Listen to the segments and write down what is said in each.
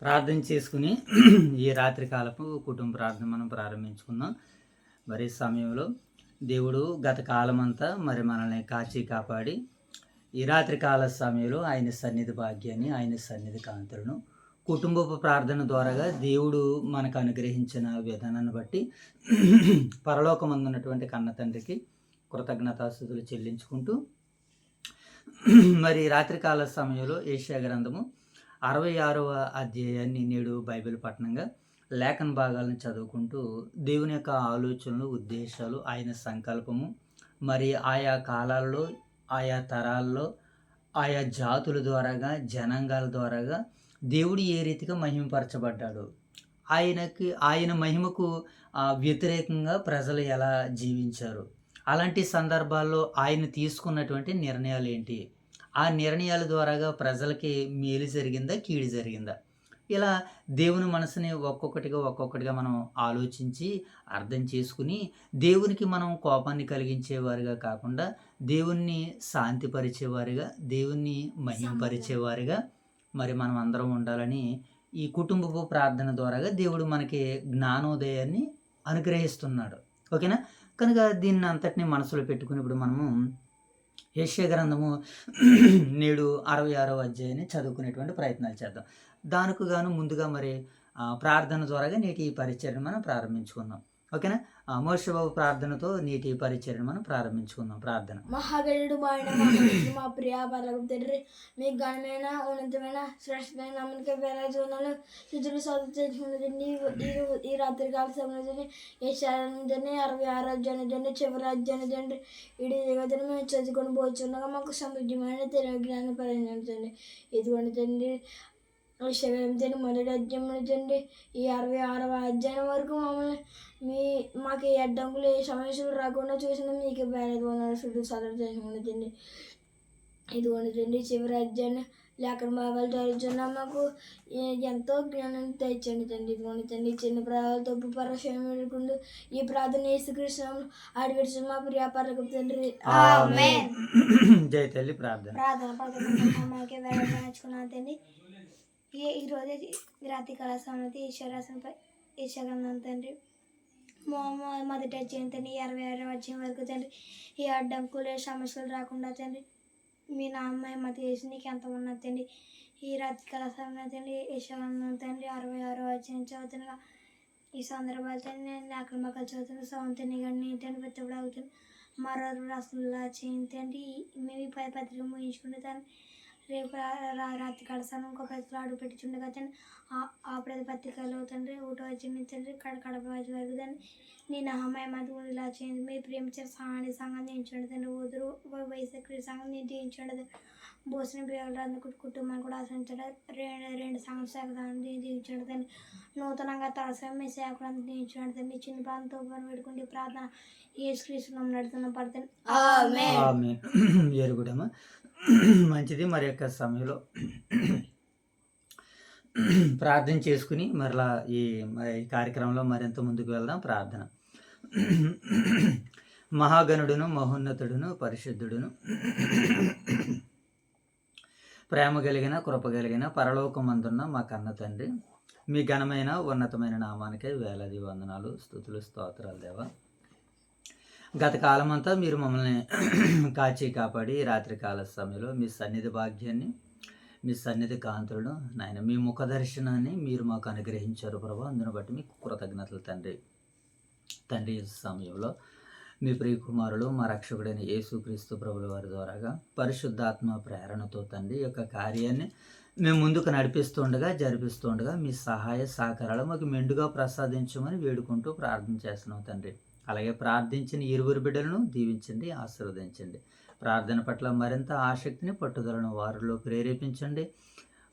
ప్రార్థన చేసుకుని ఈ రాత్రి కాలపు కుటుంబ ప్రార్థన మనం ప్రారంభించుకుందాం. మరి సమయంలో దేవుడు గత కాలమంతా మరి మనల్ని కాచి కాపాడి ఈ రాత్రి కాల సమయంలో ఆయన సన్నిధి భాగ్యాన్ని, ఆయన సన్నిధి కాంతులను కుటుంబపు ప్రార్థన ద్వారాగా దేవుడు మనకు అనుగ్రహించిన విధానాన్ని బట్టి పరలోకమందున్నటువంటి కన్న తండ్రికి కృతజ్ఞతాస్తుతులు చెల్లించుకుంటూ మరి రాత్రికాల సమయంలో యెషయా గ్రంథము 66వ అధ్యాయాన్ని నేడు బైబిల్ పఠనంగా లేఖన భాగాలను చదువుకుంటూ దేవుని యొక్క ఆలోచనలు, ఉద్దేశాలు, ఆయన సంకల్పము, మరి ఆయా కాలాల్లో, ఆయా తరాల్లో, ఆయా జాతుల ద్వారాగా, జనాంగాల ద్వారాగా దేవుడు ఏ రీతిగా మహిమపరచబడ్డాడు, ఆయన మహిమకు వ్యతిరేకంగా ప్రజలు ఎలా జీవించారు, అలాంటి సందర్భాల్లో ఆయన తీసుకున్నటువంటి నిర్ణయాలు ఏంటి, ఆ నిర్ణయాల ద్వారాగా ప్రజలకి మేలు జరిగిందా, కీడు జరిగిందా, ఇలా దేవుని మనసుని ఒక్కొక్కటిగా మనం ఆలోచించి అర్థం చేసుకుని దేవునికి మనం కోపాన్ని కలిగించేవారిగా కాకుండా దేవుణ్ణి శాంతిపరిచేవారిగా, దేవుణ్ణి మహిమపరిచేవారిగా మరి మనం అందరం ఉండాలని ఈ కుటుంబపు ప్రార్థన ద్వారాగా దేవుడు మనకి జ్ఞానోదయాన్ని అనుగ్రహిస్తున్నాడు. ఓకేనా? కనుక దీన్ని అంతటినీ మనసులో పెట్టుకుని ఇప్పుడు మనము యెషయా గ్రంథము నేడు 66వ అధ్యాయాన్ని చదువుకునేటువంటి ప్రయత్నాలు చేద్దాం. దానికి గాను ముందుగా మరి ప్రార్థన ద్వారాగా నేటి ఈ పరిచర్యను మనం ప్రారంభించుకుందాం. ఓకేనా? మోషే బాబు ప్రార్థనతో నేటి పరిచర్యను మనం ప్రారంభించుకుందాం. ప్రార్థన. మహాగణుడు మా ప్రియ పరలోకపు తండ్రి, మీ ఘనమైన, ఉన్నతమైన, శ్రేష్టమైన నామమునకే వేలాది వందనాలు, స్తుతులు స్తోత్రాలు. ఈ రాత్రి కాల సమయంలో యెషయాని 66 అధ్యాయాన్ని చివరి అధ్యాయాన్ని ఇడి జగతిని మేము చదువుకొని పోచుండగా మాకు సమృద్ధిమైన తెలివి జ్ఞానం పరిణించండి. ఇదిగోండి తండ్రి, తండ్రి మొదటి అధ్యాయం తండ్రి ఈ 66వ అధ్యాయం వరకు మమ్మల్ని మాకు ఏ అడ్డంకులు, ఏ సమస్యలు రాకుండా చూసిన మీకు వేలాది వందనాలు, స్తుతులు స్తోత్రాలు తండ్రి. ఇదిగోండి తండ్రి, చివరి అధ్యాయాన్ని లేఖన భాగాలు చదువుతున్నా మాకు ఎంతో జ్ఞానాన్ని తెచ్చండి తండ్రి. ఇదిగోండి తండ్రి, చిన్న ప్రాణాలతో పరక్షయం వేడుకుంటూ ఈ ప్రార్థన యేసుక్రీస్తు ఆడివిడిచి మా ప్రియ పరలోకపు తండ్రి, ఆమేన్. జై తల్లి. ప్రార్థన మనకి వేలాడుకున్నాను తండ్రి. ఈరోజు రాత్రి కాల సమయంలో యెషయా గ్రంథం తండ్రి మొదటి అధ్యాయం తండ్రి 66వ అధ్యాయం వరకు తండ్రి ఈ అడ్డంకులు, సమస్యలు రాకుండా తండ్రి మీ నామత చేసి నీకు ఎంత ఉన్నది తండ్రి. ఈ రాత్రి కాల సమయంలో తండ్రి యెషయా గ్రంథం తండ్రి 66వ అధ్యాయం చదువుతున్నా ఈ సందర్భాలు తండ్రి నేను లేఖన భాగాలు చదువుతున్నా సౌంతని కానీ తండ్రి పెద్దప్పుడు అవుతుంది మరో రాష్ట్రంలో చేయండి. మేము ఈ పత్రిక ముగించుకుంటే తండ్రి రేపు రాత్రి కాల సమయం ఇంకో పత్రికలు అడుగు పెట్టుచుండగా తండ్రి ఆ పత్రికలో తండ్రి ఒకటో వచ్చింది తండ్రి కడప వరకు తండ్రి నీ నామయమది ఇలా చేయండి. మీరు ప్రేమించారు సాని సంఘం దించండి తండ్రి. ఊదురు వయసు క్రీడ సంఘం దించండి. భోజన ప్రియులు కుటుంబాన్ని కూడా ఆశ్రయించండి. రెండు సంవత్సరాలు దించండి తండ్రి. నూతనంగా తలసం మీ సేవకులను దించండి తండ్రి. చిన్న ప్రాంతంతో పెట్టుకుంటే ప్రార్థన యేసుక్రీస్తునామమున నడుతున్న పడతాను. ఆమేన్. మంచిది. మరి యొక్క సమయంలో ప్రార్థన చేసుకుని మరలా ఈ కార్యక్రమంలో మరింత ముందుకు వెళ్దాం. ప్రార్థన. మహాగణుడును, మహోన్నతుడును, పరిశుద్ధుడును, ప్రేమ కలిగిన, కృప కలిగిన పరలోకమందున్న మా కన్న తండ్రి, మీ ఘనమైన, ఉన్నతమైన నామానికే వేలాది వందనాలు, స్తుతులు స్తోత్రాలు దేవా. గత కాలమంతా మీరు మమ్మల్ని కాచి కాపాడి రాత్రికాల సమయంలో మీ సన్నిధి భాగ్యాన్ని, మీ సన్నిధి కాంతులను నాయన మీ ముఖ దర్శనాన్ని మీరు మాకు అనుగ్రహించారు ప్రభు. అందును బట్టి మీకు కృతజ్ఞతలు తండ్రి. తండ్రి సమయంలో మీ ప్రియకుమారులు మా రక్షకుడైన యేసుక్రీస్తు ప్రభుల వారి ద్వారాగా పరిశుద్ధాత్మ ప్రేరణతో తండ్రి యొక్క కార్యాన్ని మేము ముందుకు నడిపిస్తుండగా, జరిపిస్తుండగా మీ సహాయ సహకారాలు మాకు మెండుగా ప్రసాదించమని వేడుకుంటూ ప్రార్థన చేస్తున్నాం తండ్రి. అలాగే ప్రార్థించిన ఇరువురు బిడ్డలను దీవించండి, ఆశీర్వదించండి. ప్రార్థన పట్ల మరింత ఆసక్తిని, పట్టుదలను వారిలో ప్రేరేపించండి.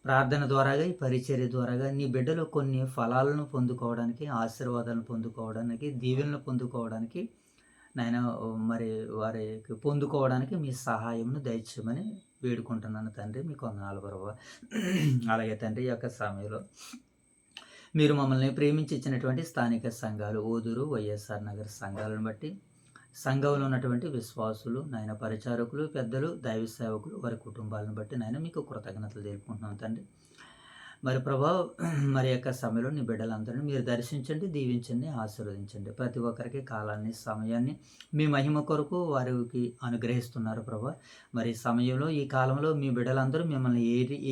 ప్రార్థన ద్వారాగా, ఈ పరిచర్య ద్వారాగా నీ బిడ్డలు కొన్ని ఫలాలను పొందుకోవడానికి, ఆశీర్వాదాలను పొందుకోవడానికి, దీవెనలు పొందుకోవడానికి నాయన మరి వారికి పొందుకోవడానికి మీ సహాయమును దయచేయమని వేడుకుంటున్నాను తండ్రి. మీకు వందనాలు ప్రభువా. అలాగే తండ్రి యొక్క సమయంలో మీరు మమ్మల్ని ప్రేమించి ఇచ్చినటువంటి స్థానిక సంఘాలు, ఓదూరు, వైఎస్ఆర్ నగర్ సంఘాలను బట్టి సంఘంలో ఉన్నటువంటి విశ్వాసులు, నాయన పరిచారకులు, పెద్దలు, దైవ సేవకులు, వారి కుటుంబాలను బట్టి నాయన మీకు కృతజ్ఞతలు తెలుపుకుంటున్నాం తండ్రి. మరి ప్రభా మరి యొక్క సమయంలో నీ బిడ్డలందరినీ మీరు దర్శించండి, దీవించండి, ఆశీర్వదించండి. ప్రతి ఒక్కరికి కాలాన్ని, సమయాన్ని మీ మహిమ కొరకు వారికి అనుగ్రహిస్తున్నారు ప్రభా. మరి ఈ సమయంలో, ఈ కాలంలో మీ బిడ్డలందరూ మిమ్మల్ని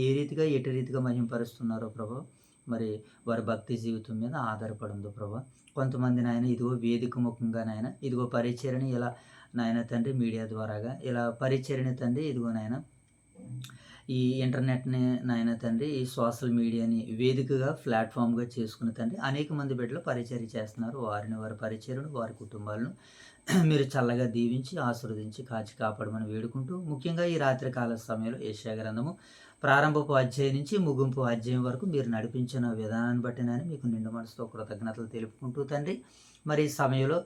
ఏ రీతిగా, ఎటు రీతిగా మహిమపరుస్తున్నారో ప్రభా, మరి వారి భక్తి జీవితం మీద ఆధారపడి ఉందో ప్రభా. కొంతమంది నాయన ఇదిగో వేదిక ముఖంగా నాయన ఇదిగో పరిచర్ని ఇలా నాయన తండ్రి మీడియా ద్వారాగా ఇలా పరిచర్ని తండ్రి ఇదిగో నాయన ఈ ఇంటర్నెట్ని నాయన తండ్రి ఈ సోషల్ మీడియాని వేదికగా ప్లాట్ఫామ్గా చేసుకుని తండ్రి అనేక మంది బిడ్డలు పరిచర్య చేస్తున్నారు. వారిని, వారి పరిచర్యను, వారి కుటుంబాలను మీరు చల్లగా దీవించి ఆశీర్వదించి కాచి కాపాడమని వేడుకుంటూ, ముఖ్యంగా ఈ రాత్రికాల సమయంలో యెషయా గ్రంథము ప్రారంభపు అధ్యాయం నుంచి ముగింపు అధ్యాయం వరకు మీరు నడిపించిన విధానాన్ని బట్టి నేను మీకు నిండు మనసుతో కృతజ్ఞతలు తెలుపుకుంటూ తండ్రి, మరి ఈ సమయంలో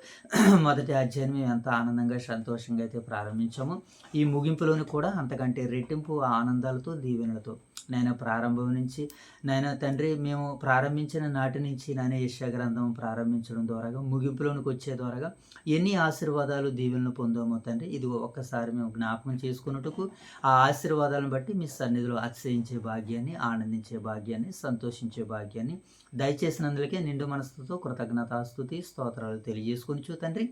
మొదటి అధ్యాయం మేము ఎంత ఆనందంగా, సంతోషంగా అయితే ప్రారంభించామో, ఈ ముగింపులోని కూడా అంతకంటే రెట్టింపు ఆనందాలతో, దీవెనలతో నాయన ప్రారంభం నుంచి నాయన తండ్రి మేము ప్రారంభించిన నాటి నుంచి నాయన యెషయా గ్రంథం ప్రారంభించడం ద్వారా ముగింపులోనికి వచ్చే ద్వారా ఎన్ని ఆశీర్వాదాలు, దీవెనలు పొందామో తండ్రి, ఇది ఒక్కసారి మేము జ్ఞాపకం చేసుకున్నట్టుకు ఆ ఆశీర్వాదాలను బట్టి మీ సన్నిధిలో అతిశయించే భాగ్యాన్ని, ఆనందించే భాగ్యాన్ని, సంతోషించే భాగ్యాన్ని దయచేసినందుకే నిండు మనసుతో కృతజ్ఞతాస్తుతి స్తోత్రాలు తెలియజేసుకొనిచు తండ్రి.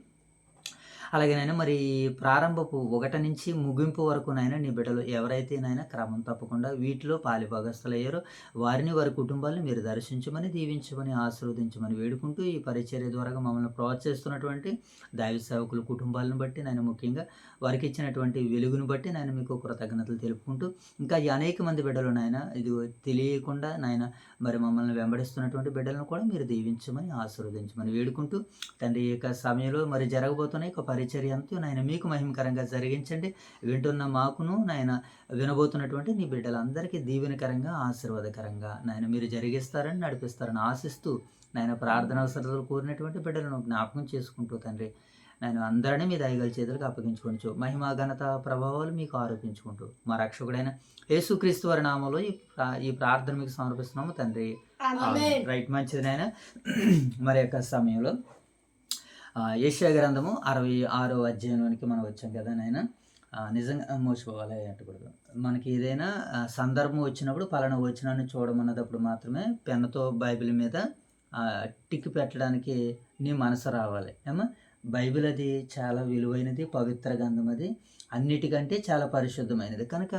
అలాగేనైనా మరి ప్రారంభపు 1 నుంచి ముగింపు వరకు నైనా నీ బిడ్డలు ఎవరైతే నైనా క్రమం తప్పకుండా వీటిలో పాలిభాగస్తులయ్యారో వారిని, వారి కుటుంబాలను మీరు దర్శించమని, దీవించమని, ఆశీర్వదించమని వేడుకుంటూ, ఈ పరిచర్య ద్వారా మమ్మల్ని ప్రోత్సహిస్తున్నటువంటి దైవ సేవకుల కుటుంబాలను బట్టి నేను ముఖ్యంగా వారికి ఇచ్చినటువంటి వెలుగును బట్టి నేను మీకు కృతజ్ఞతలు తెలుపుకుంటూ, ఇంకా ఈ అనేక మంది బిడ్డలు నాయన ఇది తెలియకుండా నాయన మరి మమ్మల్ని వెంబడిస్తున్నటువంటి బిడ్డలను కూడా మీరు దీవించమని, ఆశీర్వదించమని వేడుకుంటూ తండ్రి, ఈ యొక్క సమయంలో మరి జరగబోతున్న ఈ పరిచర్య అంతా నాయన మీకు మహిమకరంగా జరిగించండి. వింటున్న మాకును నాయన వినబోతున్నటువంటి నీ బిడ్డలందరికీ దీవెనకరంగా, ఆశీర్వాదకరంగా నాయన మీరు జరిగిస్తారని, నడిపిస్తారని ఆశిస్తూ నాయన ప్రార్థన అవసరాలు కోరినటువంటి బిడ్డలను జ్ఞాపకం చేసుకుంటూ తండ్రి, నేను అందరినీ మీ దయగల చేతులకు అప్పగించుకోవచ్చు. మహిమ, ఘనత, ప్రభావాలు మీకు ఆరోపించుకుంటూ మా రక్షకుడైన యేసుక్రీస్తు వారి నామంలో ఈ ప్రార్థన మీకు సమర్పిస్తున్నాము తండ్రి. రైట్, మంచిది నాయన. మరి యొక్క సమయంలో యెషయా గ్రంథము 66వ అధ్యాయంలోనికి మనం వచ్చాం కదా నాయన. నిజంగా మోసపోవాలి అంటకూడదు. మనకి ఏదైనా సందర్భం వచ్చినప్పుడు పలానా వచనాన్ని చూడమన్నప్పుడు మాత్రమే పెన్నుతో బైబిల్ మీద టిక్ పెట్టడానికి నీ మనసు రావాలి. ఏమా, బైబిల్ అది చాలా విలువైనది, పవిత్ర గ్రంథం, అది అన్నిటికంటే చాలా పరిశుద్ధమైనది. కనుక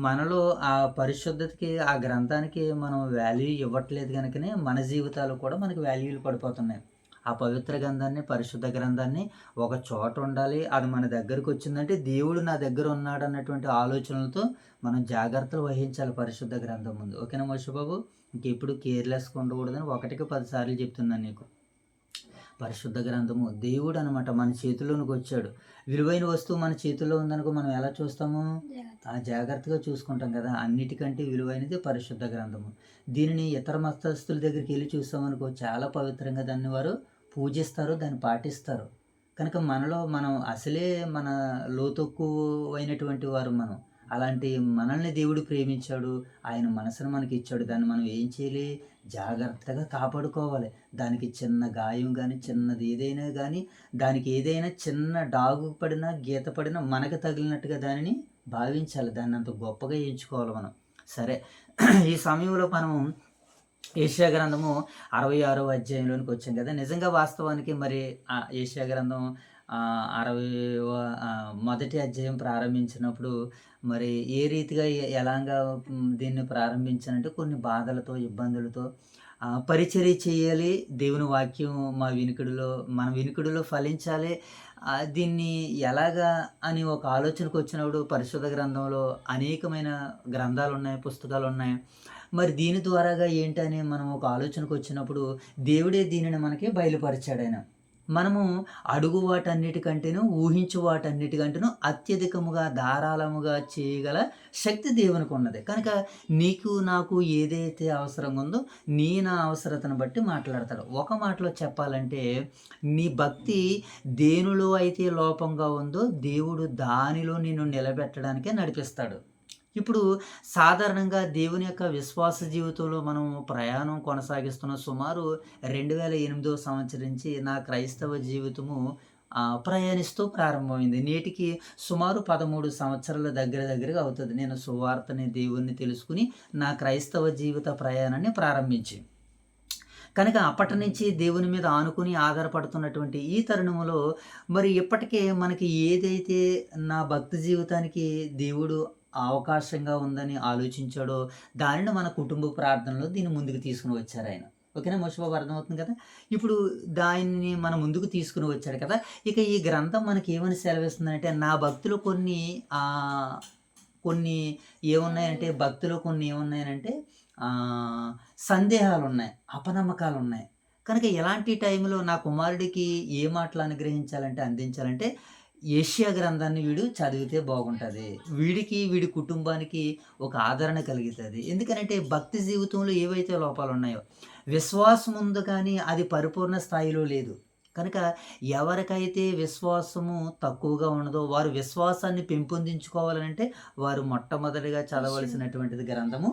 మనలో ఆ పరిశుద్ధతకి, ఆ గ్రంథానికి మనం వాల్యూ ఇవ్వట్లేదు కనుకనే మన జీవితాలు కూడా మనకి వాల్యూలు పడిపోతున్నాయి. ఆ పవిత్ర గ్రంథాన్ని, పరిశుద్ధ గ్రంథాన్ని ఒక చోట ఉండాలి, అది మన దగ్గరకు వచ్చిందంటే దేవుడు నా దగ్గర ఉన్నాడు అన్నటువంటి ఆలోచనలతో మనం జాగ్రత్తలు వహించాలి పరిశుద్ధ గ్రంథం ముందు. ఓకేనా మోషబాబు? ఇంకెప్పుడు కేర్లెస్గా ఉండకూడదని 1కి 10 సార్లు చెప్తున్నాను నీకు. పరిశుద్ధ గ్రంథము దేవుడు అనమాట మన చేతిలోనికి వచ్చాడు. విలువైన వస్తువు మన చేతుల్లో ఉందనుకో మనం ఎలా చూస్తాము? ఆ జాగ్రత్తగా చూసుకుంటాం కదా. అన్నిటికంటే విలువైనది పరిశుద్ధ గ్రంథము. దీనిని ఇతర మతస్థుల దగ్గరికి వెళ్ళి చూస్తామనుకో చాలా పవిత్రంగా దాన్ని వారు పూజిస్తారు, దాన్ని పాటిస్తారు. కనుక మనం అసలే మన లోతక్కువైనటువంటి వారు మనం. అలాంటి మనల్ని దేవుడు ప్రేమించాడు, ఆయన మనసును మనకి ఇచ్చాడు. దాన్ని మనం ఏం చేయాలి? జాగ్రత్తగా కాపాడుకోవాలి. దానికి చిన్న గాయం కానీ, చిన్నది ఏదైనా కానీ, దానికి ఏదైనా చిన్న డాగు పడినా, గీత పడినా మనకు తగిలినట్టుగా దానిని భావించాలి. దాన్ని అంత గొప్పగా ఎంచుకోవాలి మనం. సరే, ఈ సమయంలో మనం యెషయా గ్రంథము 66వ అధ్యాయంలోనికి వచ్చాం కదా. నిజంగా వాస్తవానికి మరి యెషయా గ్రంథం 60వ మొదటి అధ్యాయం ప్రారంభించినప్పుడు మరి ఏ రీతిగా ఎలాగా దీన్ని ప్రారంభించానంటే కొన్ని బాధలతో, ఇబ్బందులతో పరిచర్య చేయాలి. దేవుని వాక్యం మన వినికిడిలో ఫలించాలి. దీన్ని ఎలాగా అని ఒక ఆలోచనకు వచ్చినప్పుడు పరిశుద్ధ గ్రంథంలో అనేకమైన గ్రంథాలు ఉన్నాయి, పుస్తకాలు ఉన్నాయి. మరి దీని ద్వారాగా ఏంటని మనం ఒక ఆలోచనకు వచ్చినప్పుడు దేవుడే దీనిని మనకి బయలుపరిచాడు. ఆయన మనము అడుగు వాటన్నిటికంటేనూ, ఊహించు వాటన్నిటికంటేనూ అత్యధికముగా, ధారాళముగా చేయగల శక్తి దేవునికి ఉన్నది. కనుక నీకు నాకు ఏదైతే అవసరం ఉందో నా అవసరతను బట్టి మాట్లాడతాడు. ఒక మాటలో చెప్పాలంటే నీ భక్తి దేనిలో అయితే లోపంగా ఉందో దేవుడు దానిలో నిన్ను నిలబెట్టడానికే నడిపిస్తాడు. ఇప్పుడు సాధారణంగా దేవుని యొక్క విశ్వాస జీవితంలో మనం ప్రయాణం కొనసాగిస్తున్న సుమారు 2008వ సంవత్సరం నుంచి నా క్రైస్తవ జీవితము ప్రయాణిస్తూ ప్రారంభమైంది. నేటికి సుమారు 13 సంవత్సరాల దగ్గరగా అవుతుంది నేను సువార్తని, దేవుణ్ణి తెలుసుకుని నా క్రైస్తవ జీవిత ప్రయాణాన్ని ప్రారంభించి. కనుక అప్పటి నుంచి దేవుని మీద ఆనుకుని ఆధారపడుతున్నటువంటి ఈ తరుణంలో మరి ఇప్పటికే మనకి ఏదైతే నా భక్తి జీవితానికి దేవుడు అవకాశంగా ఉందని ఆలోచించాడో దానిని మన కుటుంబ ప్రార్థనలో దీన్ని ముందుకు తీసుకుని వచ్చారు ఆయన. ఓకేనా మోషబాబు, అర్థమవుతుంది కదా. ఇప్పుడు దాన్ని మన ముందుకు తీసుకుని వచ్చాడు కదా. ఇక ఈ గ్రంథం మనకి ఏమని సెలవిస్తుందంటే, నా భక్తులు కొన్ని ఏమున్నాయంటే సందేహాలు ఉన్నాయి, అపనమ్మకాలు ఉన్నాయి. కనుక ఎలాంటి టైంలో నా కుమారుడికి ఏ మాటలు అందించాలంటే యెషయా గ్రంథాన్ని వీడు చదివితే బాగుంటుంది. వీడి కుటుంబానికి ఒక ఆదరణ కలుగుతుంది. ఎందుకనంటే భక్తి జీవితంలో ఏవైతే లోపాలు ఉన్నాయో, విశ్వాసం ఉంది కానీ అది పరిపూర్ణ స్థాయిలో లేదు. కనుక ఎవరికైతే విశ్వాసము తక్కువగా ఉన్నదో వారు విశ్వాసాన్ని పెంపొందించుకోవాలంటే వారు మొట్టమొదటిగా చదవలసినటువంటిది గ్రంథము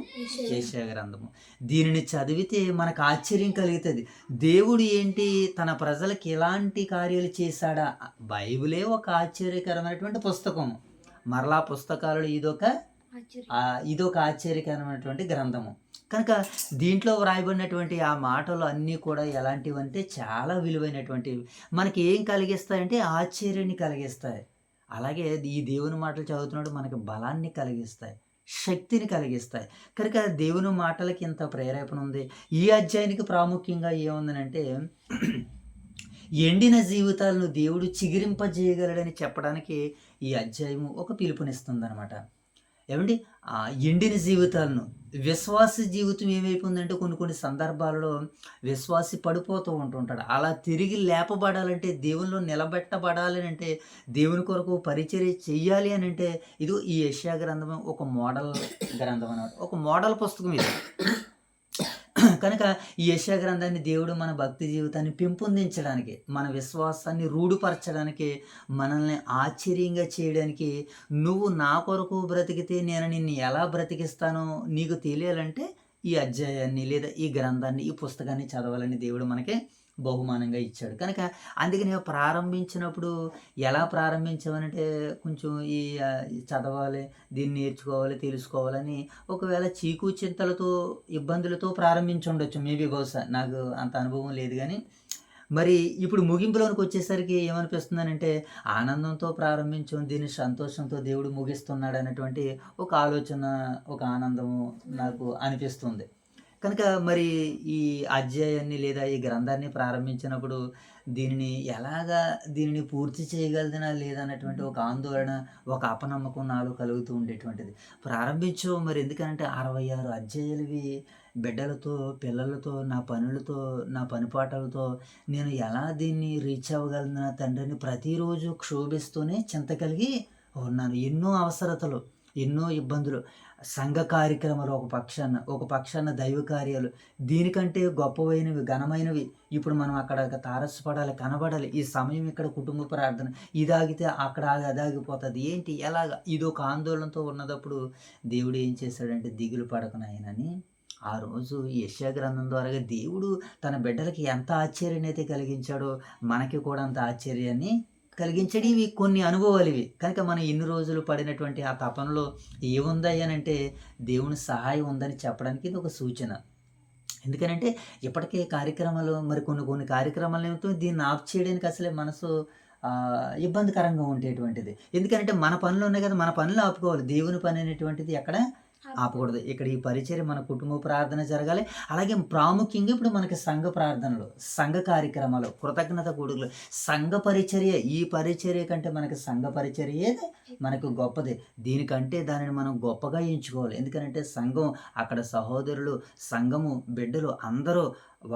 యెషయా గ్రంథము. దీనిని చదివితే మనకు ఆశ్చర్యం కలుగుతుంది. దేవుడు ఏంటి తన ప్రజలకు ఎలాంటి కార్యాలు చేశాడా. బైబిలే ఒక ఆశ్చర్యకరమైనటువంటి పుస్తకం. మరలా పుస్తకాలలో ఇదొక ఆశ్చర్యకరమైనటువంటి గ్రంథము. కనుక దీంట్లో వ్రాయబడినటువంటి ఆ మాటలు అన్నీ కూడా ఎలాంటివంటే చాలా విలువైనటువంటివి. మనకి ఏం కలిగిస్తాయంటే ఆశ్చర్యాన్ని కలిగిస్తాయి. అలాగే ఈ దేవుని మాటలు చదువుతున్నాడు మనకి బలాన్ని కలిగిస్తాయి, శక్తిని కలిగిస్తాయి. కనుక దేవుని మాటలకి ఇంత ప్రేరేపణ ఉంది. ఈ అధ్యాయానికి ప్రాముఖ్యంగా ఏముందనంటే ఎండిన జీవితాలను దేవుడు చిగురింపజేయగలడని చెప్పడానికి ఈ అధ్యాయము ఒక పిలుపునిస్తుందన్నమాట. ఏమండి, ఎండిన జీవితాలను, విశ్వాస జీవితం ఏమైపోయిందంటే కొన్ని సందర్భాలలో విశ్వాసి పడిపోతూ ఉంటుంటాడు. అలా తిరిగి లేపబడాలంటే, దేవునిలో నిలబెట్టబడాలి అంటే, దేవుని కొరకు పరిచర్య చెయ్యాలి అని అంటే ఇది ఈ యెషయా గ్రంథం ఒక మోడల్ గ్రంథం అన్నమాట. ఒక మోడల్ పుస్తకం ఇది. కనుక ఈ యెషయా గ్రంథాన్ని దేవుడు మన భక్తి జీవితాన్ని పెంపొందించడానికి, మన విశ్వాసాన్ని రూఢుపరచడానికి, మనల్ని ఆశ్చర్యంగా చేయడానికి, నువ్వు నా కొరకు బ్రతికితే నేను నిన్ను ఎలా బ్రతికిస్తానో నీకు తెలియాలంటే ఈ అధ్యాయాన్ని లేదా ఈ గ్రంథాన్ని, ఈ పుస్తకాన్ని చదవాలని దేవుడు మనకి బహుమానంగా ఇచ్చాడు. కనుక అందుకని ప్రారంభించినప్పుడు ఎలా ప్రారంభించామనంటే కొంచెం చదవాలి, దీన్ని నేర్చుకోవాలి, తెలుసుకోవాలని ఒకవేళ చీకు చింతలతో ఇబ్బందులతో ప్రారంభించి ఉండొచ్చు. మేబీ బహుశా నాకు అంత అనుభవం లేదు. కానీ మరి ఇప్పుడు ముగింపులోనికి వచ్చేసరికి ఏమనిపిస్తుందనంటే ఆనందంతో ప్రారంభించాం, దీన్ని సంతోషంతో దేవుడు ముగిస్తున్నాడు అనేటువంటి ఒక ఆలోచన, ఒక ఆనందము నాకు అనిపిస్తుంది. కనుక మరి ఈ అధ్యాయాన్ని లేదా ఈ గ్రంథాన్ని ప్రారంభించినప్పుడు దీనిని పూర్తి చేయగలదనా లేదా అన్నటువంటి ఒక ఆందోళన, ఒక అపనమ్మకం నాలో కలుగుతూ ఉండేటువంటిది. ప్రారంభించావు మరి, ఎందుకంటే 66 అధ్యాయాలవి బిడ్డలతో, పిల్లలతో, నా పనులతో, నా పనిపాటలతో నేను ఎలా దీన్ని రీచ్ అవ్వగలనా తండ్రిని ప్రతిరోజు క్షోభిస్తూనే చింత కలిగి ఉన్నాను. ఎన్నో అవసరతలు, ఎన్నో ఇబ్బందులు, సంఘ కార్యక్రమాలు ఒక పక్షాన దైవ కార్యాలు, దీనికంటే గొప్పవైనవి, ఘనమైనవి ఇప్పుడు మనం అక్కడ తారసపడాలి, కనబడాలి. ఈ సమయం ఇక్కడ కుటుంబ ప్రార్థన, ఇదాగితే అక్కడ అదాగిపోతుంది, ఏంటి ఎలాగా, ఇదొక ఆందోళనతో ఉన్నదప్పుడు దేవుడు ఏం చేశాడంటే దిగులు పడకనాయనని ఆ రోజు యెషయా గ్రంథం ద్వారా దేవుడు తన బిడ్డలకి ఎంత ఆశ్చర్యాన్ని అయితే కలిగించాడో మనకి కూడా అంత ఆశ్చర్యాన్ని కలిగించడి. ఇవి కొన్ని అనుభవాలు ఇవి. కనుక మనం ఇన్ని రోజులు పడినటువంటి ఆ తపనలో ఏముందయ్యానంటే దేవుని సహాయం ఉందని చెప్పడానికి ఇది ఒక సూచన. ఎందుకనంటే ఇప్పటికే కార్యక్రమాలు, మరి కొన్ని కార్యక్రమాలు ఏమిటో దీన్ని ఆఫ్ చేయడానికి అసలే మనసు ఇబ్బందికరంగా ఉండేటువంటిది. ఎందుకంటే మన పనులు ఉన్నాయి కదా, మన పనులు ఆపుకోవాలి. దేవుని పని అనేటువంటిది ఎక్కడ ఆపకూడదు. ఇక్కడ ఈ పరిచర్య, మన కుటుంబ ప్రార్థన జరగాలి. అలాగే ప్రాముఖ్యంగా ఇప్పుడు మనకి సంఘ ప్రార్థనలు, సంఘ కార్యక్రమాలు, కృతజ్ఞత కూడుకులు, సంఘ పరిచర్య. ఈ పరిచర్య కంటే మనకి సంఘ పరిచర్యే మనకు గొప్పది. దీనికంటే దానిని మనం గొప్పగా ఎంచుకోవాలి. ఎందుకంటే సంఘం, అక్కడ సహోదరులు, సంఘము, బిడ్డలు అందరూ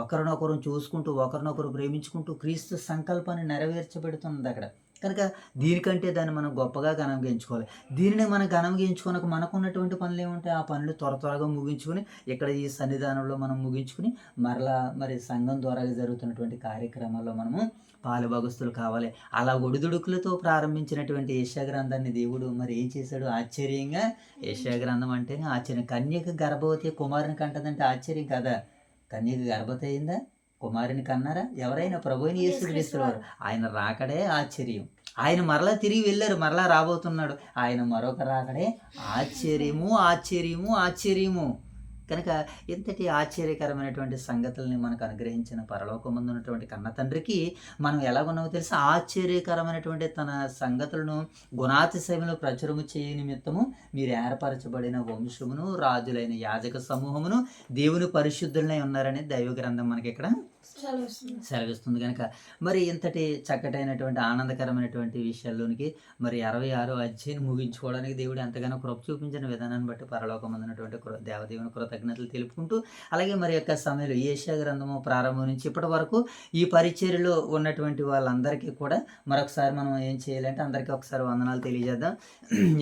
ఒకరినొకరు చూసుకుంటూ, ఒకరినొకరు ప్రేమించుకుంటూ క్రీస్తు సంకల్పాన్ని నెరవేర్చబెడుతుంది అక్కడ. కనుక దీనికంటే దాన్ని మనం గొప్పగా ఘనంగా ఎంచుకోవాలి. దీనిని మనం ఘనంగా ఎంచుకోనక మనకున్నటువంటి పనులు ఏముంటాయి, ఆ పనులు త్వరగా ముగించుకుని ఇక్కడ ఈ సన్నిధానంలో మనం ముగించుకుని మరలా మరి సంఘం ద్వారా జరుగుతున్నటువంటి కార్యక్రమాల్లో మనము పాలుభాగస్తులు కావాలి. అలా ఒడిదుడుకులతో ప్రారంభించినటువంటి యెషయా గ్రంథాన్ని దేవుడు మరి ఏం చేశాడు ఆశ్చర్యంగా. యెషయా గ్రంథం అంటేనే ఆశ్చర్యం. కన్యక గర్భవతి కుమారుని కంటదంటే ఆశ్చర్యం కదా. కన్యక గర్భవతి అయిందా? కుమారుని కన్నారా? ఎవరైనా ప్రభువుని యేసుక్రీస్తు వారు. ఆయన రాకడే ఆశ్చర్యం. ఆయన మరలా తిరిగి వెళ్ళారు, మరలా రాబోతున్నాడు. ఆయన మరొక రాకడే ఆశ్చర్యము ఆశ్చర్యము ఆశ్చర్యము. కనుక ఇంతటి ఆశ్చర్యకరమైనటువంటి సంగతుల్ని మనకు అనుగ్రహించిన పరలోకమందున్నటువంటి కన్న తండ్రికి మనం ఎలాగున్నామో తెలుసా? ఆశ్చర్యకరమైనటువంటి తన సంగతులను గుణాతిశయములో ప్రచురము చేయ నిమిత్తము మీరు ఏర్పరచబడిన వంశమును, రాజులైన యాజక సమూహమును, దేవుని పరిశుద్ధులై ఉన్నారని దైవ గ్రంథం మనకి ఇక్కడ సెలవిస్తుంది. కనుక మరి ఇంతటి చక్కటైనటువంటి ఆనందకరమైనటువంటి విషయాల్లోనికి మరి 66వ అధ్యాయం ముగించుకోవడానికి దేవుడు ఎంతగానో కృప చూపించిన విధానాన్ని బట్టి పరలోకమందున్నటువంటి దేవదేవుని కృతజ్ఞతలు తెలుపుకుంటూ, అలాగే మరి యొక్క సమయంలో యెషయా గ్రంథము ప్రారంభం నుంచి ఇప్పటి వరకు ఈ పరిచర్యలో ఉన్నటువంటి వాళ్ళందరికీ కూడా మరొకసారి మనం ఏం చేయాలంటే అందరికీ ఒకసారి వందనాలు తెలియజేద్దాం.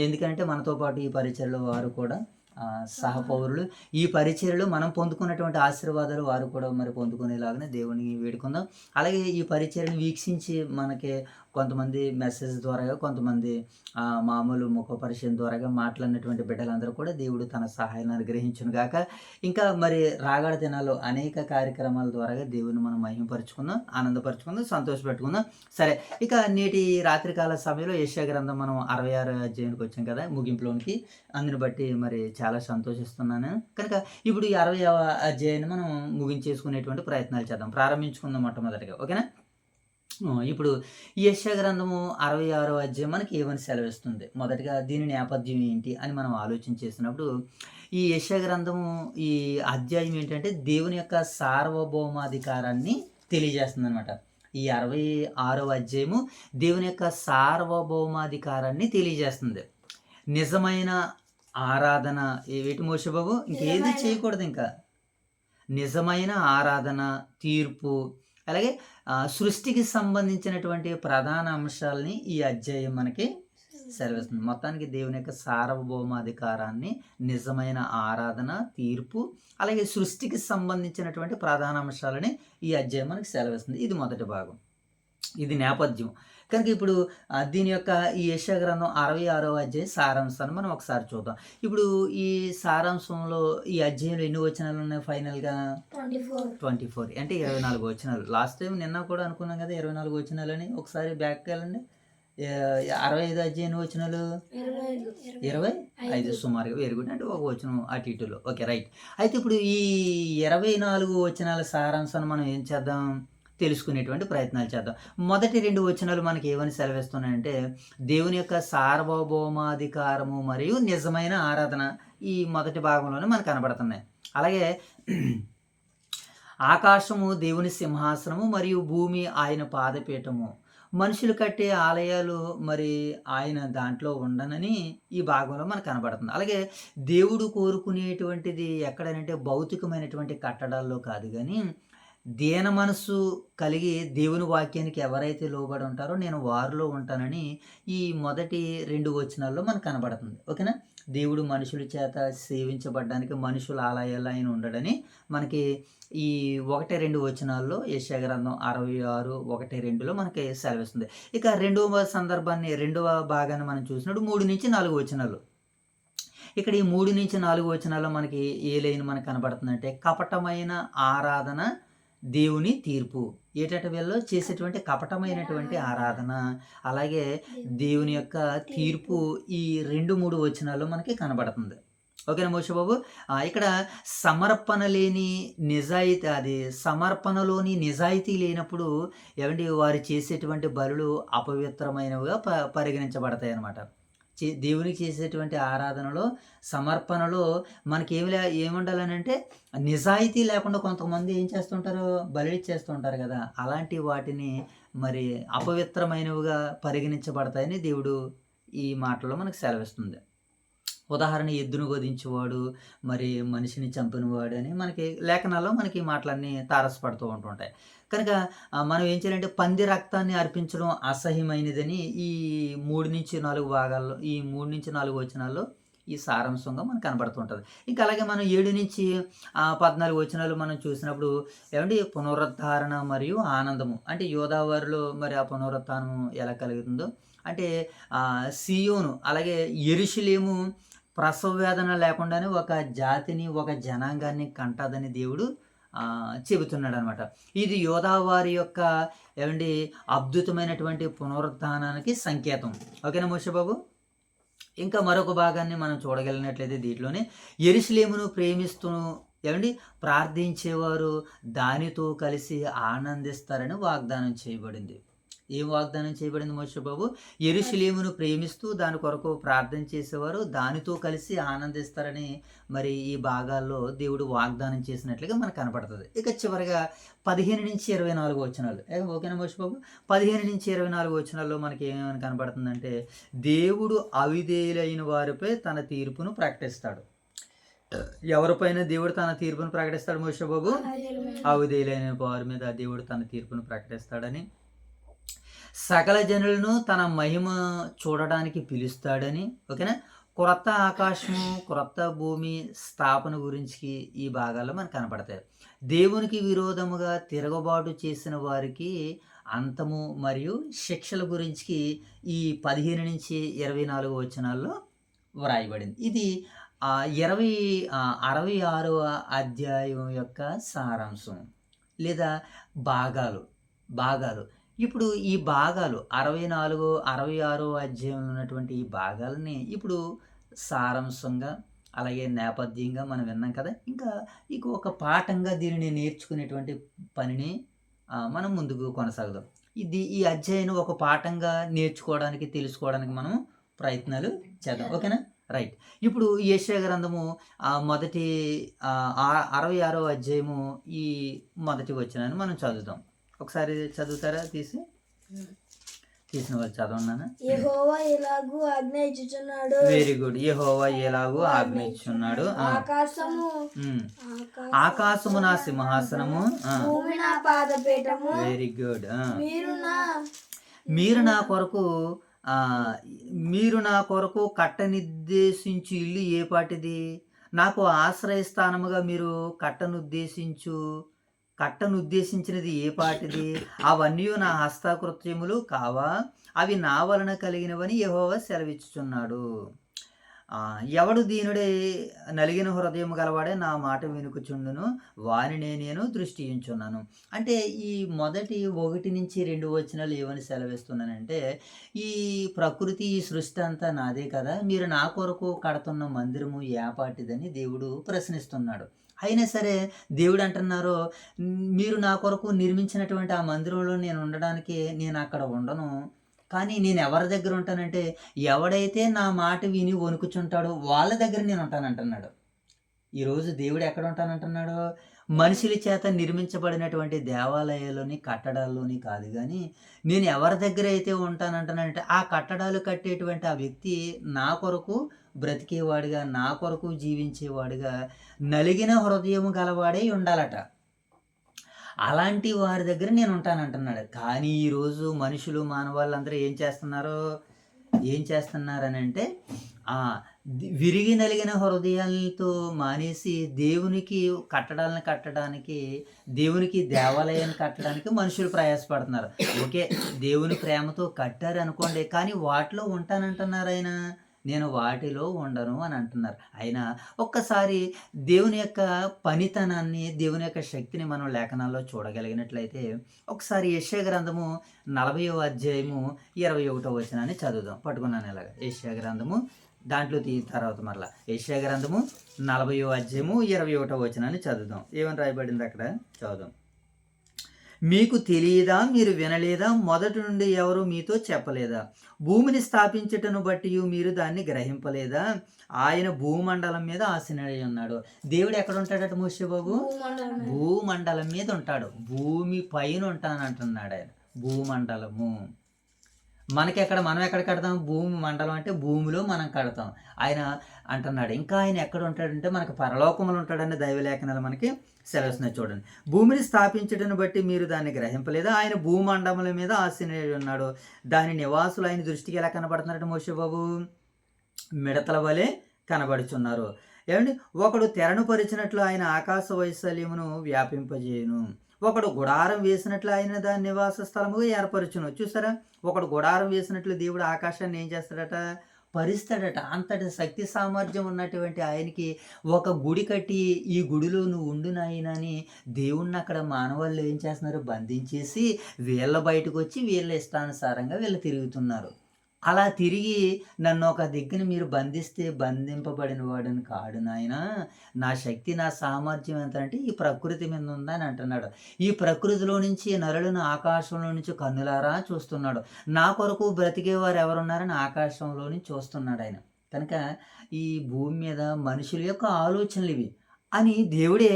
ఎందుకంటే మనతో పాటు ఈ పరిచర్యలో వారు కూడా సహపౌరులు. ఈ పరిచర్యలో మనం పొందుకున్నటువంటి ఆశీర్వాదాలు వారు కూడా మరి పొందుకునేలాగానే దేవుని వేడుకుందాం. అలాగే ఈ పరిచర్యను వీక్షించి మనకి కొంతమంది మెసేజ్ ద్వారాగా, కొంతమంది మామూలు ముఖ పరిచయం ద్వారాగా మాట్లాడినటువంటి బిడ్డలందరూ కూడా దేవుడు తన సహాయాన్ని అనుగ్రహించును గాక. ఇంకా మరి రాగడ దినాల్లో అనేక కార్యక్రమాల ద్వారాగా దేవుని మనం మహిమపరుచుకుందాం, ఆనందపరుచుకుందాం, సంతోషపెట్టుకుందాం. సరే, ఇక నేటి రాత్రికాల సమయంలో యెషయా గ్రంథం మనం 66వ అధ్యాయానికి వచ్చాం కదా, ముగింపులోనికి. అందుని బట్టి మరి చాలా సంతోషిస్తున్నాను. కనుక ఇప్పుడు ఈ 60వ అధ్యాయాన్ని మనం ముగించేసుకునేటువంటి ప్రయత్నాలు చేద్దాం, ప్రారంభించుకుందాం మొట్టమొదటిగా. ఓకేనా? ఇప్పుడు ఈ యెషయా గ్రంథము 66వ అధ్యాయం మనకి ఏమని సెలవిస్తుంది? మొదటిగా దీని నేపథ్యం ఏంటి అని మనం ఆలోచన చేసినప్పుడు, ఈ యెషయా గ్రంథము ఈ అధ్యాయం ఏంటంటే దేవుని యొక్క సార్వభౌమాధికారాన్ని తెలియజేస్తుంది అనమాట. ఈ 66వ అధ్యాయము దేవుని యొక్క సార్వభౌమాధికారాన్ని తెలియజేస్తుంది. నిజమైన ఆరాధన ఏటి మోషబాబు? ఇంకేది చేయకూడదు. ఇంకా నిజమైన ఆరాధన, తీర్పు, అలాగే సృష్టికి సంబంధించినటువంటి ప్రధాన అంశాలని ఈ అధ్యాయం మనకి సెలవిస్తుంది. మొత్తానికి దేవుని యొక్క సార్వభౌమాధికారాన్ని, నిజమైన ఆరాధన, తీర్పు, అలాగే సృష్టికి సంబంధించినటువంటి ప్రధాన అంశాలని ఈ అధ్యాయం మనకి సెలవిస్తుంది. ఇది మొదటి భాగం, ఇది నేపథ్యం. కనుక ఇప్పుడు దీని యొక్క ఈ యెషయా గ్రంథం 66వ అధ్యాయం సారాంశాన్ని మనం ఒకసారి చూద్దాం. ఇప్పుడు ఈ సారాంశంలో ఈ అధ్యాయంలో ఎన్ని వచనాలు ఉన్నాయి? ఫైనల్గా 24, అంటే 24 వచనాలు. లాస్ట్ టైం నిన్న కూడా అనుకున్నాం కదా 24 వచనాలని. ఒకసారి బ్యాక్ వెళ్ళండి. 65 అధ్యాయం ఎన్ని వచనాలు? 25 సుమారుగా. Very good. అంటే ఒక వచనం అటు ఇటులో. Okay, right. అయితే ఇప్పుడు ఈ 24 వచనాల సారాంశాన్ని మనం ఏం చేద్దాం? తెలుసుకునేటువంటి ప్రయత్నాలు చేద్దాం. మొదటి 2 వచనాలు మనకి ఏమని సెలవిస్తున్నాయంటే దేవుని యొక్క సార్వభౌమాధికారము మరియు నిజమైన ఆరాధన ఈ మొదటి భాగంలోనే మనకు కనబడుతున్నాయి. అలాగే ఆకాశము దేవుని సింహాసనము మరియు భూమి ఆయన పాదపీఠము, మనుషులు కట్టే ఆలయాలు మరి ఆయన దాంట్లో ఉండనని ఈ భాగంలో మనకు కనబడుతుంది. అలాగే దేవుడు కోరుకునేటువంటిది ఎక్కడనంటే భౌతికమైనటువంటి కట్టడాల్లో కాదు, కానీ దీన మనస్సు కలిగి దేవుని వాక్యానికి ఎవరైతే లోబడి ఉంటారో నేను వారిలో ఉంటానని ఈ మొదటి 2 వచనాల్లో మనకు కనబడుతుంది. ఓకేనా? దేవుడు మనుషుల చేత సేవించబడడానికి మనుషుల ఆలయాల్లో ఆయన ఉండడని మనకి ఈ 1-2 వచనాల్లో యెషయా గ్రంథం 66, 1-2లో మనకి సెలవిస్తుంది. ఇక రెండవ సందర్భాన్ని, రెండవ భాగాన్ని మనం చూసినప్పుడు 3-4 వచనాలు. ఇక్కడ ఈ 3-4 వచనాల్లో మనకి ఏ లైన్ మనకు కనబడుతుందంటే కపటమైన ఆరాధన, దేవుని తీర్పు. ఏటట వీళ్ళు చేసేటువంటి కపటమైనటువంటి ఆరాధన, అలాగే దేవుని యొక్క తీర్పు ఈ 2-3 వచనాల్లో మనకి కనబడుతుంది. ఓకేనా మోషబాబు? ఇక్కడ సమర్పణ లేని నిజాయితీ, అది సమర్పణలోని నిజాయితీ లేనప్పుడు ఏమంటే వారు చేసేటువంటి బలులు అపవిత్రమైనవిగా పరిగణించబడతాయి అన్నమాట. దేవునికి చేసేటువంటి ఆరాధనలో, సమర్పణలో మనకి ఏముండాలని అంటే నిజాయితీ లేకుండా కొంతమంది ఏం చేస్తుంటారు? బలి చేస్తుంటారు కదా. అలాంటి వాటిని మరి అపవిత్రమైనవిగా పరిగణించబడతాయని దేవుడు ఈ మాటలో మనకు సెలవిస్తుంది. ఉదాహరణ, ఎద్దును వధించేవాడు మరి మనిషిని చంపినవాడు అని మనకి లేఖనాల్లో మనకి ఈ మాటలన్నీ తారసపడుతూ ఉంటుంటాయి. కనుక మనం ఏం చేయాలంటే పంది రక్తాన్ని అర్పించడం అసహ్యమైనదని ఈ 3-4 భాగాల్లో, ఈ 3-4 వచనాల్లో ఈ సారాంశంగా మనకు కనబడుతుంటుంది. ఇంకా అలాగే మనం 7-14 వచనాలు మనం చూసినప్పుడు ఏమంటే పునరుద్ధరణ మరియు ఆనందము, అంటే యోదావారిలో మరి ఆ పునరుత్థానం ఎలా కలుగుతుందో, అంటే సియోను అలాగే యెరూషలేము ప్రసవ వేదన లేకుండానే ఒక జాతిని, ఒక జనాంగాన్ని కంటదని దేవుడు చెబుతున్నాడు అనమాట. ఇది యోధా వారి యొక్క ఏమండి అద్భుతమైనటువంటి పునరుత్థానానికి సంకేతం. ఓకేనా మోషే బాబు. ఇంకా మరొక భాగాన్ని మనం చూడగలిగినట్లయితే దీంట్లోనే యెరూషలేమును ప్రేమిస్తూ ఏమండి ప్రార్థించేవారు దానితో కలిసి ఆనందిస్తారని వాగ్దానం చేయబడింది. ఏం వాగ్దానం చేయబడింది మోషే బాబు? యెరూషలేమును ప్రేమిస్తూ దాని కొరకు ప్రార్థన చేసేవారు దానితో కలిసి ఆనందిస్తారని మరి ఈ భాగాల్లో దేవుడు వాగ్దానం చేసినట్లుగా మనకు కనపడుతుంది. ఇక చివరిగా 15-24 వచనాలు. ఓకేనా మోషే బాబు? 15-24 వచనాల్లో మనకి ఏమని కనపడుతుందంటే దేవుడు అవిధేయులైన వారిపై తన తీర్పును ప్రకటిస్తాడు. ఎవరిపైన దేవుడు తన తీర్పును ప్రకటిస్తాడు మోషే బాబు? అవిధేయులైన వారి మీద దేవుడు తన తీర్పును ప్రకటిస్తాడని, సకల జనులను తన మహిమ చూడడానికి పిలుస్తాడని, ఓకేనా, క్రొత్త ఆకాశము క్రొత్త భూమి స్థాపన గురించి ఈ భాగాల్లో మనకు కనపడతాయి. దేవునికి విరోధముగా తిరగబాటు చేసిన వారికి అంతము మరియు శిక్షల గురించి ఈ 15-24 వచనాల్లో వ్రాయబడింది. ఇది 66వ అధ్యాయం యొక్క సారాంశం లేదా భాగాలు. ఇప్పుడు ఈ భాగాలు 64, 66 అధ్యాయంలో ఉన్నటువంటి ఈ భాగాలని ఇప్పుడు సారాంశంగా అలాగే నేపథ్యంగా మనం విన్నాం కదా. ఇంకా ఒక పాఠంగా దీనిని నేర్చుకునేటువంటి పనిని మనం ముందుకు కొనసాగుదాం. ఈ అధ్యాయం ఒక పాఠంగా నేర్చుకోవడానికి తెలుసుకోవడానికి మనం ప్రయత్నాలు చేద్దాం. ఓకేనా, రైట్. ఇప్పుడు యెషయా గ్రంథము మొదటి 66వ అధ్యాయము ఈ మొదటి వచనాన్ని మనం చదువుదాం. ఒకసారి చదువుతారా? తీసిన వాళ్ళు చదవన్నానా? యెహోవా ఎలాగూ ఆజ్ఞ ఇచ్చుచున్నాడు. Very good. యెహోవా ఎలాగూ ఆజ్ఞ ఇచ్చుచున్నాడు. ఆకాశము నా సింహాసనము, భూమి నా పాదపీఠము. Very good. మీరు నా కొరకు కట్టనిర్దేశించు ఇల్లు ఏ పాటిది? నాకు ఆశ్రయ స్థానముగా మీరు కట్టనుద్దేశించినది ఏ పాటిది? అవన్నీ నా హస్తకృత్యములు కావా? అవి నా వలన కలిగినవని యెహోవా సెలవిచ్చుచున్నాడు. ఎవడు దీనుడే నలిగిన హృదయం గలవాడే నా మాట వినుకుచుండును, వానినే నేను దృష్టి ఉంచున్నాను. అంటే ఈ మొదటి 1-2 వచనాలు ఏమని సెలవిస్తున్నానంటే, ఈ ప్రకృతి ఈ సృష్టి అంతా నాదే కదా, మీరు నా కొరకు కడుతున్న మందిరము ఏపాటిదని దేవుడు ప్రశ్నిస్తున్నాడు. అయినా సరే దేవుడు అంటున్నారు, మీరు నా కొరకు నిర్మించినటువంటి ఆ మందిరంలో నేను ఉండడానికి నేను అక్కడ ఉండను, కానీ నేను ఎవరి దగ్గర ఉంటానంటే ఎవడైతే నా మాట విని వణుకుచుంటాడో వాళ్ళ దగ్గర నేను ఉంటానంటున్నాడు. ఈరోజు దేవుడు ఎక్కడ ఉంటానంటున్నాడు? మనుషుల చేత నిర్మించబడినటువంటి దేవాలయాల్లోని కట్టడాల్లోని కాదు, కానీ నేను ఎవరి దగ్గర అయితే ఉంటానంటానంటే ఆ కట్టడాలు కట్టేటువంటి ఆ వ్యక్తి నా కొరకు బ్రతికేవాడిగా, నా కొరకు జీవించేవాడిగా, నలిగిన హృదయం గలవాడే ఉండాలట. అలాంటి వారి దగ్గర నేను ఉంటానంటున్నాడు. కానీ ఈరోజు మనుషులు మానవాళ్ళందరూ ఏం చేస్తున్నారని అంటే విరిగి నలిగిన హృదయాలతో మానేసి దేవునికి కట్టడాలను కట్టడానికి, దేవునికి దేవాలయాన్ని కట్టడానికి మనుషులు ప్రయాసపడుతున్నారు. ఓకే, దేవుని ప్రేమతో కట్టారు అనుకోండి, కానీ వాటిలో ఉంటానంటున్నారు ఆయన. నేను వాటిలో ఉండను అని అంటున్నారు. అయినా ఒక్కసారి దేవుని యొక్క పనితనాన్ని, దేవుని యొక్క శక్తిని మనం లేఖనాల్లో చూడగలిగినట్లయితే ఒకసారి యెషయా గ్రంథము 40వ అధ్యాయము 21వ వచనాన్ని చదువుదాం. పట్టుకున్నాను ఇలాగ యెషయా గ్రంథము, దాంట్లో తర్వాత మరలా యెషయా గ్రంథము 40వ అధ్యాయము 21వ వచనాన్ని చదువుదాం. ఏమని రాయబడింది అక్కడ? చదువుదాం. మీకు తెలియదా? మీరు వినలేదా? మొదటి నుండి ఎవరు మీతో చెప్పలేదా? భూమిని స్థాపించటను బట్టి మీరు దాన్ని గ్రహింపలేదా? ఆయన భూమండలం మీద ఆసీనుడై ఉన్నాడు. దేవుడు ఎక్కడ ఉంటాడట మోషే బాబు? భూమండలం మీద ఉంటాడు. భూమి పైన ఉంటానంటున్నాడు ఆయన. భూమండలము మనం ఎక్కడ కడతాం? భూమి మండలం అంటే భూమిలో మనం కడతాం. ఆయన అంటున్నాడు. ఇంకా ఆయన ఎక్కడ ఉంటాడంటే మనకు పరలోకములు ఉంటాడని దైవలేఖనాలు మనకి సెలవుస్తున్నాయి. చూడండి, భూమిని స్థాపించడం బట్టి మీరు దాన్ని గ్రహింపలేదా? ఆయన భూమండలం మీద ఆసీనుడై ఉన్నాడు. దాని నివాసులు ఆయన దృష్టికి ఎలా కనబడుతున్నారట మోషే బాబు? మిడతల వలె కనబడుచున్నారు. ఏమండి, ఒకడు తెరను పరిచినట్లు ఆయన ఆకాశ వైశాల్యమును వ్యాపింపజేయును. ఒకడు గుడారం వేసినట్లు ఆయన దాని నివాస స్థలముగా ఏర్పరచును. చూసారా, ఒకడు గుడారం వేసినట్లు దేవుడు ఆకాశాన్ని ఏం చేస్తాడట? పరిస్తాడట. అంతటి శక్తి సామర్థ్యం ఉన్నటువంటి ఆయనకి ఒక గుడి కట్టి, ఈ గుడిలో నువ్వు ఉండు నాయనా అని దేవుణ్ణి అక్కడ మానవాళ్ళు ఏం చేస్తున్నారు, బంధించేసి వీళ్ళ బయటకొచ్చి వీళ్ళ ఇష్టానుసారంగా వీళ్ళు తిరుగుతున్నారు. అలా తిరిగి నన్ను ఒక దిక్కున మీరు బంధిస్తే బంధింపబడిన వాడిని కాడు నాయనా. నా శక్తి, నా సామర్థ్యం ఎంత అంటే ఈ ప్రకృతి మీద ఉందని అంటున్నాడు. ఈ ప్రకృతిలో నుంచి నరులను ఆకాశంలో నుంచి కన్నులారా చూస్తున్నాడు. నా కొరకు బ్రతికేవారు ఎవరున్నారని ఆకాశంలో నుంచి చూస్తున్నాడు ఆయన. కనుక ఈ భూమి మీద మనుషుల యొక్క ఆలోచనలు ఇవి అని దేవుడే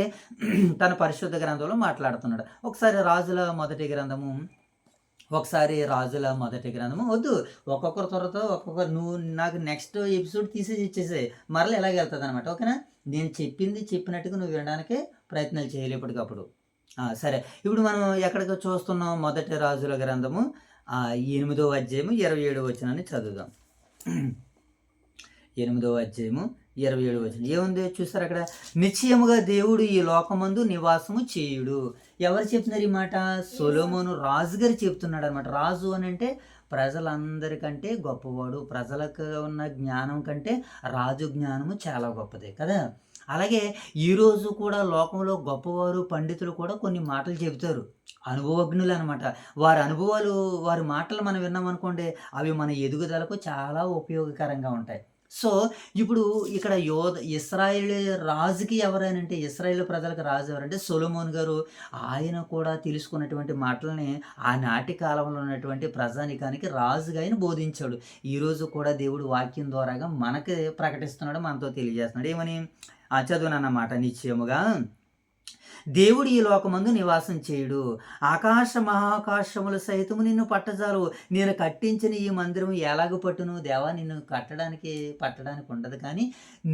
తన పరిశుద్ధ గ్రంథంలో మాట్లాడుతున్నాడు. ఒకసారి రాజుల మొదటి గ్రంథము వద్దు, ఒక్కొక్కరి త్వరతో ఒక్కొక్కరు నువ్వు నాకు నెక్స్ట్ ఎపిసోడ్ తీసేసి ఇచ్చేసే మరలా ఎలాగ వెళ్తుంది అనమాట. ఓకేనా, నేను చెప్పినట్టుగా నువ్వు వినడానికే ప్రయత్నాలు చేయాలి ఎప్పటికప్పుడు. సరే, ఇప్పుడు మనం ఎక్కడికి చూస్తున్నాం, మొదటి రాజుల గ్రంథము 8వ అధ్యాయము 27వ వచనాన్ని చదువుదాం. 8వ అధ్యాయము 27వ వచనం ఏముంది చూస్తారు అక్కడ, నిశ్చయముగా దేవుడు ఈ లోకమందు నివాసము చేయుడు. ఎవరు చెప్తున్నారు ఈ మాట? సొలొమోను రాజుగారు చెప్తున్నాడు అనమాట. రాజు అని అంటే ప్రజలందరికంటే గొప్పవాడు. ప్రజలకు ఉన్న జ్ఞానం కంటే రాజు జ్ఞానము చాలా గొప్పదే కదా. అలాగే ఈరోజు కూడా లోకంలో గొప్పవారు, పండితులు కూడా కొన్ని మాటలు చెబుతారు. అనుభవజ్ఞులు అనమాట. వారి మాటలు మనం విన్నామనుకోండి, అవి మన ఎదుగుదలకు చాలా ఉపయోగకరంగా ఉంటాయి. సో ఇప్పుడు ఇక్కడ ఇశ్రాయేలు రాజుకి ఎవరైనంటే, ఇశ్రాయేలు ప్రజలకు రాజు ఎవరంటే సొలొమోను గారు. ఆయన కూడా తెలుసుకున్నటువంటి మాటలని ఆనాటి కాలంలో ఉన్నటువంటి ప్రజానికానికి రాజుగా ఆయన బోధించాడు. ఈరోజు కూడా దేవుడు వాక్యం ద్వారాగా మనకి ప్రకటిస్తున్నాడు, మనతో తెలియజేస్తున్నాడు. ఏమని చదువునన్నమాట, నిశ్చయముగా దేవుడు ఈ లోకమందు నివాసం చేయుడు. ఆకాశ మహాకాశముల సహితము నిన్ను పట్టజాలు. నేను కట్టించిన ఈ మందిరం ఎలాగ పట్టును? దేవా, నిన్ను పట్టడానికి ఉండదు, కానీ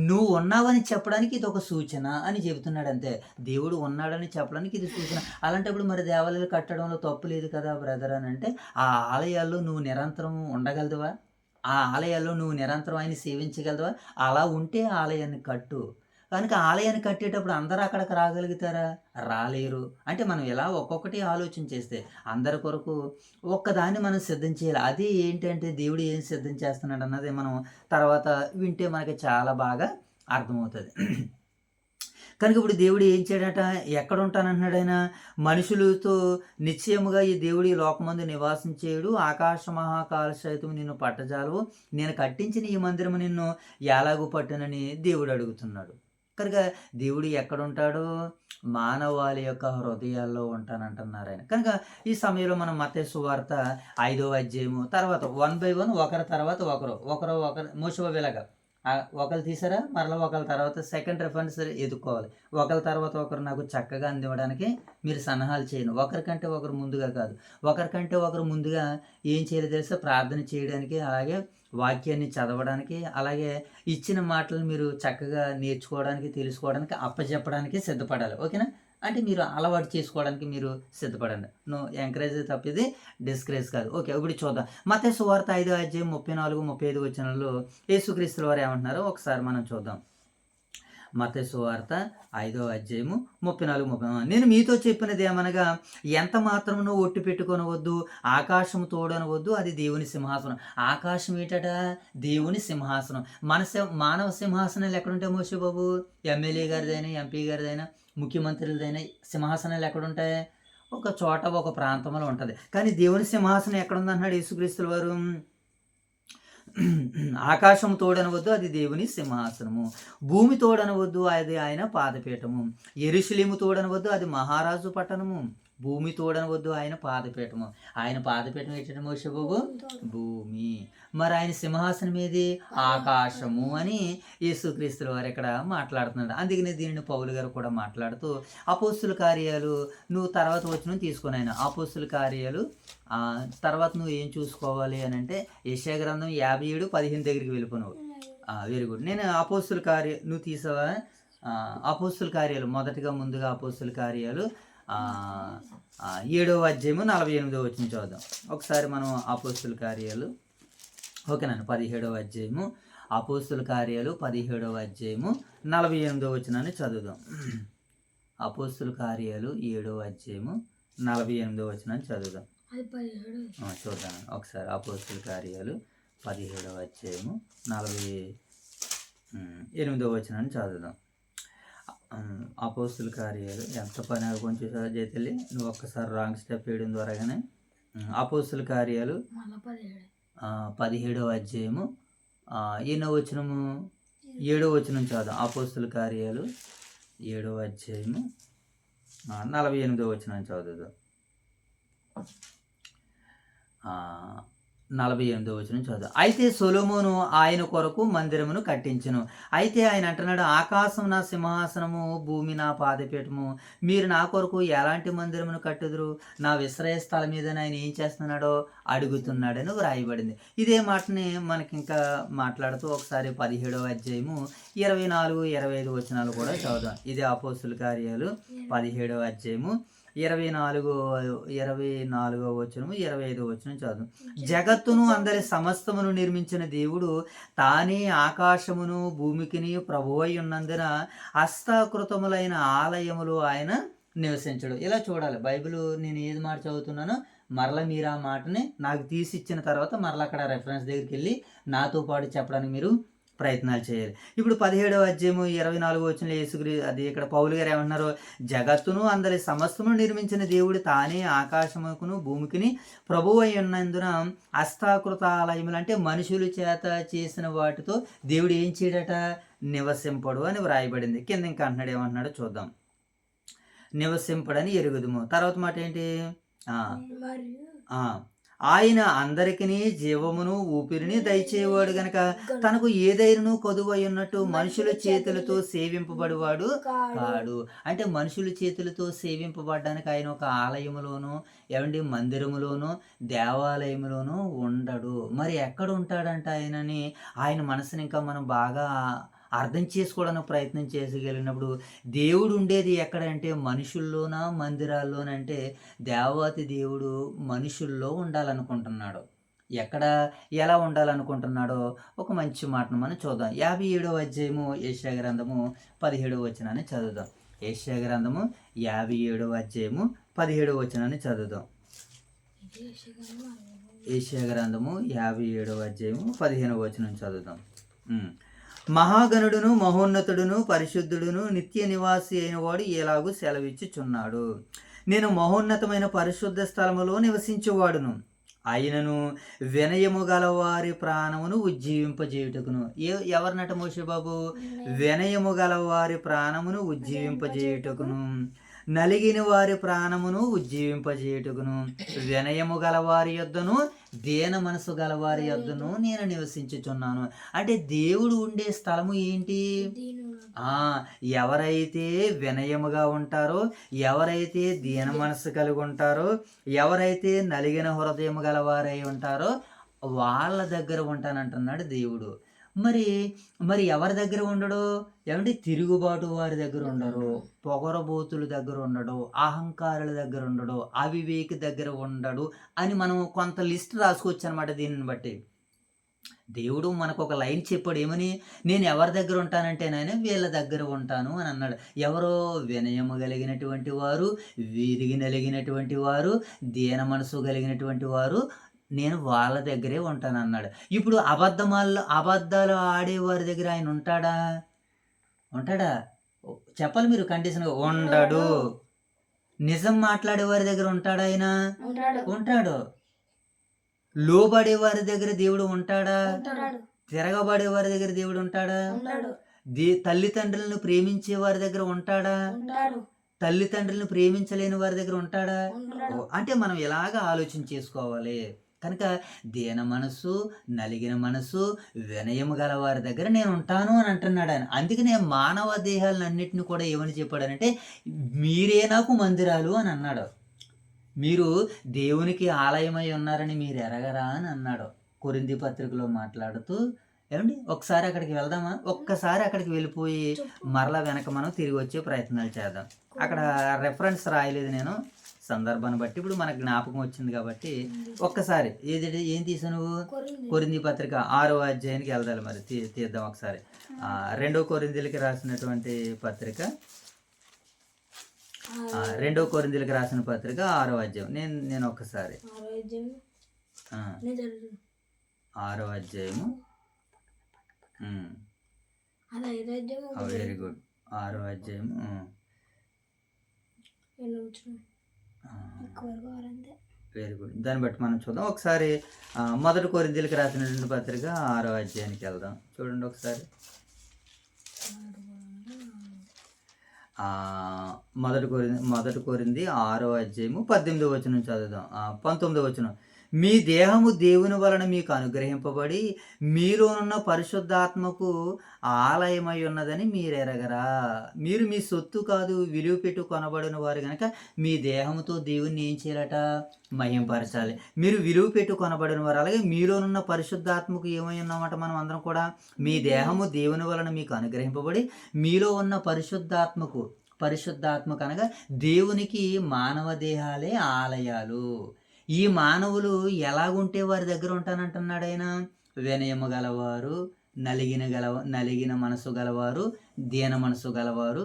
నువ్వు ఉన్నావని చెప్పడానికి ఇది ఒక సూచన అని చెబుతున్నాడు అంతే. దేవుడు ఉన్నాడని చెప్పడానికి ఇది సూచన. అలాంటప్పుడు మరి దేవాలయాలు కట్టడంలో తప్పు లేదు కదా బ్రదర్ అని అంటే, ఆ ఆలయాల్లో నువ్వు నిరంతరం ఉండగలదువా? ఆ ఆలయాల్లో నువ్వు నిరంతరం ఆయన సేవించగలదువా? అలా ఉంటే ఆలయాన్ని కట్టు. కనుక ఆలయాన్ని కట్టేటప్పుడు అందరూ అక్కడికి రాగలుగుతారా? రాలేరు. అంటే మనం ఇలా ఒక్కొక్కటి ఆలోచన చేస్తే అందరి కొరకు ఒక్కదాన్ని మనం సిద్ధం చేయాలి. అది ఏంటంటే దేవుడు ఏం సిద్ధం చేస్తున్నాడు అన్నది మనం తర్వాత వింటే మనకి చాలా బాగా అర్థమవుతుంది. కనుక ఇప్పుడు దేవుడు ఏం చేయడట, ఎక్కడ ఉంటానంటున్నాడు ఆయన? మనుషులతో నిశ్చయముగా ఈ దేవుడు ఈ లోకమందు నివాసం చేయుడు. ఆకాశ మహాకాల సహితము నిన్ను పట్టజాలవు. నేను కట్టించిన ఈ మందిరము నిన్ను ఎలాగూ పట్టునని దేవుడు అడుగుతున్నాడు. కనుక దేవుడు ఎక్కడుంటాడు? మానవాళి యొక్క హృదయాల్లో ఉంటానంటున్నారు ఆయన. కనుక ఈ సమయంలో మనం మత్తయి సువార్త 5వ అధ్యాయము తర్వాత 1 by 1 ఒకరి తర్వాత ఒకరు మోషవ వెలగ ఒకరు తీసారా, మరలా ఒకరి తర్వాత సెకండ్ రెఫరెన్స్ ఎదుర్కోవాలి. ఒకరి తర్వాత ఒకరు నాకు చక్కగా అందివ్వడానికి మీరు సన్నాహాలు చేయండి. ఒకరికంటే ఒకరు ముందుగా కాదు, ఒకరికంటే ఒకరు ముందుగా ఏం చేయాలి తెలుసా? ప్రార్థన చేయడానికి, అలాగే వాక్యాన్ని చదవడానికి, అలాగే ఇచ్చిన మాటలు మీరు చక్కగా నేర్చుకోవడానికి, తెలుసుకోవడానికి, అప్పచెప్పడానికి సిద్ధపడాలి. ఓకేనా? అంటే మీరు అలవాటు చేసుకోవడానికి మీరు సిద్ధపడండి. నో ఎంకరేజ్ తప్పిది డిస్కరేజ్ కాదు. ఓకే, ఇప్పుడు చూద్దాం. మత్తయి సువార్త 5వ అధ్యాయం 34-35 వచనాల్లో యేసుక్రీస్తుల వారు ఏమంటున్నారో ఒకసారి మనం చూద్దాం. మత్తయి సువార్త 5వ అధ్యాయము 34-35. నేను మీతో చెప్పినది ఏమనగా, ఎంత మాత్రమును ఒట్టు పెట్టుకొనవద్దు, ఆకాశము తోడనవద్దు, అది దేవుని సింహాసనం. ఆకాశం ఏంటట? దేవుని సింహాసనం. మానవ సింహాసనాలు ఎక్కడుంటాయి మోషే బాబు? MLA గారిదైనా, MP గారిదైనా, ముఖ్యమంత్రులదైనా సింహాసనాలు ఎక్కడుంటాయి? ఒక చోట, ఒక ప్రాంతంలో ఉంటుంది. కానీ దేవుని సింహాసనం ఎక్కడుందన్నాడు యేసుక్రీస్తుల వారు? ఆకాశం తోడనవద్దు, అది దేవుని సింహాసనము. భూమి తోడనవద్దు, అది ఆయన పాదపీఠము. యెరూషలేము తోడనవద్దు, అది మహారాజు పట్టణము. భూమి తోడనవద్దు, ఆయన పాదపీఠము. ఆయన పాదపీఠం ఏంటంటే మోషే బాబు? భూమి. మరి ఆయన సింహాసనం ఏది? ఆకాశము అని యేసుక్రీస్తుల వారు ఇక్కడ మాట్లాడుతున్నాడు. అందుకనే దీనిని పౌలు గారు కూడా మాట్లాడుతూ అపోస్తుల కార్యాలు నువ్వు తర్వాత వచ్చిన తీసుకుని, ఆయన అపోస్తుల కార్యాలు తర్వాత నువ్వు ఏం చూసుకోవాలి అని అంటే యెషయా గ్రంథం 57:15 దగ్గరికి వెళ్ళిపోయినావు. Very good. నేను అపోస్తుల కార్యాలు నువ్వు తీసావా? అపోస్తుల కార్యాలు ముందుగా అపోస్తుల కార్యాలు 7వ అధ్యాయము 48వ వచనం చూద్దాం. ఒకసారి మనం అపోస్తుల కార్యాలు, ఓకేనండి, 17వ అధ్యాయము అపోస్తుల కార్యాలు 17వ అధ్యాయము 48వ వచనాన్ని చదువుదాం. అపోస్తుల కార్యాలు 7వ అధ్యాయము 48వ వచనాన్ని చదువుదాం. చూద్దాం ఒకసారి. అపోస్తుల కార్యాలు 17వ అధ్యాయము 48వ వచనాన్ని చదువుదాం. అపోస్తుల కార్యాలు ఎంత పని కొంచెం జైతల్లి నువ్వు ఒక్కసారి రాంగ్ స్టెప్ వేయడం ద్వారాగానే అపోస్తుల కార్యాలు 17వ అధ్యాయము ఎన్నో వచనము 7వ వచనం చదువుదాం. అపోస్తుల కార్యాలు 7వ అధ్యాయము 48వ వచనాన్ని చదువుదాం. 48వ వచనం చదువు. అయితే సొలొమోను ఆయన కొరకు మందిరమును కట్టించెను. అయితే ఆయన అంటున్నాడు, ఆకాశం నా సింహాసనము, భూమి నా పాదపీఠము, మీరు నా కొరకు ఎలాంటి మందిరమును కట్టుదురు, నా విశ్రయ స్థలం మీద ఆయన ఏం చేస్తున్నాడో అడుగుతున్నాడని వ్రాయబడింది. ఇదే మాటని మనకి ఇంకా మాట్లాడుతూ ఒకసారి 17వ అధ్యాయము 24, 25 వచనాలు కూడా చదువుదాం. ఇదే అపోస్తుల కార్యాలు 17వ అధ్యాయము 24వ వచనము 25వ వచనం చదువు. జగత్తును అందరి సమస్తమును నిర్మించిన దేవుడు తానే ఆకాశమును భూమికిని ప్రభువై ఉన్నందున హస్తాకృతములైన ఆలయములు ఆయన నివసించడు. ఇలా చూడాలి. బైబిల్ నేను ఏది మాట చదువుతున్నానో మరలా మీరు ఆ మాటని నాకు తీసి ఇచ్చిన తర్వాత మరలా అక్కడ రెఫరెన్స్ దగ్గరికి వెళ్ళి నాతో పాటు చెప్పడానికి మీరు ప్రయత్నాలు చేయాలి. ఇప్పుడు 17వ అధ్యాయము 24వ వచనంలో యేసుక్రీ అది ఇక్కడ పౌలు గారు ఏమన్నారు, జగత్తును అందరి సమస్తమును నిర్మించిన దేవుడు తానే ఆకాశముకును భూమికిని ప్రభువు అయి ఉన్నందున హస్తాకృత ఆలయములు అంటే మనుషుల చేత చేసిన వాటితో దేవుడు ఏం చేయడట, నివసింపడు అని వ్రాయబడింది. కింద ఇంకా అంటున్నాడు, ఏమంటున్నాడో చూద్దాం. నివసింపడని ఎరుగుదుము. తర్వాత మాట ఏంటి, ఆయన అందరికీ జీవమును ఊపిరిని దయచేవాడు గనక తనకు ఏదైనా కొదువై ఉన్నట్టు మనుషుల చేతులతో సేవింపబడివాడు కాడు. అంటే మనుషుల చేతులతో సేవింపబడడానికి ఆయన ఒక ఆలయములోను మందిరములోను దేవాలయములోను ఉండడు. మరి ఎక్కడ ఉంటాడంట ఆయనని, ఆయన మనసుని ఇంకా మనం బాగా అర్థం చేసుకోవడానికి ప్రయత్నం చేసగలిగినప్పుడు దేవుడు ఉండేది ఎక్కడంటే మనుషుల్లోనా మందిరాల్లోనంటే దేవాతి దేవుడు మనుషుల్లో ఉండాలనుకుంటున్నాడు. ఎక్కడ ఎలా ఉండాలనుకుంటున్నాడో ఒక మంచి మాటను మనం చూద్దాం. 57వ అధ్యాయము యెషయా గ్రంథము 17వ వచనాన్ని చదువుదాం. యెషయా గ్రంథము 57వ అధ్యాయము 17వ వచనాన్ని చదువుదాం. యెషయా గ్రంథము 57వ అధ్యాయము 15వ వచనం చదువుదాం. మహాగణుడును మహోన్నతుడును పరిశుద్ధుడును నిత్య నివాసి అయిన వాడు ఎలాగూ సెలవిచ్చుచున్నాడు. నేను మహోన్నతమైన పరిశుద్ధ స్థలములో నివసించేవాడును, ఆయనను వినయము గలవారి ప్రాణమును ఉజ్జీవింపజేయుటకును. ఎవరినట మోషే బాబు, వినయము గలవారి ప్రాణమును ఉజ్జీవింపజేయుటకును, నలిగిన వారి ప్రాణమును ఉజ్జీవింపజేయుటకును, వినయము గలవారి యొద్దను దీన మనసు గలవారి యొద్దను నేను నివసించుచున్నాను. అంటే దేవుడు ఉండే స్థలము ఏంటి, ఎవరైతే వినయముగా ఉంటారో, ఎవరైతే దీన మనసు కలిగి ఉంటారో, ఎవరైతే నలిగిన హృదయం గలవారై ఉంటారో వాళ్ళ దగ్గర ఉంటానంటున్నాడు దేవుడు. మరి ఎవరి దగ్గర ఉండడు, తిరుగుబాటు వారి దగ్గర ఉండడు, పొగరబోతుల దగ్గర ఉండడు, అహంకారుల దగ్గర ఉండడు, అవివేకి దగ్గర ఉండడు అని మనం కొంత లిస్ట్ రాసుకోవచ్చు అనమాట. దీనిని బట్టి దేవుడు మనకు ఒక లైన్ చెప్పాడు, ఏమని, నేను ఎవరి దగ్గర ఉంటానంటే నేను వీళ్ళ దగ్గర ఉంటాను అని అన్నాడు. ఎవరో వినయము కలిగినటువంటి వారు, విరిగి నలిగినటువంటి వారు, దీన మనసు కలిగినటువంటి వారు, నేను వాళ్ళ దగ్గరే ఉంటాను అన్నాడు. ఇప్పుడు అబద్ధాలు ఆడేవారి దగ్గర ఆయన ఉంటాడా చెప్పాలి మీరు కండిషన్గా, ఉండడు. నిజం మాట్లాడేవారి దగ్గర ఉంటాడా ఆయన, ఉంటాడు. లోబడే వారి దగ్గర దేవుడు ఉంటాడా, తిరగబడే వారి దగ్గర దేవుడు ఉంటాడా, తల్లిదండ్రులను ప్రేమించే వారి దగ్గర ఉంటాడా, తల్లిదండ్రులను ప్రేమించలేని వారి దగ్గర ఉంటాడా. అంటే మనం ఇలాగ ఆలోచన చేసుకోవాలి. కనుక దీన మనసు, నలిగిన మనసు, వినయము గల వారి దగ్గర నేను ఉంటాను అని అంటున్నాడు ఆయన. అందుకనే మానవ దేహాలన్నింటినీ కూడా ఏమని చెప్పాడనంటే మీరే నాకు మందిరాలు అని అన్నాడు. మీరు దేవునికి ఆలయమై ఉన్నారని మీరు ఎరగరా అని అన్నాడు కొరింథీ పత్రికలో మాట్లాడుతూ. ఒకసారి అక్కడికి వెళ్దామా, ఒక్కసారి అక్కడికి వెళ్ళిపోయి మరలా వెనక మనం తిరిగి వచ్చే ప్రయత్నాలు చేద్దాం. అక్కడ రెఫరెన్స్ రాయలేదు నేను, సందర్భాన్ని బట్టి ఇప్పుడు మనకు జ్ఞాపకం వచ్చింది కాబట్టి ఒక్కసారి ఏం తీసాను, కొరింథీ పత్రిక 6వ అధ్యాయానికి వెళ్దాలి. మరి తీద్దాం ఒకసారి. 2వ కొరింథీలకు రాసినటువంటి పత్రిక, 2వ కొరింథీలకు రాసిన పత్రిక 6వ అధ్యాయం. నేను ఒక్కసారి 6వ అధ్యాయము. అది 5వ అధ్యాయం వెరీ గుడ్. 6వ అధ్యాయము. Very good. దాన్ని బట్టి మనం చూద్దాం ఒకసారి. మొదటి కొరింథీయులకు రాసినటువంటి పత్రిక 6వ అధ్యాయానికి వెళ్దాం. చూడండి ఒకసారి. మొదటి కొరింథీ 6వ అధ్యాయము 18వ వచనం చదువుదాం. 19వ వచనం. మీ దేహము దేవుని వలన మీకు అనుగ్రహింపబడి మీలోనున్న పరిశుద్ధాత్మకు ఆలయమై ఉన్నదని మీరు ఎరగరా? మీరు మీ సొత్తు కాదు, విలువ పెట్టు కొనబడిన వారు కనుక మీ దేహముతో దేవుణ్ణి ఏం చేయాలట? మహింపరచాలి. మీరు విలువ పెట్టు కొనబడిన వారు. అలాగే మీలోనున్న పరిశుద్ధాత్మకు ఏమై ఉన్నామట మనం అందరం కూడా? మీ దేహము దేవుని వలన మీకు అనుగ్రహింపబడి మీలో ఉన్న పరిశుద్ధాత్మకు అనగా దేవునికి మానవ దేహాలే ఆలయాలు. ఈ మానవులు ఎలాగుంటే వారి దగ్గర ఉంటానంటున్నాడు ఆయన? వినయము గలవారు, నలిగిన మనసు గలవారు, దీన మనసు గలవారు,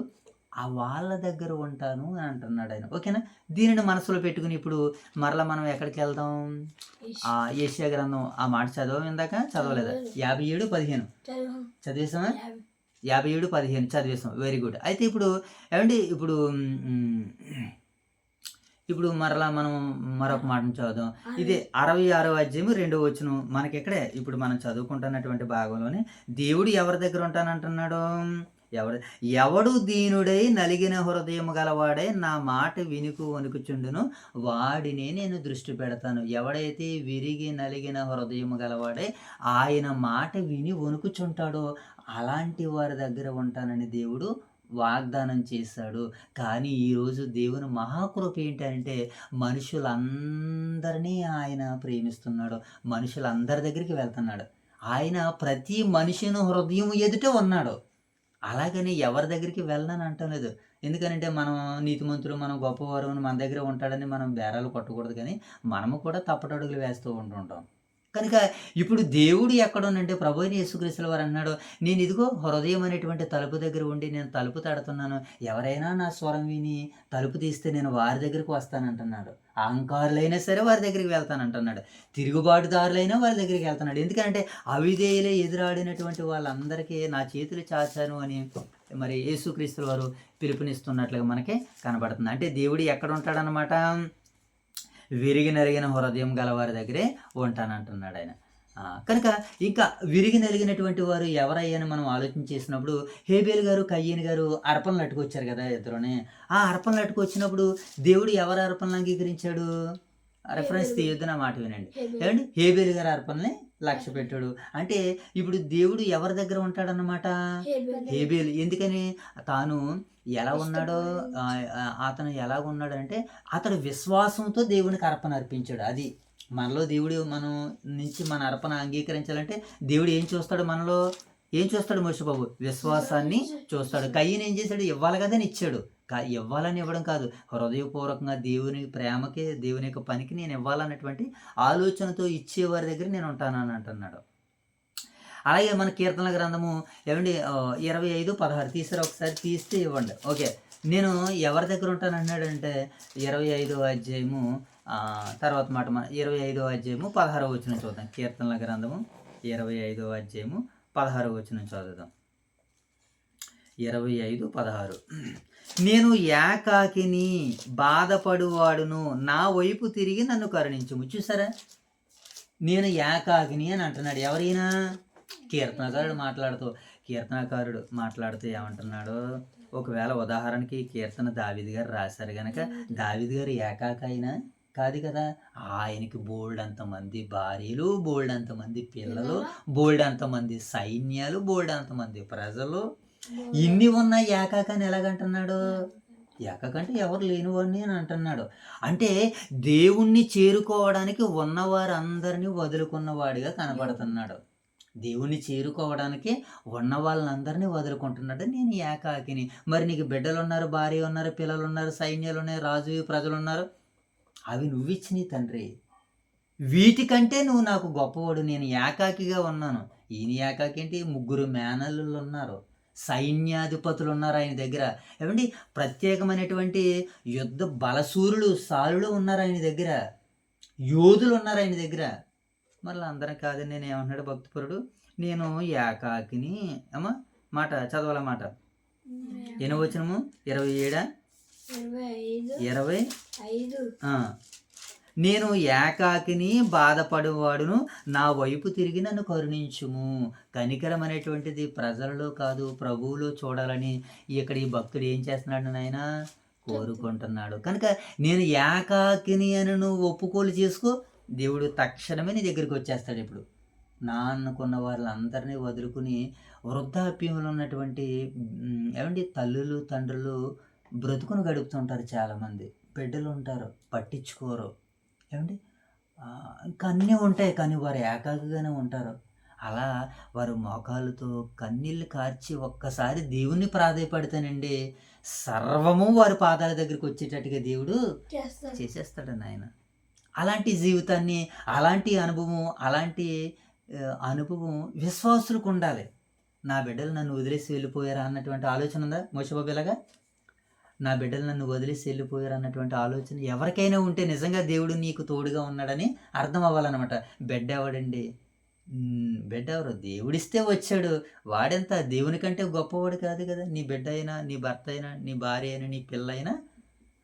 ఆ వాళ్ళ దగ్గర ఉంటాను అని అంటున్నాడు ఆయన. ఓకేనా? దీనిని మనసులో పెట్టుకుని ఇప్పుడు మరలా మనం ఎక్కడికి వెళ్దాం? యెషయా గ్రంథం ఆ మాట చదవం. ఇందాక చదవలేదా? 57:15 చదివేసామా? 57:15 చదివేసాం. Very good. అయితే ఇప్పుడు ఏమండి, ఇప్పుడు మరలా మనం మరొక మాటను చదువుదాం. ఇది 66వ అధ్యాయము 2వ వచనం. మనకి ఇక్కడే ఇప్పుడు మనం చదువుకుంటున్నటువంటి భాగంలోనే దేవుడు ఎవరి దగ్గర ఉంటానంటున్నాడు? ఎవడు దీనుడై నలిగిన హృదయము గలవాడై నా మాట వినుకు వణుకుచుండును వాడినే నేను దృష్టి పెడతాను. ఎవడైతే విరిగి నలిగిన హృదయము గలవాడై ఆయన మాట విని వణుకుచుంటాడో అలాంటి వారి దగ్గర ఉంటానని దేవుడు వాగ్దానం చేశాడు. కానీ ఈరోజు దేవుని మహాకృప ఏంటంటే మనుషులందరినీ ఆయన ప్రేమిస్తున్నాడు. మనుషులందరి దగ్గరికి వెళ్తున్నాడు. ఆయన ప్రతి మనిషిని హృదయం ఎదుట ఉన్నాడు. అలాగని ఎవరి దగ్గరికి వెళ్ళనని అంటలేదు. ఎందుకనంటే మనం నీతిమంతులు, మనం గొప్పవారు, మన దగ్గర ఉంటాడని మనం బేరాలు కొట్టకూడదు. కానీ మనము కూడా తప్పటడుగులు వేస్తూ ఉంటుంటాం. కనుక ఇప్పుడు దేవుడు ఎక్కడున్నంటే ప్రభు అయిన యేసుక్రీస్తుల వారు అన్నాడు, నేను ఇదిగో హృదయం అనేటువంటి తలుపు దగ్గర ఉండి నేను తలుపు తడుతున్నాను. ఎవరైనా నా స్వరం విని తలుపు తీస్తే నేను వారి దగ్గరికి వస్తానంటున్నాడు. అహంకారులైనా సరే వారి దగ్గరికి వెళ్తానంటున్నాడు. తిరుగుబాటుదారులైనా వారి దగ్గరికి వెళ్తున్నాడు. ఎందుకంటే అవిధేయులే ఎదురాడినటువంటి వాళ్ళందరికీ నా చేతులు చాచాను అని మరి యేసుక్రీస్తుల వారు పిలుపునిస్తున్నట్లుగా మనకి కనబడుతుంది. అంటే దేవుడు ఎక్కడ ఉంటాడనమాట? విరిగి నలిగిన హృదయం గలవారి దగ్గరే ఉంటానంటున్నాడు ఆయన. కనుక ఇంకా విరిగి నలిగినటువంటి వారు ఎవరయ్యని మనం ఆలోచన చేసినప్పుడు హేబేలు గారు, కయ్యను గారు అర్పణలు అట్టుకొచ్చారు కదా ఇద్దరునే. ఆ అర్పణలు అట్టుకొచ్చినప్పుడు దేవుడు ఎవరి అర్పణలు అంగీకరించాడు? రెఫరెన్స్ తీయొద్దు, నా మాట వినండి. ఏమండి, హేబేలు గారి అర్పణని లక్ష్య పెట్టాడు. అంటే ఇప్పుడు దేవుడు ఎవరి దగ్గర ఉంటాడన్నమాట? హేబేలు. ఎందుకని? తాను ఎలా ఉన్నాడో, అతను ఎలా ఉన్నాడంటే అతడు విశ్వాసంతో దేవునికి అర్పణ అర్పించాడు. అది మనలో దేవుడు మనం నుంచి మన అర్పణ అంగీకరించాలంటే దేవుడు ఏం చూస్తాడు? మనలో ఏం చూస్తాడు? మోషబాబు విశ్వాసాన్ని చూస్తాడు. కయ్యను ఏం చేశాడు? ఇవ్వాలి కదా అని ఇచ్చాడు. ఇవ్వాలని ఇవ్వడం కాదు, హృదయపూర్వకంగా దేవుని ప్రేమకి, దేవుని యొక్క పనికి నేను ఇవ్వాలన్నటువంటి ఆలోచనతో ఇచ్చేవారి దగ్గర నేను ఉంటానని అంటున్నాడు. అలాగే మన కీర్తనల గ్రంథము ఏమండి 25:16 తీసారా? ఒకసారి తీస్తే ఇవ్వండి. ఓకే, నేను ఎవరి దగ్గర ఉంటాను అన్నాడంటే 25వ అధ్యాయము తర్వాత మాట 25వ అధ్యాయము 16వ వచనం చూద్దాం. కీర్తనల గ్రంథము 25వ అధ్యాయము 16వ వచనం చదువుదాం. 25:16 నేను ఏకాకిని బాధపడువాడును, నా వైపు తిరిగి నన్ను కరుణించుము. చూసారా, నేను ఏకాకిని అని అంటున్నాడు. ఎవరైనా కీర్తనకారుడు మాట్లాడుతూ ఏమంటున్నాడు? ఒకవేళ ఉదాహరణకి కీర్తన దావీదు గారు రాశారు కనుక దావీదు గారు ఏకాకైనా కాదు కదా. ఆయనకి బోల్డంతమంది భార్యలు, బోల్డంతమంది పిల్లలు, బోల్డంతమంది సైన్యాలు, బోల్డంతమంది ప్రజలు, ఇన్ని ఉన్న ఏకాకని ఎలాగంటున్నాడు? ఏకాకంటే ఎవరు లేనివాడిని అని అంటున్నాడు. అంటే దేవుణ్ణి చేరుకోవడానికి ఉన్నవారందరినీ వదులుకున్నవాడిగా కనపడుతున్నాడు. దేవుణ్ణి చేరుకోవడానికి ఉన్న వాళ్ళందరినీ వదులుకుంటున్నాడు. నేను ఏకాకిని. మరి నీకు బిడ్డలు ఉన్నారు, భార్య ఉన్నారు, పిల్లలు ఉన్నారు, సైన్యాలు ఉన్నాయి, రాజు ప్రజలు ఉన్నారు. అవి నువ్విచ్చినాయి తండ్రి. వీటికంటే నువ్వు నాకు గొప్పవాడు. నేను ఏకాకిగా ఉన్నాను. ఈయన ఏకాకి ఏంటి? 3 మేనల్లులు ఉన్నారు, సైన్యాధిపతులు ఉన్నారు ఆయన దగ్గర. ఏమండి, ప్రత్యేకమైనటువంటి యుద్ధ బలసూరులు, సాలులు ఉన్నారు ఆయన దగ్గర, యోధులు ఉన్నారు ఆయన దగ్గర. మరలా అందరం కాదని నేను ఏమంటున్నాడు భక్తిపరుడు, నేను ఏకాకిని అమ్మా మాట చదవాల మాట ఎన్ని వచనము 27 20 నేను ఏకాకిని బాధపడేవాడును, నా వైపు తిరిగి నన్ను కరుణించుము. కనికరం అనేటువంటిది ప్రజలలో కాదు ప్రభువులో చూడాలని ఇక్కడ ఈ భక్తుడు ఏం చేస్తున్నాడు నాయన కోరుకుంటున్నాడు. కనుక నేను ఏకాకిని అని నువ్వు ఒప్పుకోలు చేసుకో, దేవుడు తక్షణమే నీ దగ్గరికి వచ్చేస్తాడు. ఇప్పుడు నా అనుకున్న వాళ్ళందరినీ వదులుకుని వృద్ధాప్యంలో ఉన్నటువంటి ఏమండి తల్లులు తండ్రులు బ్రతుకును గడుపుతుంటారు. చాలామంది బిడ్డలు ఉంటారు, పట్టించుకోరు. ఏమండి ఇంకా అన్నీ ఉంటాయి, కానీ వారు ఏకాకిగానే ఉంటారు. అలా వారు మోకాళ్ళతో కన్నీళ్ళు కార్చి ఒక్కసారి దేవుణ్ణి ప్రాధేయపడితేనండి సర్వము వారి పాదాల దగ్గరికి వచ్చేటట్టుగా దేవుడు చేసేస్తాడు నాయన. అలాంటి జీవితాన్ని, అలాంటి అనుభవం విశ్వాసులకు ఉండాలి. నా బిడ్డలు నన్ను వదిలేసి వెళ్ళిపోయారా అన్నటువంటి ఆలోచన ఉందా మోషబాబిలాగా? నా బిడ్డలు నన్ను వదిలేసి వెళ్ళిపోయారు అన్నటువంటి ఆలోచన ఎవరికైనా ఉంటే నిజంగా దేవుడు నీకు తోడుగా ఉన్నాడని అర్థం అవ్వాలన్నమాట. బిడ్డ ఎవడండి? బిడ్డ ఎవరు? దేవుడిస్తే వచ్చాడు. వాడెంత దేవుని కంటే గొప్పవాడు కాదు కదా. నీ బిడ్డ అయినా, నీ భర్త అయినా, నీ భార్య అయినా, నీ పిల్ల అయినా,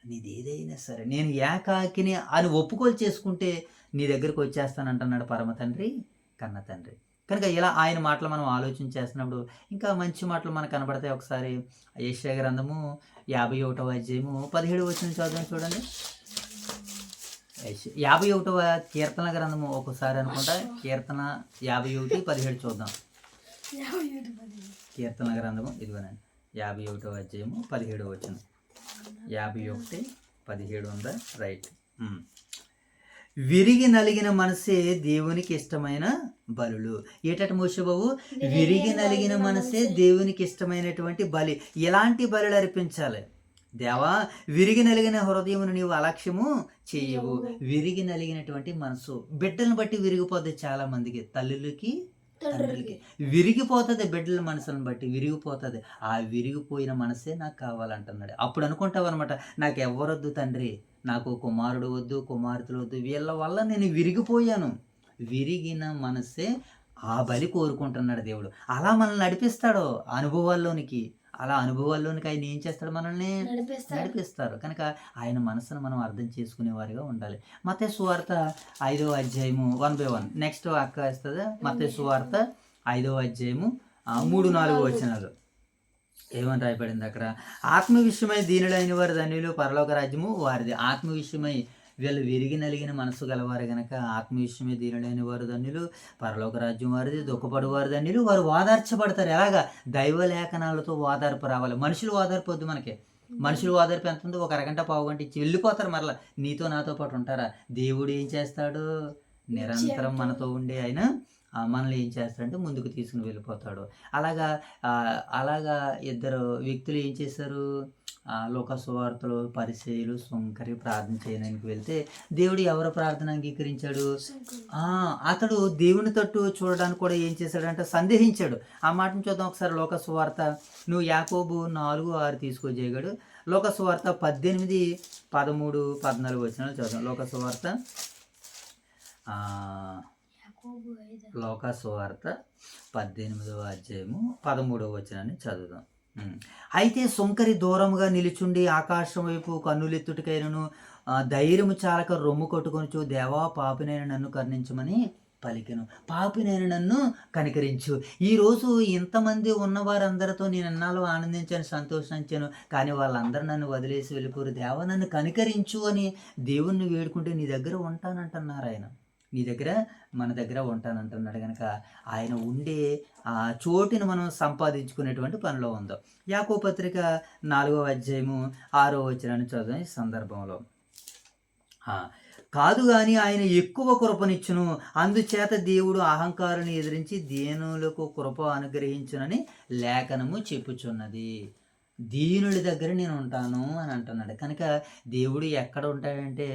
నీది ఏదైనా సరే నేను ఏకాకిని అని ఒప్పుకోలు చేసుకుంటే నీ దగ్గరకు వచ్చేస్తానంటున్నాడు పరమ తండ్రి, కన్న తండ్రి. కనుక ఇలా ఆయన మాటలు మనం ఆలోచన చేస్తున్నప్పుడు ఇంకా మంచి మాటలు మనకు కనబడతాయి. ఒకసారి యెషయా గ్రంథము 51వ అధ్యాయము 17వ వచనం చదువు చూడండి. 51వ కీర్తన గ్రంథము ఒకసారి అనుకుంటా, కీర్తన 51:17 చూద్దాం. కీర్తన గ్రంథము ఇదిగోనండి 51వ అధ్యాయము 17వ వచనం. 51:17 ఉందా? రైట్. విరిగి నలిగిన మనసే దేవునికి ఇష్టమైన బలులు. ఏటట మోషబాబు? విరిగి నలిగిన మనసే దేవునికి ఇష్టమైనటువంటి బలి. ఎలాంటి బలులు అర్పించాలి? దేవా, విరిగి నలిగిన హృదయమును నీవు అలక్ష్యము చేయవు. విరిగి నలిగినటువంటి మనసు బిడ్డలను బట్టి విరిగిపోతుంది. చాలా మందికి, తల్లులకి తండ్రులకి విరిగిపోతుంది. బిడ్డల మనసులను బట్టి విరిగిపోతుంది. ఆ విరిగిపోయిన మనసే నాకు కావాలంటున్నాడు. అప్పుడు అనుకుంటావు అనమాట, నాకు ఎవరొద్దు తండ్రి, నాకు కుమారుడు వద్దు, కుమార్తెలు వద్దు, వీళ్ళ వల్ల నేను విరిగిపోయాను. విరిగిన మనసే ఆ బలి కోరుకుంటున్నాడు దేవుడు. అలా మనల్ని నడిపిస్తాడు అనుభవాల్లోనికి. అలా అనుభవాల్లోనికి ఆయన ఏం చేస్తాడు? మనల్ని నడిపిస్తారు. కనుక ఆయన మనసును మనం అర్థం చేసుకునే వారిగా ఉండాలి. మత్తయి సువార్త 5వ అధ్యాయము 1/1 నెక్స్ట్ అక్క వేస్తుంది. మత్తయి సువార్త 5వ అధ్యాయము 3-4 వచనాలు ఏమని రాయబడింది అక్కడ? ఆత్మ విషయమై దీనులైన వారి ధన్యులు, పరలోక రాజ్యము వారిది. ఆత్మ విషయమై వీళ్ళు విరిగి నలిగిన మనసు గలవారు గనక ఆత్మ విషయమై దీనులైన వారు ధన్యులు, పరలోక రాజ్యం వారిది. దుఃఖపడు వారు ధన్యులు, వారు ఓదార్చబడతారు. ఎలాగా? దైవ లేఖనాలతో ఓదార్పు రావాలి. మనుషులు ఓదార్పు వద్దు మనకి. మనుషులు ఓదార్పు ఎంత ఉందో, ఒక అరగంట పావుగంట ఇచ్చి వెళ్ళిపోతారు. మరలా నీతో నాతో పాటు ఉంటారా? దేవుడు ఏం చేస్తాడు? నిరంతరం మనతో ఉండే ఆయన మనల్ని ఏం చేస్తాడంటే ముందుకు తీసుకుని వెళ్ళిపోతాడు. అలాగా ఇద్దరు వ్యక్తులు ఏం చేశారు? లోక సువార్తలు పరిచయులు సుంకరి ప్రార్థన చేయడానికి వెళ్తే దేవుడు ఎవరు ప్రార్థన అంగీకరించాడు? అతడు దేవుని తట్టు చూడడానికి కూడా ఏం చేశాడంటే సందేహించాడు. ఆ మాటను చూద్దాం ఒకసారి. లోక సువార్త నువ్వు యాకోబు 4:6 తీసుకో చేయగాడు. లోక సువార్త 18, 13, 14 వచనాలు చూద్దాం. లోక సువార్త లోక సువార్త 18వ అధ్యాయము 13వ వచనాన్ని చదువుదాం. అయితే సుంకరి దూరముగా నిలుచుండి ఆకాశం వైపు కన్నులెత్తుటికైనను ధైర్యము చాలక రొమ్ము కొట్టుకొనుచు, దేవా, పాపినైన నన్ను కరుణించమని పలికెను. పాపినైన నన్ను కనికరించు. ఈరోజు ఇంతమంది ఉన్నవారందరితో నేను ఎన్నాళ్ళు ఆనందించాను, సంతోషించాను, కానీ వాళ్ళందరూ నన్ను వదిలేసి వెళ్ళిపోరు. దేవా, నన్ను కనికరించు అని దేవుణ్ణి వేడుకుంటే నీ దగ్గర ఉంటానంటున్నారు ఆయన. నీ దగ్గర, మన దగ్గర ఉంటానంటున్నాడు. కనుక ఆయన ఉండే ఆ చోటుని మనం సంపాదించుకునేటువంటి పనిలో ఉందో. యాకోబు పత్రిక 4వ అధ్యాయము 6వ వచనాన్ని చదువు. ఈ సందర్భంలో కాదు కానీ ఆయన ఎక్కువ కృపనిచ్చును, అందుచేత దేవుడు అహంకారాన్ని ఎదిరించి దీనులకు కృప అనుగ్రహించునని లేఖనము చెప్పుచున్నది. దీనుడి దగ్గర నేను ఉంటాను అని అంటున్నాడు. కనుక దేవుడు ఎక్కడ ఉంటాడంటే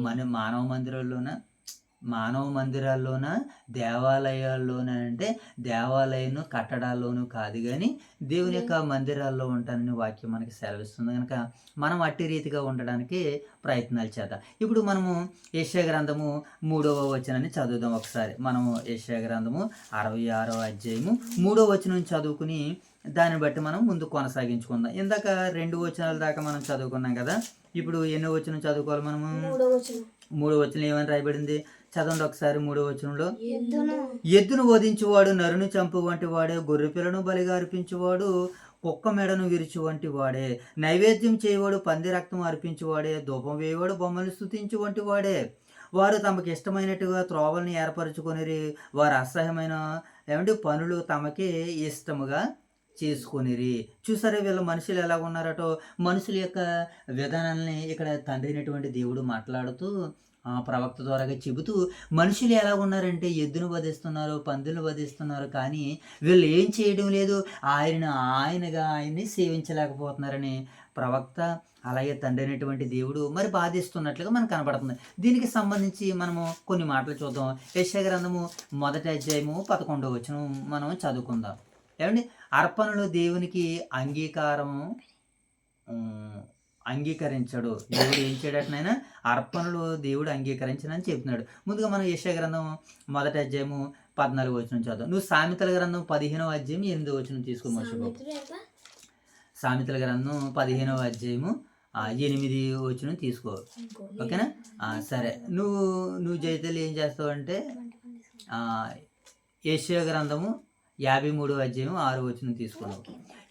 మన మానవ మందిరంలోన మానవ మందిరాల్లోన, దేవాలయాల్లోన అంటే దేవాలయం కట్టడాల్లోనూ కాదు కానీ దేవుని యొక్క మందిరాల్లో ఉంటానని వాక్యం మనకి సెలవిస్తుంది కనుక మనం అట్టి రీతిగా ఉండడానికి ప్రయత్నాలు చేద్దాం. ఇప్పుడు మనము యెషయా గ్రంథము 3వ వచనాన్ని చదువుదాం ఒకసారి. మనము యెషయా గ్రంథము 66వ అధ్యాయము 3వ వచనం చదువుకుని దాన్ని బట్టి మనం ముందు కొనసాగించుకుందాం. ఇందాక 2 వచనాల దాకా మనం చదువుకున్నాం కదా. ఇప్పుడు ఎన్నో వచనం చదువుకోవాలి మనము? 3వ వచనం ఏమని రాయబడింది? చదవండి ఒకసారి. 3వ వచనంలో, ఎద్దును వధించువాడు నరుని చంపు వంటి వాడే, గొర్రె పిల్లను బలిగా అర్పించువాడు కుక్క మెడను విరుచు వంటి వాడే, నైవేద్యం చేయవాడు పంది రక్తం అర్పించువాడే, ధూపం వేయవాడు బొమ్మలు స్తుతించు వంటి వాడే. వారు తమకి ఇష్టమైనట్టుగా త్రోవల్ని ఏర్పరచుకొనిరి, వారు అసహ్యమైన పనులు తమకి ఇష్టముగా చేసుకొనిరి. చూసారా వీళ్ళ మనుషులు ఎలా ఉన్నారటో. మనుషుల యొక్క విధానాలని ఇక్కడ తండ్రి అయినటువంటి దేవుడు మాట్లాడుతూ ప్రవక్త ద్వారాగా చెబుతూ, మనుషులు ఎలా ఉన్నారంటే ఎద్దును వధిస్తున్నారు, పందులు వధిస్తున్నారు, కానీ వీళ్ళు ఏం చేయడం లేదు, ఆయన్ని సేవించలేకపోతున్నారని ప్రవక్త అలాగే తండ్రి అయినటువంటి దేవుడు మరి బాధిస్తున్నట్లుగా మనకు కనబడుతుంది. దీనికి సంబంధించి మనము కొన్ని మాటలు చూద్దాం. యెషయా గ్రంథము 1వ అధ్యాయము 11వ వచనం మనం చదువుకుందాం. అర్పణలు దేవునికి అంగీకరించడు. దేవుడు ఏం చేయడటనైనా అర్పణలు దేవుడు అంగీకరించనని చెప్తున్నాడు. ముందుగా మనం యెషయా గ్రంథం 1వ అధ్యాయము 14వ వచనం చదువు. నువ్వు సామెతల గ్రంథం 15వ అధ్యాయం 8వ వచనం తీసుకో మర్చిపో. సామెతల గ్రంథం 15వ అధ్యాయము 8వ వచనం తీసుకో. ఓకేనా? సరే. నువ్వు జైతలు ఏం చేస్తావు అంటే యెషయా గ్రంథము 53వ అధ్యాయము 6వ వచనం తీసుకున్నాం.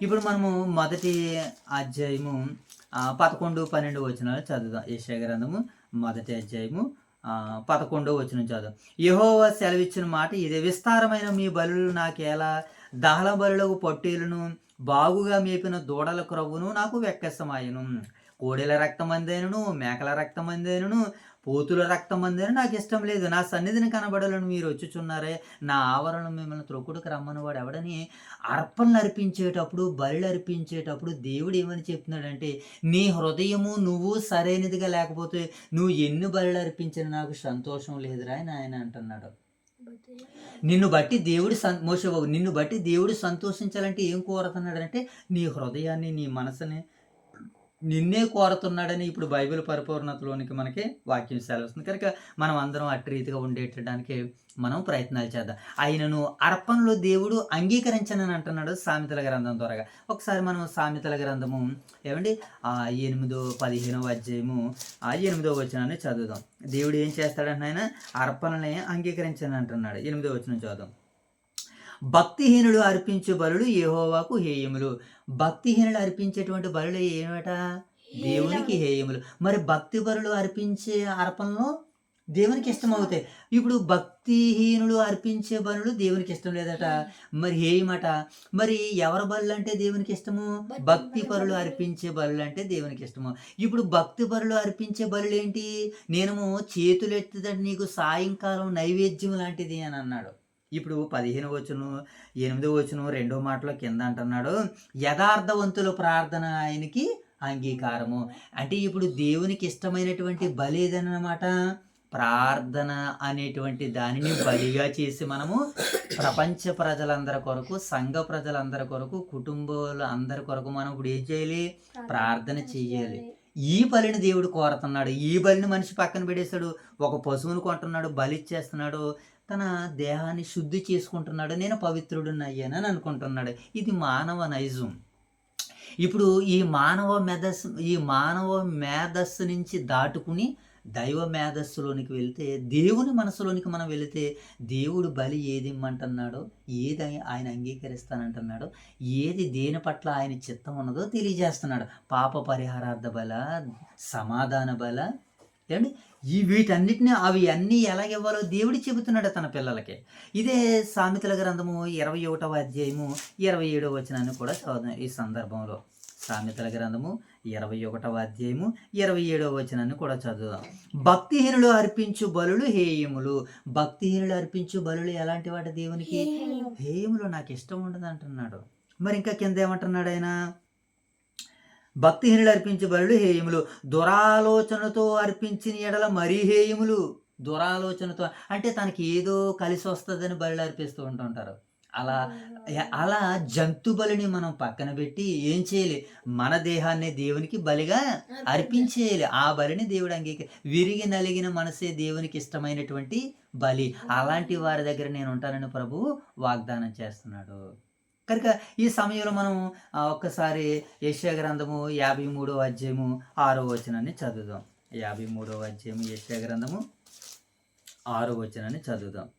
ఇప్పుడు మనము 1వ అధ్యాయము 11, 12 వచనాలు చదువుదాం. యెషయా గ్రంథము 1వ అధ్యాయము 11వ వచనం చదువు. యెహోవా సెలవిచ్చిన మాట ఇదే, విస్తారమైన మీ బలులు నాకేలా, దహన బలులకు పొట్టేలును బాగుగా మేపిన దూడల క్రొవ్వును నాకు వెక్కసమాయను. కోడెల రక్తమందైనను మేకల రక్తమందైనను పోతుల రక్తమందైనను నాకు ఇష్టం లేదు. నా సన్నిధిని కనబడాలని మీరు వచ్చుచున్నారే, నా ఆవరణ మిమ్మల్ని త్రొక్కుడుకు రమ్మని వాడు ఎవడని అర్పణలు అర్పించేటప్పుడు, బలులు అర్పించేటప్పుడు దేవుడు ఏమని చెప్తున్నాడంటే, నీ హృదయము నువ్వు సరైనదిగా లేకపోతే నువ్వు ఎన్ని బలులు అర్పించినా నాకు సంతోషం లేదురా అని ఆయన అంటున్నాడు. నిన్ను బట్టి దేవుడు మోషేబాబు నిన్ను బట్టి దేవుడు సంతోషించాలంటే ఏం కోరుతున్నాడంటే నీ హృదయాన్ని, నీ మనసుని నిన్నే కోరుతున్నాడని ఇప్పుడు బైబిల్ పరిపూర్ణతలోనికి మనకి వాక్యం సెలవుస్తుంది. కనుక మనం అందరం అట్టి రీతిగా ఉండేటడానికి మనం ప్రయత్నాలు చేద్దాం. ఆయనను అర్పణలో దేవుడు అంగీకరించనని అంటున్నాడు సామెతల గ్రంథం ద్వారా. ఒకసారి మనం సామెతల గ్రంథము 15వ అధ్యాయము 8వ వచనాన్ని చదువుదాం. దేవుడు ఏం చేస్తాడంటే ఆయన అర్పణని అంగీకరించని అంటున్నాడు. 8వ వచనం చదువుదాం. భక్తిహీనులు అర్పించే బలులు యెహోవాకు హేయములు. భక్తిహీనులు అర్పించేటువంటి బలులు ఏమట? దేవునికి హేయములు. మరి భక్తి బలులు అర్పించే అర్పణలు దేవునికి ఇష్టం అవుతాయి. ఇప్పుడు భక్తిహీనులు అర్పించే బలులు దేవునికి ఇష్టం లేదట, మరి హేయమట. మరి ఎవరి బలులు అంటే దేవునికి ఇష్టము? భక్తి పరులు అర్పించే బలులు అంటే దేవునికి ఇష్టము. ఇప్పుడు భక్తి పరులు అర్పించే బలులు ఏంటి? నేను చేతులు ఎత్తుదంటే నీకు సాయంకాలం నైవేద్యం లాంటిది అని అన్నాడు. ఇప్పుడు 15వ వచనం 8వ వచనం 2వ మాటలో కింద అంటున్నాడు, యథార్థవంతుల ప్రార్థన ఆయనకి అంగీకారము. అంటే ఇప్పుడు దేవునికి ఇష్టమైనటువంటి బలి ఏదన్నమాట? ప్రార్థన అనేటువంటి దానిని బలిగా చేసి మనము ప్రపంచ ప్రజలందరి కొరకు, సంఘ ప్రజలందరి కొరకు, కుటుంబాల అందరి కొరకు మనం ఇప్పుడు ఏం చేయాలి? ప్రార్థన చెయ్యాలి. ఈ బలిని దేవుడు కోరుతున్నాడు. ఈ బలిని మనిషి పక్కన పెట్టేశాడు. ఒక పశువును కొంటున్నాడు, బలి ఇచ్చేస్తున్నాడు, తన దేహాన్ని శుద్ధి చేసుకుంటున్నాడు, నేను పవిత్రుడిని అయ్యానని అనుకుంటున్నాడు. ఇది మానవ నైజం. ఇప్పుడు ఈ మానవ మేధస్సు నుంచి దాటుకుని దైవ మేధస్సులోనికి వెళితే, దేవుని మనసులోనికి మనం వెళితే, దేవుడు బలి ఏది ఇమ్మంటున్నాడో, ఏది ఆయన అంగీకరిస్తానంటున్నాడో, ఏది దేని పట్ల ఆయన చిత్తం ఉన్నదో తెలియజేస్తున్నాడు. పాప పరిహారార్థ బల, సమాధాన బల, ఏమండి వీటన్నిటిని అవి అన్నీ ఎలాగివ్వాలో దేవుడు చెబుతున్నాడు తన పిల్లలకి. ఇదే సామెతల గ్రంథము 21వ అధ్యాయము 27వ వచనాన్ని కూడా చదువుదాం ఈ సందర్భంలో. సామెతల గ్రంథము 21వ అధ్యాయము 27వ వచనాన్ని కూడా చదువుదాం. భక్తిహీనులు అర్పించు బలులు హేయములు. భక్తిహీనులు అర్పించు బలులు ఎలాంటి వాటి? దేవునికి హేయములు, నాకు ఇష్టం ఉండదు అంటున్నాడు. మరి ఇంకా కింద ఏమంటున్నాడు ఆయన? భక్తిహీనులు అర్పించే బలులు హేయములు, దురాలోచనతో అర్పించిన ఎడల మరీ హేయములు. దురాలోచనతో అంటే తనకి ఏదో కలిసి వస్తుందని బలి అర్పిస్తూ ఉంటుంటారు. అలా అలా జంతు బలిని మనం పక్కన పెట్టి ఏం చేయాలి? మన దేహాన్ని దేవునికి బలిగా అర్పించేయాలి. ఆ బలిని దేవుడు విరిగి నలిగిన మనసే దేవునికి ఇష్టమైనటువంటి బలి. అలాంటి వారి దగ్గర నేను ఉంటానని ప్రభువు వాగ్దానం చేస్తున్నాడు. కనుక ఈ సమయంలో మనం ఒక్కసారి యెషయా గ్రంథము 53వ అధ్యాయము 6వ వచనాన్ని చదువుదాం. 53వ అధ్యాయము యెషయా గ్రంథము 6వ వచనాన్ని చదువుదాం.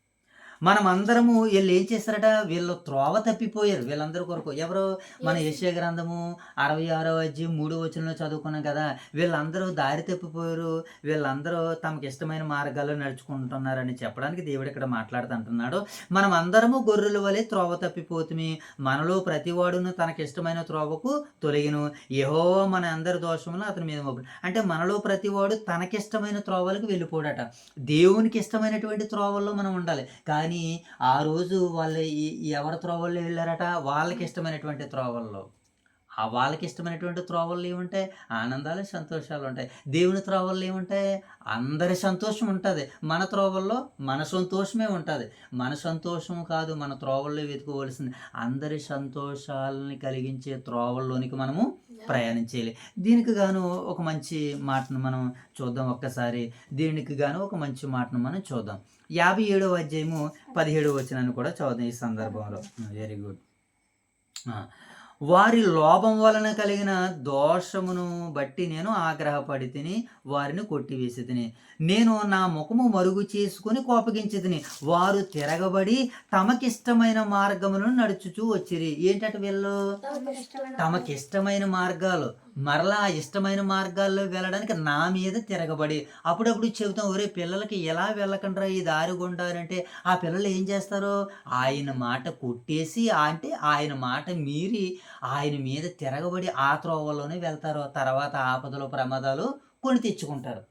మనం అందరము వీళ్ళు ఏం చేస్తారట? వీళ్ళు త్రోవ తప్పిపోయారు. వీళ్ళందరి కొరకు ఎవరు? మన యెషయా గ్రంథము 66వ అధ్యాయం 3వ వచనంలో చదువుకున్నాం కదా. వీళ్ళందరూ దారి తప్పిపోయారు, వీళ్ళందరూ తమకు ఇష్టమైన మార్గాల్లో నడుచుకుంటున్నారని చెప్పడానికి దేవుడు ఇక్కడ మాట్లాడుతుంటున్నాడు. మనం అందరము గొర్రెల వలె త్రోవ తప్పిపోతుమి, మనలో ప్రతివాడును తనకి ఇష్టమైన త్రోవకు తొలగిను, యెహోవా మన అందరి దోషములు అతని మీద మోపును. అంటే మనలో ప్రతివాడు తనకిష్టమైన త్రోవలకు వెళ్ళిపోడట. దేవునికి ఇష్టమైనటువంటి త్రోవల్లో మనం ఉండాలి. కానీ ఆ రోజు వాళ్ళు ఎవరి త్రోవల్లో వెళ్ళారట? వాళ్ళకి ఇష్టమైనటువంటి త్రోవల్లో. వాళ్ళకి ఇష్టమైనటువంటి త్రోవల్లో ఏముంటాయి? ఆనందాలు, సంతోషాలు ఉంటాయి. దేవుని త్రోవల్లో ఏముంటాయి? అందరి సంతోషం ఉంటుంది. మన త్రోవల్లో మన సంతోషమే ఉంటుంది. మన సంతోషం కాదు మన త్రోవల్లో వెతుకోవలసింది. అందరి సంతోషాలని కలిగించే త్రోవల్లోనికి మనము ప్రయాణించాలి. దీనికి గాను ఒక మంచి మాటను మనం చూద్దాం. ఒక్కసారి దీనికి గాను ఒక మంచి మాటను మనం చూద్దాం. 57వ అధ్యాయము 17వ వచనాన్ని కూడా చదువుదాం ఈ సందర్భంలో. Very good. వారి లోభం వలన కలిగిన దోషమును బట్టి నేను ఆగ్రహపడి తిని వారిని కొట్టివేసి తిని, నేను నా ముఖము మరుగు చేసుకుని కోపగించి తిని, వారు తిరగబడి తమకిష్టమైన మార్గములను నడుచుచూ వచ్చిరి. ఏంటంటే వీళ్ళు తమకిష్టమైన మార్గాలు, మరలా ఇష్టమైన మార్గాల్లో వెళ్ళడానికి నా మీద తిరగబడి. అప్పుడప్పుడు చెబుతాం, ఒరే పిల్లలకి ఎలా వెళ్ళకండ్రా ఈ దారి గుండా అంటే ఆ పిల్లలు ఏం చేస్తారు? ఆయన మాట కొట్టేసి అంటే ఆయన మాట మీరి ఆయన మీద తిరగబడి ఆ త్రోవలోనే వెళ్తారు. తర్వాత ఆపదలు ప్రమాదాలు కొని తెచ్చుకుంటారు.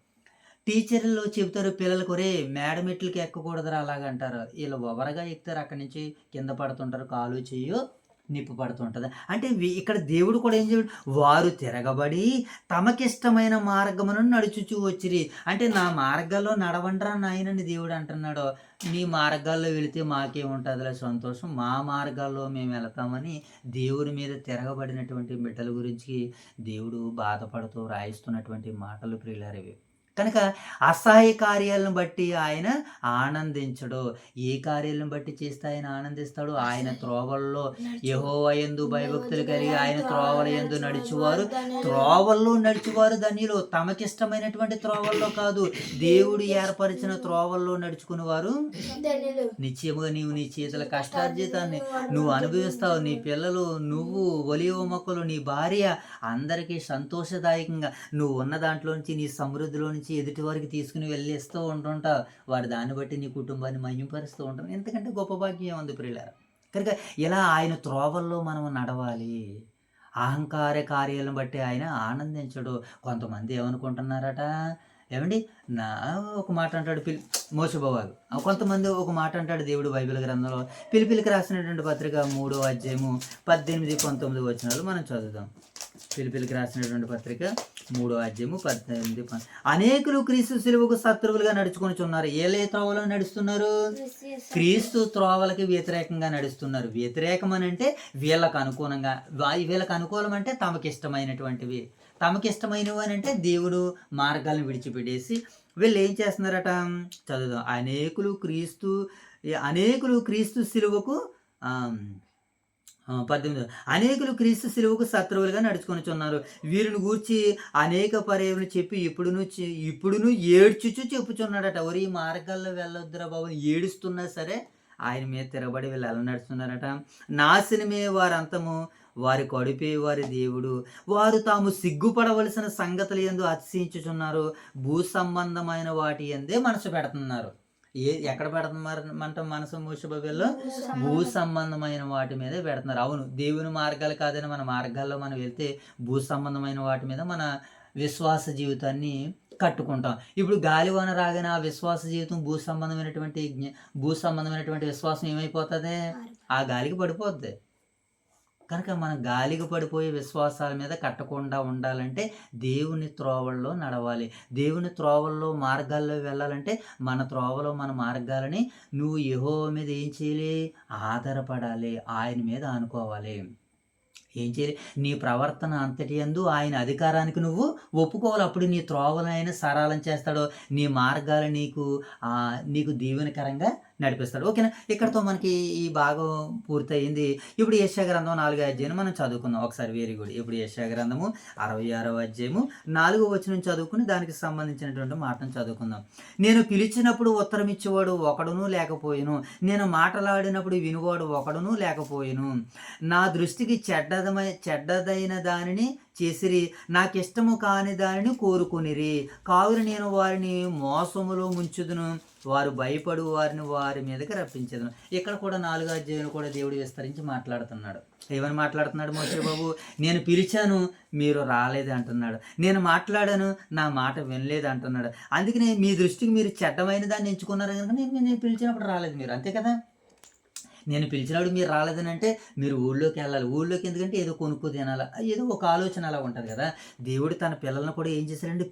టీచర్లు చెబుతారు పిల్లలకు, ఒరే మేడ మెట్లకి ఎక్కకూడదురా అలాగంటారు. వీళ్ళు ఓవరగా ఎక్కుతారు, అక్కడి నుంచి కింద పడుతుంటారు, కాలు చెయ్యు నిప్పు పడుతుంటుంది. అంటే ఇక్కడ దేవుడు కూడా ఏం చేయడు? వారు తిరగబడి తమకిష్టమైన మార్గమును నడుచుచూ వచ్చిరి. అంటే నా మార్గాల్లో నడవండ్రా నాయనని దేవుడు అంటున్నాడు. నీ మార్గాల్లో వెళితే మాకేముంటుందిలే సంతోషం, మా మార్గాల్లో మేము వెళతామని దేవుని మీద తిరగబడినటువంటి బిడ్డల గురించి దేవుడు బాధపడుతూ రాయిస్తున్నటువంటి మాటలు ప్రియులారివి. కనుక అసహాయ కార్యాలను బట్టి ఆయన ఆనందించడు. ఏ కార్యాలను బట్టి చేస్తే ఆయన ఆనందిస్తాడు? ఆయన త్రోవల్లో యెహోవా యందు భయభక్తులు కలిగి ఆయన త్రోవల యందు నడుచువారు, త్రోవల్లో నడుచువారు ధన్యులు. తమకిష్టమైనటువంటి త్రోవల్లో కాదు, దేవుడు ఏర్పరిచిన త్రోవల్లో నడుచుకుని వారు నిశ్చయముగా నీవు నీ చేతుల కష్టార్జితాన్ని నువ్వు అనుభవిస్తావు. నీ పిల్లలు, నువ్వు, ఒలీవ మొక్కలు, నీ భార్య అందరికీ సంతోషదాయకంగా నువ్వు ఉన్న దాంట్లో నుంచి, నీ సమృద్ధిలో నుంచి ఎదుటి వారికి తీసుకుని వెళ్ళేస్తూ ఉంటుంటావు. వారు దాన్ని బట్టి నీ కుటుంబాన్ని మహిమపరుస్తూ ఉంటారు. ఎందుకంటే గొప్ప భాగ్యం ఉంది ప్రియులారా. కనుక ఇలా ఆయన త్రోవల్లో మనం నడవాలి. అహంకార కార్యాలను బట్టి ఆయన ఆనందించడు. కొంతమంది ఏమనుకుంటున్నారట? ఏమండి నా ఒక మాట అంటాడు మోసబోవాలు. కొంతమంది ఒక మాట అంటాడు దేవుడు బైబిల్ గ్రంథంలో. పిలిపిలికి రాసినటువంటి పత్రిక 3వ అధ్యాయము 18, 19 వచనాలు మనం చదువుదాం. పిలిపిలికి రాసినటువంటి పత్రిక 3వ అధ్యాయము 18. అనేకులు క్రీస్తు శిలువకు శత్రువులుగా నడుచుకొనిచున్నారు. ఏ త్రోవలో నడుస్తున్నారు? క్రీస్తు త్రోవలకి వ్యతిరేకంగా నడుస్తున్నారు. వ్యతిరేకం అని అంటే వీళ్ళకు అనుకూలంగా, వీళ్ళకి అనుకూలం అంటే తమకి ఇష్టమైనటువంటివి. తమకి ఇష్టమైనవి అని అంటే దేవుడు మార్గాలను విడిచిపెట్టేసి వీళ్ళు ఏం చేస్తున్నారట? చదువుదాం. అనేకులు క్రీస్తు శిలువకు 18. అనేకులు క్రీస్తు శిలువకు శత్రువులుగా నడుచుకొనిచున్నారు. వీరిని గూర్చి అనేక పర్యాయములు చెప్పి ఇప్పుడును ఏడ్చుచు చెప్పుచున్నాడట. ఒరి ఈ మార్గాల్లో వెళ్ళొద్దురా బాబు, ఏడుస్తున్నా సరే ఆయన మీద తిరగబడి వీళ్ళు ఎలా నడుస్తున్నారట? నాశనమే వారంతము, వారి కడుపే వారి దేవుడు. వారు తాము సిగ్గుపడవలసిన సంగతులు యందు అతిశయించుచున్నారు. భూ సంబంధమైన వాటి యందే మనసు పెడుతున్నారు. ఎక్కడ పెడుతున్నారంట మనసు? మూషబబెల్లో భూ సంబంధమైన వాటి మీదే పెడుతున్నారు. అవును, దేవుని మార్గాలు కాదని మన మార్గాల్లో మనం వెళ్తే భూ సంబంధమైన వాటి మీద మన విశ్వాస జీవితాన్ని కట్టుకుంటాం. ఇప్పుడు గాలివాన రాగానే ఆ విశ్వాస జీవితం భూ సంబంధమైనటువంటి విశ్వాసం ఏమైపోతుంది? ఆ గాలికి పడిపోద్ది. కనుక మనం గాలికి పడిపోయే విశ్వాసాల మీద కట్టకుండా ఉండాలంటే దేవుని త్రోవల్లో నడవాలి. దేవుని త్రోవల్లో మార్గాల్లో వెళ్ళాలంటే మన త్రోవలో మన మార్గాలని నువ్వు యెహోవా మీద ఏం చేయాలి? ఆధారపడాలి. ఆయన మీద ఆనుకోవాలి. ఏం చేయాలి? నీ ప్రవర్తన అంతటి యందు ఆయన అధికారానికి నువ్వు ఒప్పుకోవాలి. అప్పుడు నీ త్రోవలను ఆయన సరళం చేస్తాడు. నీ మార్గాలు నీకు దీవెనకరంగా నడిపిస్తాడు. ఓకేనా? ఇక్కడితో మనకి ఈ భాగం పూర్తయింది. ఇప్పుడు యెషయా గ్రంథం 4వ అధ్యాయం మనం చదువుకుందాం ఒకసారి. Very good. ఇప్పుడు యెషయా గ్రంథము 66వ అధ్యాయము 4వ వచనం చదువుకుని దానికి సంబంధించినటువంటి మాటను చదువుకుందాం. నేను పిలిచినప్పుడు ఉత్తరం ఇచ్చేవాడు ఒకడును లేకపోయెను, నేను మాటలాడినప్పుడు వినువాడు ఒకడును లేకపోయెను. నా దృష్టికి చెడ్డదైన దానిని చేసిరి, నాకిష్టము కాని దానిని కోరుకొనిరి. కావున నేను వారిని మోసములో ముంచుదును, వారు భయపడు వారిని వారి మీదకి రప్పించదును. ఇక్కడ కూడా 4వ అధ్యాయంలో కూడా దేవుడు విస్తరించి మాట్లాడుతున్నాడు. ఏమని మాట్లాడుతున్నాడు మోషే బాబు? నేను పిలిచాను, మీరు రాలేదు అంటున్నాడు. నేను మాట్లాడాను, నా మాట వినలేదు అంటున్నాడు. అందుకనే మీ దృష్టికి మీరు చెడ్డమైన దాన్ని ఎంచుకున్నారు కనుక నేను పిలిచినప్పుడు రాలేదు మీరు, అంతే కదా. నేను పిలిచినప్పుడు మీరు రాలేదని అంటే మీరు ఊళ్ళోకి వెళ్ళాలి. ఊళ్ళోకి ఎందుకంటే ఏదో కొనుక్కు తినాలా, ఏదో ఒక ఆలోచన అలా ఉంటుంది కదా. దేవుడు తన పిల్లలను కూడా ఏం చేశాడంటే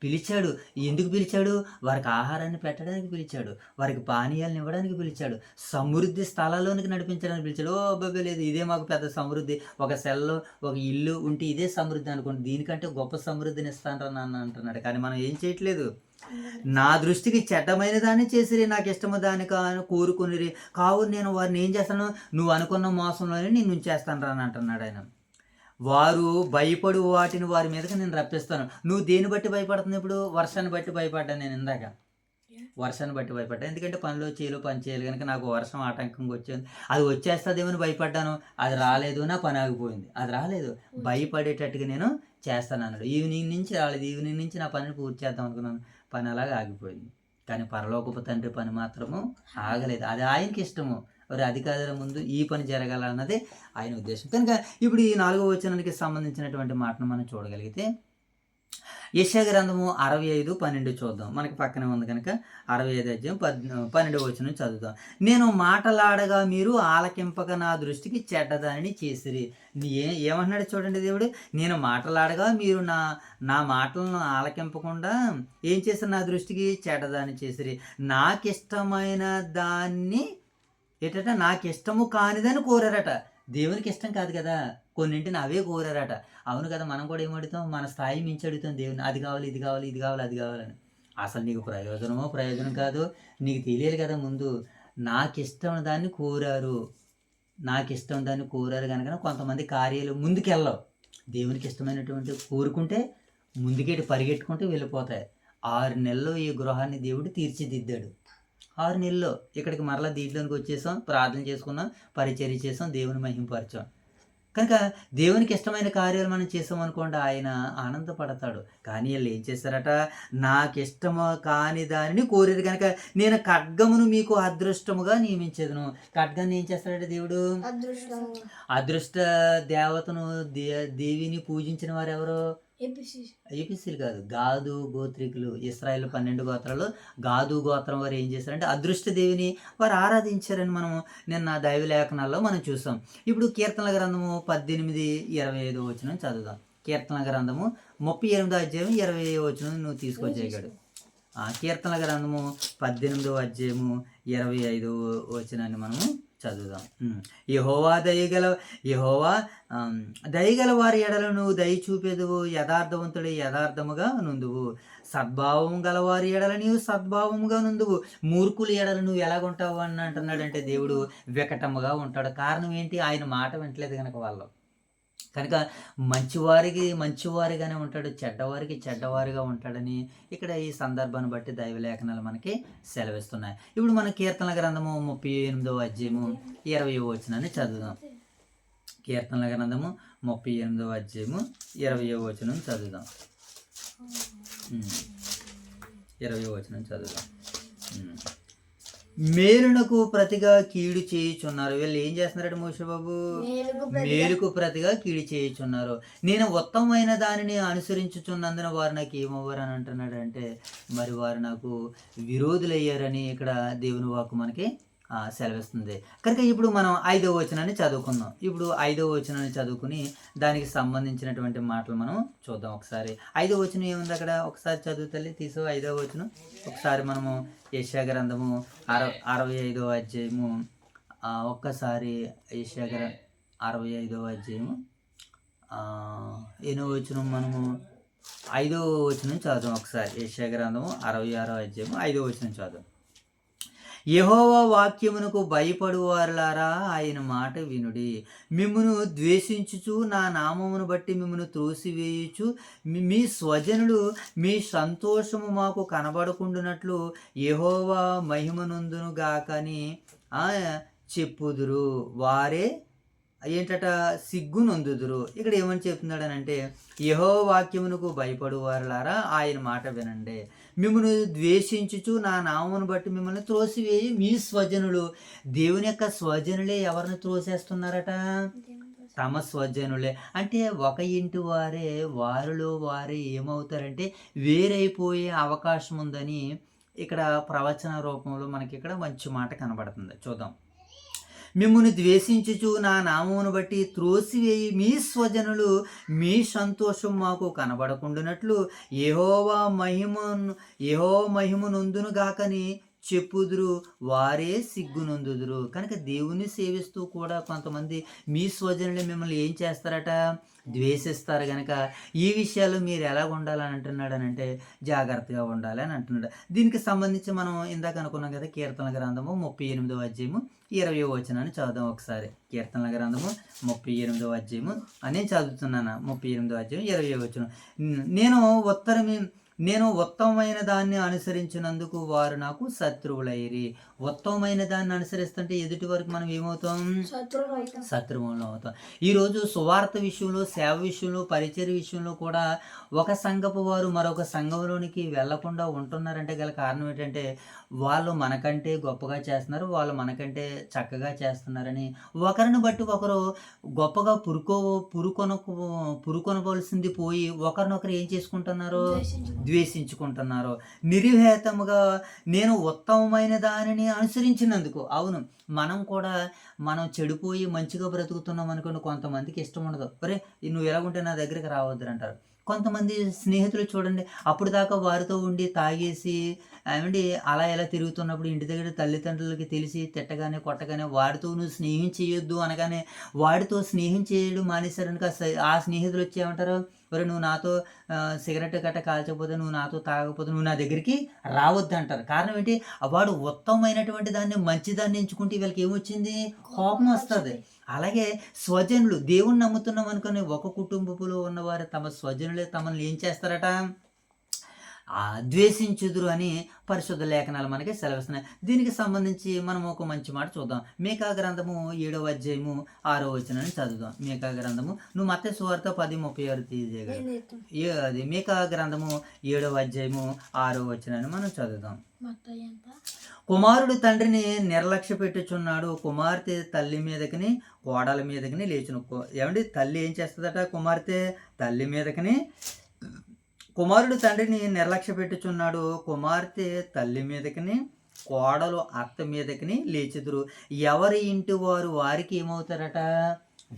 పిలిచాడు. ఎందుకు పిలిచాడు? వారికి ఆహారాన్ని పెట్టడానికి పిలిచాడు, వారికి పానీయాలను ఇవ్వడానికి పిలిచాడు, సమృద్ధి స్థలాల్లోనికి నడిపించడానికి పిలిచాడు. ఓ అబ్బాయి లేదు, ఇదే మాకు పెద్ద సమృద్ధి, ఒక సెల్లో ఒక ఇల్లు ఉంటే ఇదే సమృద్ధి అనుకోండి, దీనికంటే గొప్ప సమృద్ధిని ఇస్తాను నాన్న అంటున్నాడు. కానీ మనం ఏం చేయట్లేదు. నా దృష్టికి చెడ్డమైన దాన్ని చేసిరి, నాకు ఇష్టము దాన్ని కోరుకునిరి. కావున నేను వారిని ఏం చేస్తాను? నువ్వు అనుకున్న మోసంలోనే నేను ఉంచేస్తాను రా అని అంటున్నాడు ఆయన. వారు భయపడు వాటిని వారి మీదకి నేను రప్పిస్తాను. నువ్వు దేని బట్టి భయపడుతుంది? ఇప్పుడు వర్షాన్ని బట్టి భయపడ్డాను నేను ఇందాక. వర్షాన్ని బట్టి భయపడ్డా, ఎందుకంటే పని చేయాలి కనుక నాకు వర్షం ఆటంకంగా వచ్చింది. అది వచ్చేస్తుందేమని భయపడ్డాను, అది రాలేదు, నా పని ఆగిపోయింది. అది రాలేదు, భయపడేటట్టుగా నేను చేస్తాను అన్నాడు. ఈవినింగ్ నుంచి రాలేదు, ఈవినింగ్ నుంచి నా పనిని పూర్తి చేద్దాం అనుకున్నాను, పని అలాగే ఆగిపోయింది. కానీ పరలోకపు తండ్రి పని మాత్రము ఆగలేదు. అది ఆయనకి ఇష్టము. వారి అధికారుల ముందు ఈ పని జరగాలన్నదే ఆయన ఉద్దేశం. కనుక ఇప్పుడు ఈ 4వ వచనానికి సంబంధించినటువంటి మాటను మనం చూడగలిగితే యెషయా గ్రంథము 65:12 చూద్దాం. మనకి పక్కనే ఉంది కనుక 65 అధ్యాయం 12వ వచనం చదువుతాం. నేను మాటలాడగా మీరు ఆలకింపక నా దృష్టికి చెడ్డదానిని చేసిరి. ఏమంటున్నాడు చూడండి దేవుడు. నేను మాటలాడగా మీరు నా మాటలను ఆలకింపకుండా ఏం చేశారు? నా దృష్టికి చెడ్డదాన్ని చేసిరి. నాకిష్టమైన దాన్ని ఏంటంటే నాకు ఇష్టము కానిదని కోరారట. దేవునికి ఇష్టం కాదు కదా, కొన్నింటిని అవే కోరారట. అవును కదా, మనం కూడా ఏమడుగుతాం? మన స్థాయి మించి అడుగుతాం దేవుని. అది కావాలి, ఇది కావాలి, ఇది కావాలి, అది కావాలని. అసలు నీకు ప్రయోజనం కాదు, నీకు తెలియాలి కదా. ముందు నాకు ఇష్టం దాన్ని కోరారు, కనుక కొంతమంది కార్యాలు ముందుకెళ్ళవు. దేవునికి ఇష్టమైనటువంటి కోరుకుంటే ముందుకేటి పరిగెట్టుకుంటే వెళ్ళిపోతాయి. 6 నెలల్లో ఈ గృహాన్ని దేవుడు తీర్చిదిద్దాడు. 6 నెలల్లో ఇక్కడికి మరలా దీంట్లోనికి వచ్చేసాం, ప్రార్థన చేసుకున్నాం, పరిచర్య చేసాం, దేవుని మహింపరిచాం. కనుక దేవునికి ఇష్టమైన కార్యాలు మనం చేసాం అనుకోండి, ఆయన ఆనందపడతాడు. కానీ వీళ్ళు ఏం చేస్తారట? నాకు ఇష్టము కాని దానిని కోరేరు కనుక నేను ఖడ్గమును మీకు అదృష్టముగా నియమించేదను. ఖడ్గాన్ని ఏం చేస్తాడంటే దేవుడు? అదృష్ట దేవతను దేవిని పూజించిన వారు ఎవరు? ఏపీసీలు కాదు, గాదు గోత్రికులు. ఇశ్రాయేలు 12 గోత్రాలు గాదు గోత్రం వారు ఏం చేశారంటే అదృష్ట దేవిని వారు ఆరాధించారని మనం నిన్న దైవ లేఖనాల్లో మనం చూసాం. ఇప్పుడు కీర్తనల గ్రంథము 18:25 వచనం చదువుదాం. కీర్తనల గ్రంథము 38వ అధ్యాయం 20వ వచనం నువ్వు తీసుకొచ్చేయగాడు. కీర్తనల గ్రంథము 18వ అధ్యాయము 25వ వచనాన్ని మనము చదువుదాం. యెహోవా దయగల వారి ఎడల నువ్వు దయ చూపేదువు, యథార్థవంతుడి యథార్థముగా నుందువు. సద్భావం గలవారి ఎడల నీవు సద్భావముగా నుందువు. మూర్ఖుల ఎడల నువ్వు ఎలాగుంటావు అని అంటున్నాడంటే దేవుడు వికటముగా ఉంటాడు. కారణం ఏంటి? ఆయన మాట వింటలేదు కనుక వాళ్ళు. కనుక మంచివారిగానే ఉంటాడు, చెడ్డవారికి చెడ్డవారిగా ఉంటాడని ఇక్కడ ఈ సందర్భాన్ని బట్టి దైవలేఖనాలు మనకి సెలవిస్తున్నాయి. ఇప్పుడు మన కీర్తనల గ్రంథము 38వ అధ్యాయము 20వ వచనాన్ని చదువుదాం. కీర్తనల గ్రంథము 38వ అధ్యాయము 20వ వచనం చదువుదాం. 20వ వచనం చదువుదాం. మేలునకు ప్రతిగా కీడు చేయుచున్నారు. వీళ్ళు ఏం చేస్తున్నారంటే మోషే బాబు? మేలుకు ప్రతిగా కీడు చేయుచున్నారు. నేను ఉత్తమమైన దానిని అనుసరించుచున్నందున వారు నాకు ఏమవ్వరు అని అంటున్నాడు. అంటే మరి వారు నాకు విరోధులయ్యారని ఇక్కడ దేవుని వాక్కు మనకి సెలవిస్తుంది. కనుక ఇప్పుడు మనం 5వ వచనాన్ని చదువుకుందాం. ఇప్పుడు 5వ వచనాన్ని చదువుకుని దానికి సంబంధించినటువంటి మాటలు మనం చూద్దాం ఒకసారి. 5వ వచనం ఏముంది అక్కడ? ఒకసారి చదువు తల్లి, తీసు 5వ వచనం. ఒకసారి మనము యెషయా గ్రంథము 65వ అధ్యాయము, ఒక్కసారి యెషయా 65వ అధ్యాయము ఎన్నో వచనం మనము 5వ వచనం చదువుదాం ఒకసారి. యెషయా గ్రంథము 66వ అధ్యాయము 5వ వచనం చదువు. యెహోవా వాక్యమునకు భయపడువారులారా ఆయన మాట వినుడి. మిమ్మును ద్వేషించుచు నా నామమును బట్టి మిమ్మును త్రోసివేయుచు మీ స్వజనులు మీ సంతోషము మాకు కనబడకుండునట్లు యెహోవా మహిమనందును గాకని చెప్పుదురు. వారే ఏంటట? సిగ్గునొందుదురు. ఇక్కడ ఏమని చెప్తున్నాడనంటే, యెహోవా వాక్యమునకు భయపడువారులారా ఆయన మాట వినండి. మిమ్మల్ని ద్వేషించుచు నా నామమును బట్టి మిమ్మల్ని త్రోసివేయి మీ స్వజనులు. దేవుని యొక్క స్వజనులే ఎవరిని త్రోసేస్తున్నారట? తమ స్వజనులే. అంటే ఒక ఇంటి వారే వారిలో వారే ఏమవుతారంటే వేరైపోయే అవకాశం ఉందని ఇక్కడ ప్రవచన రూపంలో మనకి ఇక్కడ మంచి మాట కనబడుతుంది. చూద్దాం. మిమ్మును ద్వేషించుచు నా నామమును బట్టి త్రోసివేయి మీ స్వజనులు మీ సంతోషం మాకు కనబడకుండానట్లు యెహోవా మహిమనొందును గాకని చెప్పుదురు. వారే సిగ్గునొందుదురు. కనుక దేవుని సేవిస్తూ కూడా కొంతమంది మీ స్వజనులు మిమ్మల్ని ఏం చేస్తారట? ద్వేషిస్తారు. కనుక ఈ విషయాలు మీరు ఎలా ఉండాలని అంటున్నాడు అని అంటే జాగ్రత్తగా ఉండాలి అని అంటున్నాడు. దీనికి సంబంధించి మనం ఇందాక అనుకున్నాం కదా, కీర్తనల గ్రంథము 38వ అధ్యాయము 20వ వచనాన్ని చదువుదాం ఒకసారి. కీర్తనల గ్రంథము 38వ అధ్యాయము నేను చదువుతున్నాను. 38వ అధ్యాయం 20వ వచనం. నేను ఉత్తమమైన దాన్ని అనుసరించినందుకు వారు నాకు శత్రువులైరి. ఉత్తమమైన దాన్ని అనుసరిస్తుంటే ఎదుటి వరకు మనం ఏమవుతాం? శత్రువులు అవుతాం. ఈరోజు సువార్త విషయంలో, సేవ విషయంలో, పరిచర్య విషయంలో కూడా ఒక సంఘపు వారు మరొక సంఘంలోనికి వెళ్లకుండా ఉంటున్నారంటే గల కారణం ఏంటంటే వాళ్ళు మనకంటే గొప్పగా చేస్తున్నారు, వాళ్ళు మనకంటే చక్కగా చేస్తున్నారని ఒకరిని బట్టి ఒకరు గొప్పగా పురుకొనవలసింది పోయి ఒకరినొకరు ఏం చేసుకుంటున్నారు? ద్వేషించుకుంటున్నారు. నిర్విహేతముగా నేను ఉత్తమమైన దానిని అనుసరించినందుకు. అవును, మనం చెడిపోయి మంచిగా బ్రతుకుతున్నాం అనుకోండి, కొంతమందికి ఇష్టం ఉండదు. ఒరే నువ్వు ఎలాగుంటే నా దగ్గరికి రావద్దు అంటారు. కొంతమంది స్నేహితులు చూడండి, అప్పుడు దాకా వారితో ఉండి తాగేసి ఏమండి అలా ఎలా తిరుగుతున్నప్పుడు ఇంటి దగ్గర తల్లిదండ్రులకి తెలిసి తిట్టగానే కొట్టగానే వాడితో నువ్వు స్నేహం చేయొద్దు అనగానే వాడితో స్నేహం చేయడం మానేశారనుక ఆ స్నేహితులు వచ్చి ఏమంటారు? మరి నువ్వు నాతో సిగరెట్ గట్ట కాల్చకపోతే, నువ్వు నాతో తాగకపోతే నువ్వు నా దగ్గరికి రావద్దు అంటారు. కారణం ఏంటి? వాడు ఉత్తమమైనటువంటి దాన్ని, మంచిదాన్ని ఎంచుకుంటే వీళ్ళకి ఏమొచ్చింది? కోపం వస్తుంది. అలాగే స్వజనులు, దేవుణ్ణి నమ్ముతున్నాం అనుకుని ఒక కుటుంబపులో ఉన్నవారు తమ స్వజనులే తమను ఏం చేస్తారట? ద్వేషించుదురు అని పరిశుద్ధ లేఖనాలు మనకి సెలవిస్తున్నాయి. దీనికి సంబంధించి మనం ఒక మంచి మాట చూద్దాం. మీకా గ్రంథము 7వ అధ్యాయము 6వ వచనాన్ని చదువుదాం. మీకా గ్రంథము, నువ్వు మత్తయి సువార్త 10:36 తీయగా అది మీకా గ్రంథము 7వ అధ్యాయము 6వ వచనాన్ని మనం చదువుదాం. కుమారుడు తండ్రిని నిర్లక్ష్య పెట్టుచున్నాడు, కుమార్తె తల్లి మీదకిని కోడల మీదకిని లేచును. ఏమండి తల్లి ఏం చేస్తుందట? కుమార్తె తల్లి మీదకిని, కుమారుడు తండ్రిని నిర్లక్ష్య పెట్టుచున్నాడు, కుమార్తె తల్లి మీదకిని కోడలు అత్త మీదకిని లేచుదురు. ఎవరి ఇంటి వారు వారికి ఏమవుతారట?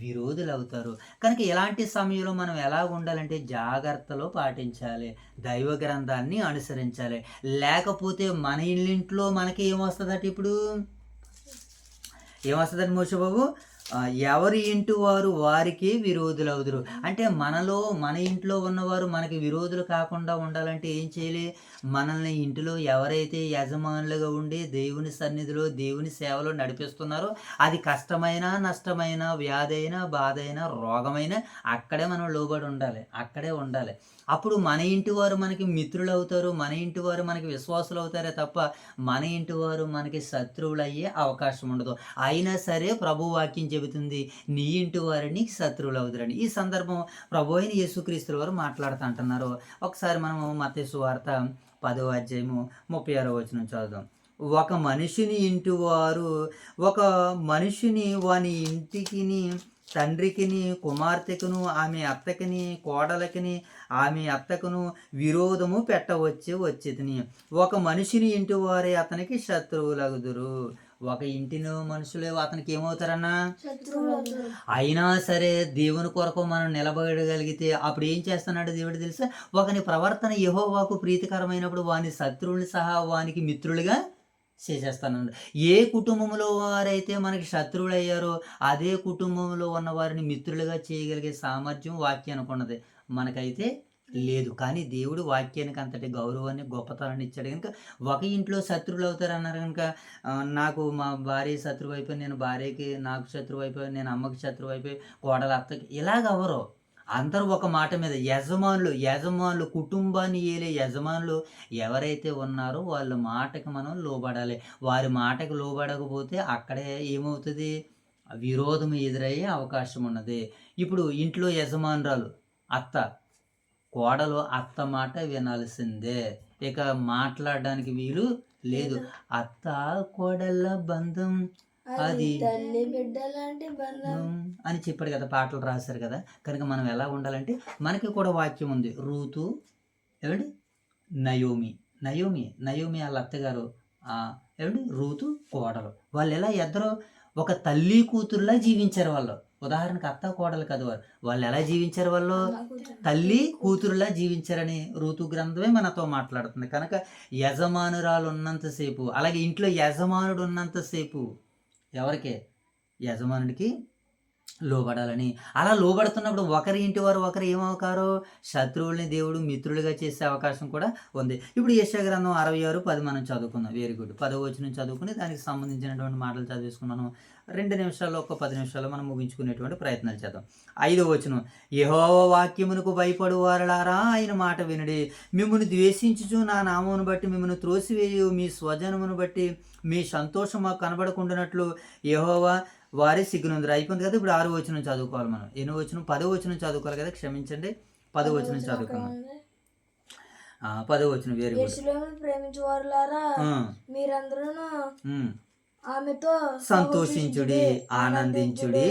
విరోధులు అవుతారు. కనుక ఇలాంటి సమయంలో మనం ఎలా ఉండాలంటే జాగ్రత్తలో పాటించాలి, దైవ గ్రంథాన్ని అనుసరించాలి. లేకపోతే మన ఇల్లింట్లో మనకి ఏమొస్తుందట? ఇప్పుడు ఏమొస్తుందండి మోషబాబు? ఎవరి ఇంటి వారు వారికి విరోధులు అవుదురు. అంటే మన ఇంట్లో ఉన్నవారు మనకి విరోధులు కాకుండా ఉండాలంటే ఏం చేయాలి? మనల్ని ఇంటిలో ఎవరైతే యజమానులుగా ఉండి దేవుని సన్నిధిలో, దేవుని సేవలో నడిపిస్తున్నారో, అది కష్టమైనా, నష్టమైనా, వ్యాధి అయినా, బాధ అయినా, రోగమైనా అక్కడే మనం లోబడి ఉండాలి, అక్కడే ఉండాలి. అప్పుడు మన ఇంటి వారు మనకి మిత్రులు అవుతారు, మన ఇంటి వారు మనకి విశ్వాసులు అవుతారే తప్ప మన ఇంటి వారు మనకి శత్రువులు అయ్యే అవకాశం ఉండదు. అయినా సరే ప్రభు వాక్యం చెబుతుంది, నీ ఇంటి వారు నీకు శత్రువులు అవుతారని. ఈ సందర్భం ప్రభు అయిన యేసుక్రీస్తు వారు మాట్లాడుతూ అంటున్నారు. ఒకసారి మనము మత్తయి సువార్త 10వ అధ్యాయము 36వ వచనం చదువుదాం. ఒక మనిషిని వాని ఇంటికిని, తండ్రికిని, కుమార్తెకును, ఆమె అత్తకిని, కోడలకిని, ఆమె అత్తకును విరోధము పెట్టవచ్చేదని. ఒక మనిషిని ఇంటి వారే అతనికి శత్రువులగుదురు. ఒక ఇంటిని మనుషులే అతనికి ఏమవుతారన్నా శత్రువులు. అయినా సరే దేవుని కొరకు మనం నిలబడగలిగితే అప్పుడు ఏం చేస్తున్నాడు దేవుడు తెలుసా, ఒకని ప్రవర్తన యెహోవాకు ప్రీతికరమైనప్పుడు వాని శత్రువుని సహా వానికి మిత్రులుగా చేసేస్తానండి. ఏ కుటుంబంలో వారైతే మనకి శత్రువులు అయ్యారో అదే కుటుంబంలో ఉన్న వారిని మిత్రులుగా చేయగలిగే సామర్థ్యం వాక్యానికి ఉన్నది, మనకైతే లేదు. కానీ దేవుడు వాక్యానికి అంతటి గౌరవాన్ని గొప్పతనాన్ని ఇచ్చాడు కనుక ఒక ఇంట్లో శత్రువులు అవుతారు అన్నారు కనుక నాకు మా భార్య శత్రువు అయిపోయి, నేను భార్యకి నాకు శత్రువు అయిపోయి, నేను అమ్మకి శత్రువు అయిపోయి, కోడలు అత్తకి ఇలాగ ఎవరు అందరూ ఒక మాట మీద యజమానులు కుటుంబాన్ని ఏలే యజమానులు ఎవరైతే ఉన్నారో వాళ్ళ మాటకి మనం లోబడాలి. వారి మాటకి లోబడకపోతే అక్కడే ఏమవుతుంది, విరోధం ఎదురయ్యే అవకాశం ఉన్నది. ఇప్పుడు ఇంట్లో యజమానురాలు అత్త, కోడలు అత్త మాట వినాల్సిందే, ఇక మాట్లాడడానికి వీలు లేదు. అత్త కోడళ్ళ బంధం అది తల్లి బిడ్డలాంటి బంధం అని చెప్పాడు కదా, పాటలు రాశారు కదా. కనుక మనం ఎలా ఉండాలంటే మనకి కూడా వాక్యం ఉంది. రూతు ఏమండి, నయోమి వాళ్ళ అత్తగారు ఏమండి, రూతు కోడలు, వాళ్ళు ఎలా ఇద్దరు ఒక తల్లి కూతురులా జీవించారు. వాళ్ళు ఉదాహరణకు అత్త కోడలు కదా, వాళ్ళు ఎలా జీవించారు, వాళ్ళు తల్లి కూతురులా జీవించారని రూతు గ్రంథమే మనతో మాట్లాడుతుంది. కనుక యజమానురాలు ఉన్నంతసేపు, అలాగే ఇంట్లో యజమానుడు ఉన్నంతసేపు ఎవరికే యజమానుడికి లోబడాలని. అలా లోబడుతున్నప్పుడు ఒకరి ఇంటి వారు ఒకరు ఏమవుతారో శత్రువుల్ని దేవుడు మిత్రులుగా చేసే అవకాశం కూడా ఉంది. ఇప్పుడు యెషయా గ్రంథం 66:10 మనం చదువుకుందాం. Very good. 10వ వచనం చదువుకుని దానికి సంబంధించినటువంటి మాటలు చదివేసుకున్నాను. 2 నిమిషాల్లో 10 నిమిషాల్లో మనం ముగించుకునేటువంటి ప్రయత్నాలు చేద్దాం. 5వ వచనం, యెహోవా వాక్యమునకు భయపడు వారలారా ఆయన మాట వినుడి. మిమ్మల్ని ద్వేషించుచు నా నామమును బట్టి మిమ్మల్ని త్రోసివేయు మీ స్వజనమును బట్టి మీ సంతోషం మాకు కనబడకుండానట్లు యెహోవా వారి సిగ్గునందురు. అయిపోయింది కదా. ఇప్పుడు 6వ వచనం చదువుకోవాలి మనం. 8వ వచనం 10వ వచనం చదువుకోవాలి కదా, క్షమించండి. 10వ వచనం చదువుకున్నాం. 10వ వచనం వెరీ గుడ్. యెరూషలేమును ప్రేమించువారులారా మీరందరూ ఆమెతో సంతోషించుడి, ఆనందించుడి,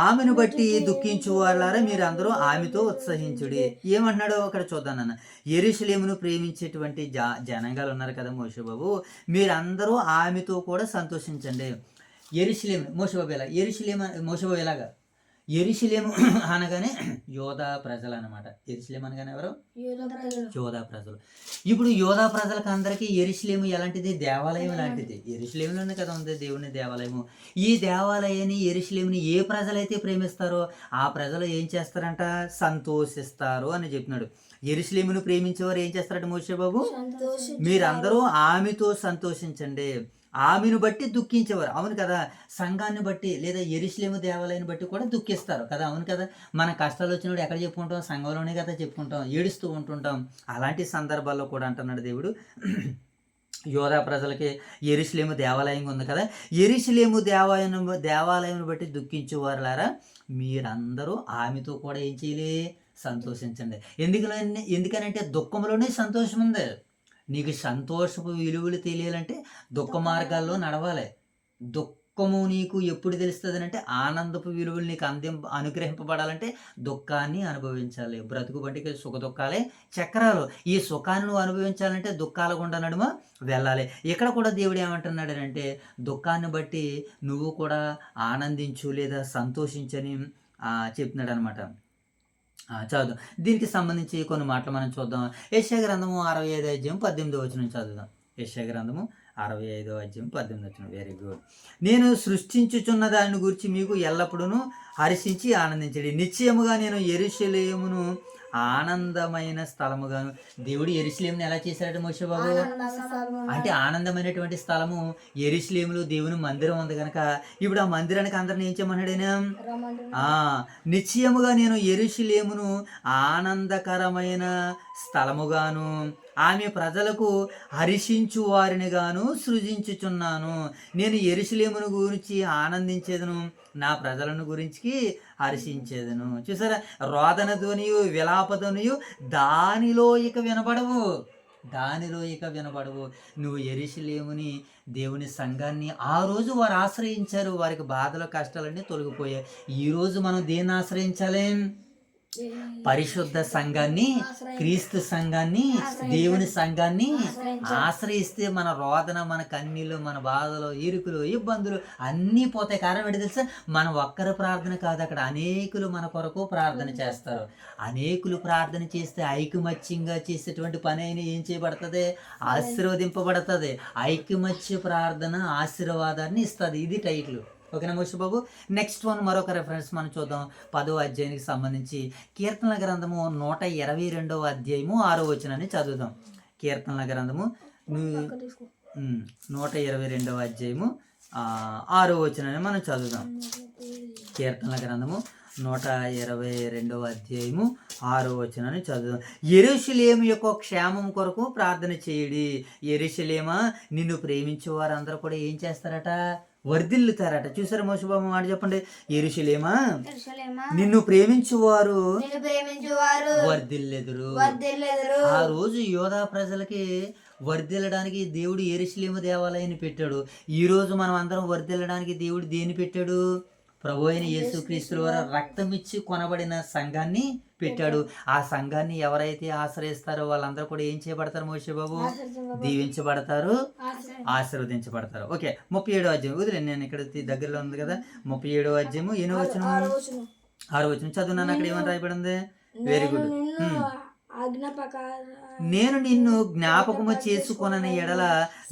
ఆమెను బట్టి దుఃఖించు వాళ్ళారా మీరందరూ ఆమెతో ఉత్సహించుడి. ఏమంటున్నాడో అక్కడ చూద్దాం నాన్న. యెరూషలేమును ప్రేమించేటువంటి జనాంగాలు ఉన్నారు కదా మోషేబాబు, మీరందరూ ఆమెతో కూడా సంతోషించండి. యెరూషలేము మోషేబాబు ఎలాగా, యెరూషలేము అనగానే యోధా ప్రజలు అనమాట. యెరూషలేము అనగానే ఎవరు, యోధా ప్రజలు. ఇప్పుడు యోధా ప్రజలకు అందరికీ యెరూషలేము ఎలాంటిది, దేవాలయం లాంటిది. యెరూషలేములోనే కదా ఉంది దేవుని దేవాలయము. ఈ దేవాలయాన్ని యెరూషలేముని ఏ ప్రజలైతే ప్రేమిస్తారో ఆ ప్రజలు ఏం చేస్తారంట, సంతోషిస్తారు అని చెప్తున్నాడు. యెరూషలేమును ప్రేమించేవారు ఏం చేస్తారంట మోషేబాబు, మీరందరూ ఆమెతో సంతోషించండి, ఆమెను బట్టి దుఃఖించేవారు. అవును కదా, సంఘాన్ని బట్టి లేదా యెరూషలేము దేవాలయాన్ని బట్టి కూడా దుఃఖిస్తారు కదా. అవును కదా, మన కష్టాలు వచ్చినప్పుడు ఎక్కడ చెప్పుకుంటాం, సంఘంలోనే కదా చెప్పుకుంటాం, ఏడుస్తూ ఉంటుంటాం. అలాంటి సందర్భాల్లో కూడా అంటున్నాడు దేవుడు, యోధా ప్రజలకి యెరూషలేము దేవాలయం ఉంది కదా, యెరూషలేము దేవాలయం బట్టి దుఃఖించేవారులారా మీరందరూ ఆమెతో కూడా ఏం చేయాలి, సంతోషించండి. ఎందుకనంటే దుఃఖంలోనే సంతోషం ఉంది. నీకు సంతోషపు విలువలు తెలియాలంటే దుఃఖ మార్గాల్లో నడవాలి. దుఃఖము నీకు ఎప్పుడు తెలుస్తుంది అంటే ఆనందపు విలువలు నీకు అనుగ్రహింపబడాలంటే దుఃఖాన్ని అనుభవించాలి. బ్రతుకు బట్టికి సుఖ దుఃఖాలే చక్రాలు. ఈ సుఖాన్ని నువ్వు అనుభవించాలంటే దుఃఖాల గుండా నడుమ వెళ్ళాలి. ఇక్కడ కూడా దేవుడు ఏమంటున్నాడు అంటే దుఃఖాన్ని బట్టి నువ్వు కూడా ఆనందించు లేదా సంతోషించని చెప్తున్నాడు అనమాట. చదువుదాం. దీనికి సంబంధించి కొన్ని మాటలు మనం చూద్దాం. యెషయా గ్రంథము 65:18 చదువుదాం. యెషయా గ్రంథము 65:18. Very good. నేను సృష్టించుచున్న దాని గురించి మీకు ఎల్లప్పుడూ హర్షించి ఆనందించండి. నిశ్చయముగా నేను యెరూషలేమును ఆనందమైన స్థలముగాను. దేవుడు యెరూషలేమును ఎలా చేశాడు మోషేబాబు అంటే ఆనందమైనటువంటి స్థలము. యెరూషలేములో దేవుని మందిరం ఉంది కనుక ఇప్పుడు ఆ మందిరానికి అందరిని ఏం చేయమన్నాడైనా, నిశ్చయముగా నేను యెరూషలేమును ఆనందకరమైన స్థలముగాను ఆమె ప్రజలకు హర్షించు వారిని గాను సృజించుచున్నాను. నేను యెరూషలేమును గురించి ఆనందించేదను, నా ప్రజలను గురించి హర్షించేదను. చూసారా, రోదన ధ్వనియు విలాప ధ్వనియు దానిలో ఇక వినబడవు. నువ్వు యెరూషలేముని దేవుని సంఘాన్ని ఆ రోజు వారు ఆశ్రయించారు, వారికి బాధలు కష్టాలన్నీ తొలగిపోయాయి. ఈరోజు మనం దేన్ని ఆశ్రయించాలి, పరిశుద్ధ సంఘాన్ని, క్రీస్తు సంఘాన్ని, దేవుని సంఘాన్ని ఆశ్రయిస్తే మన రోదన, మన కన్నీళ్ళు, మన బాధలు, ఇరుకులు, ఇబ్బందులు అన్నీ పోతాయి. కారణం ఏంటి తెలుసా? మన ఒక్కరి ప్రార్థన కాదు, అక్కడ అనేకులు మన కొరకు ప్రార్థన చేస్తారు. అనేకులు ప్రార్థన చేస్తే ఐకమత్యంగా చేసేటువంటి పని అయినా ఏం చేయబడుతుంది? ఆశీర్వదింపబడుతుంది. ఐకమత్య ప్రార్థన ఆశీర్వాదాన్ని ఇస్తుంది. ఇది టైటిల్. ఓకేనా మోషి బాబు? నెక్స్ట్ వన్ మరొక రెఫరెన్స్ మనం చూద్దాం. 10వ అధ్యాయానికి సంబంధించి కీర్తనల గ్రంథము 122వ అధ్యాయము 6వ వచనాన్ని చదువుదాం. కీర్తనల గ్రంథము 122వ అధ్యాయము 6వ వచనాన్ని మనం చదువుదాం. కీర్తనల గ్రంథము 122వ అధ్యాయము 6వ వచనాన్ని చదువుదాం. యెరూషలేము యొక్క క్షేమం కొరకు ప్రార్థన చేయుడి. యెరూషలేమా, నిన్ను ప్రేమించే వారందరూ కూడా ఏం చేస్తారట? వర్ధిల్లుతారట. చూసారా మోషబాబు మాట చెప్పండి. యెరూషలేమా, నిన్ను ప్రేమించువారు వర్ధిల్లెదురు. ఆ రోజు యోధా ప్రజలకి వర్ధిల్లడానికి దేవుడు యెరూషలేము దేవాలయాన్ని పెట్టాడు. ఈ రోజు మనం అందరం వర్ధిల్లడానికి దేవుడు దేన్ని పెట్టాడు? ప్రభు అయిన యేసుక్రీస్తు వారు రక్తం ఇచ్చి కొనబడిన సంఘాన్ని పెట్టాడు. ఆ సంఘాన్ని ఎవరైతే ఆశ్రయిస్తారో వాళ్ళందరూ కూడా ఏం చేయబడతారు మోషే బాబు? దీవించబడతారు, ఆశీర్వదించబడతారు. ఓకే, 37వ అధ్యాయం వదిలేండి, నేను ఇక్కడ దగ్గరలో ఉంది కదా. 37వ అధ్యాయము 8వ వచనం 6వ వచనం చదువున్నాను. అక్కడ ఏమని రాయబడింది? Very good. నేను నిన్ను జ్ఞాపకము చేసుకొనని ఎడల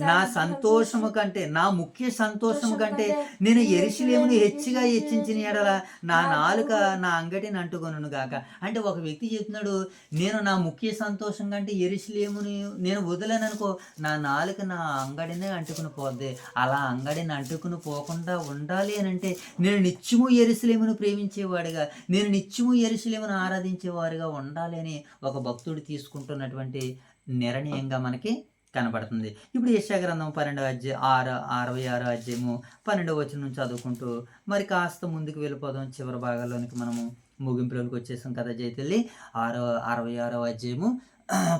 నా సంతోషము కంటే, నా ముఖ్య సంతోషము కంటే నేను యెరూషలేమును హెచ్చుగా హెచ్చించిన ఎడల నా నాలుక నా అంగటిని అంటుకొనును గాక. అంటే ఒక వ్యక్తి చెప్తున్నాడు, నేను నా ముఖ్య సంతోషం కంటే యెరూషలేముని నేను వదలననుకో, నా నాలుక నా అంగడినే అంటుకుని పోద్ది. అలా అంగడిని అంటుకుని పోకుండా ఉండాలి అని అంటే నేను నిత్యము యెరూషలేమును ప్రేమించేవాడిగా, నేను నిత్యము యెరూషలేమును ఆరాధించేవాడిగా ఉండాలి అని ఒక భక్తుడు తీసుకుంటున్నటువంటి నిర్ణయంగా మనకి కనబడుతుంది. ఇప్పుడు యెషయా గ్రంథం 66వ అధ్యాయము 12వ వచనం నుంచి చదువుకుంటూ మరి కాస్త ముందుకు వెళ్ళిపోదాం. చివరి భాగాల్లోనికి మనము ముగింపులోకి వచ్చేసాం కదా జైతల్లి. 66వ అధ్యాయము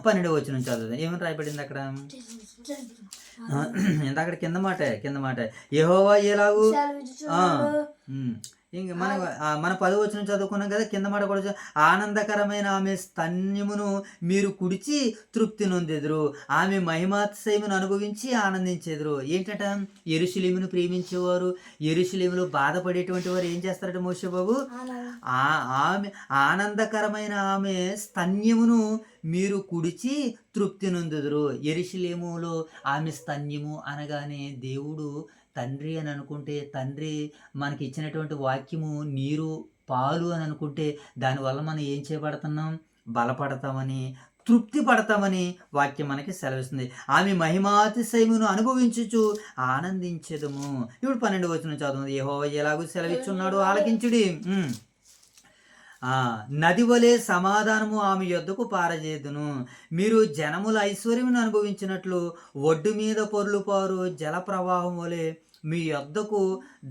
12వ వచనం చదువుదాం. ఏమని రాయబడింది అక్కడ? అక్కడ కింద మాట యెహోవా ఎలాగూ ఇంక మన 10వ వచనం చదువుకున్నాం కదా. కింద మాట కూడా ఆనందకరమైన ఆమె స్తన్యమును మీరు కుడిచి తృప్తి నొందెదురు, ఆమె మహిమాతిశయమును అనుభవించి ఆనందించెదరు. ఏంటంట? యెరూషలేమును ప్రేమించేవారు, యెరూషలేములో బాధపడేటువంటి వారు ఏం చేస్తారట మోషే బాబు? ఆమె ఆనందకరమైన ఆమె స్తన్యమును మీరు కుడిచి తృప్తి నొందెదరు. యెరూషలేములో ఆమె స్తన్యము అనగానే దేవుడు తండ్రి అని అనుకుంటే, తండ్రి మనకి ఇచ్చినటువంటి వాక్యము నీరు పాలు అని అనుకుంటే దానివల్ల మనం ఏం చేయబడుతున్నాం? బలపడతామని, తృప్తి పడతామని వాక్యం మనకి సెలవిస్తుంది. ఆమె మహిమాతిశయమును అనుభవించుచు ఆనందించెదము. ఇప్పుడు 12వ వచనం చదువుతుంది. యెహోవా ఎలాగూ సెలవిచ్చున్నాడు, ఆలకించుడి. నది వలె సమాధానము ఆమె యొద్దకు పారజేదును. మీరు జనముల ఐశ్వర్యమును అనుభవించినట్లు ఒడ్డు మీద పొర్లుపారు జల ప్రవాహం వలె మీ యొద్దకు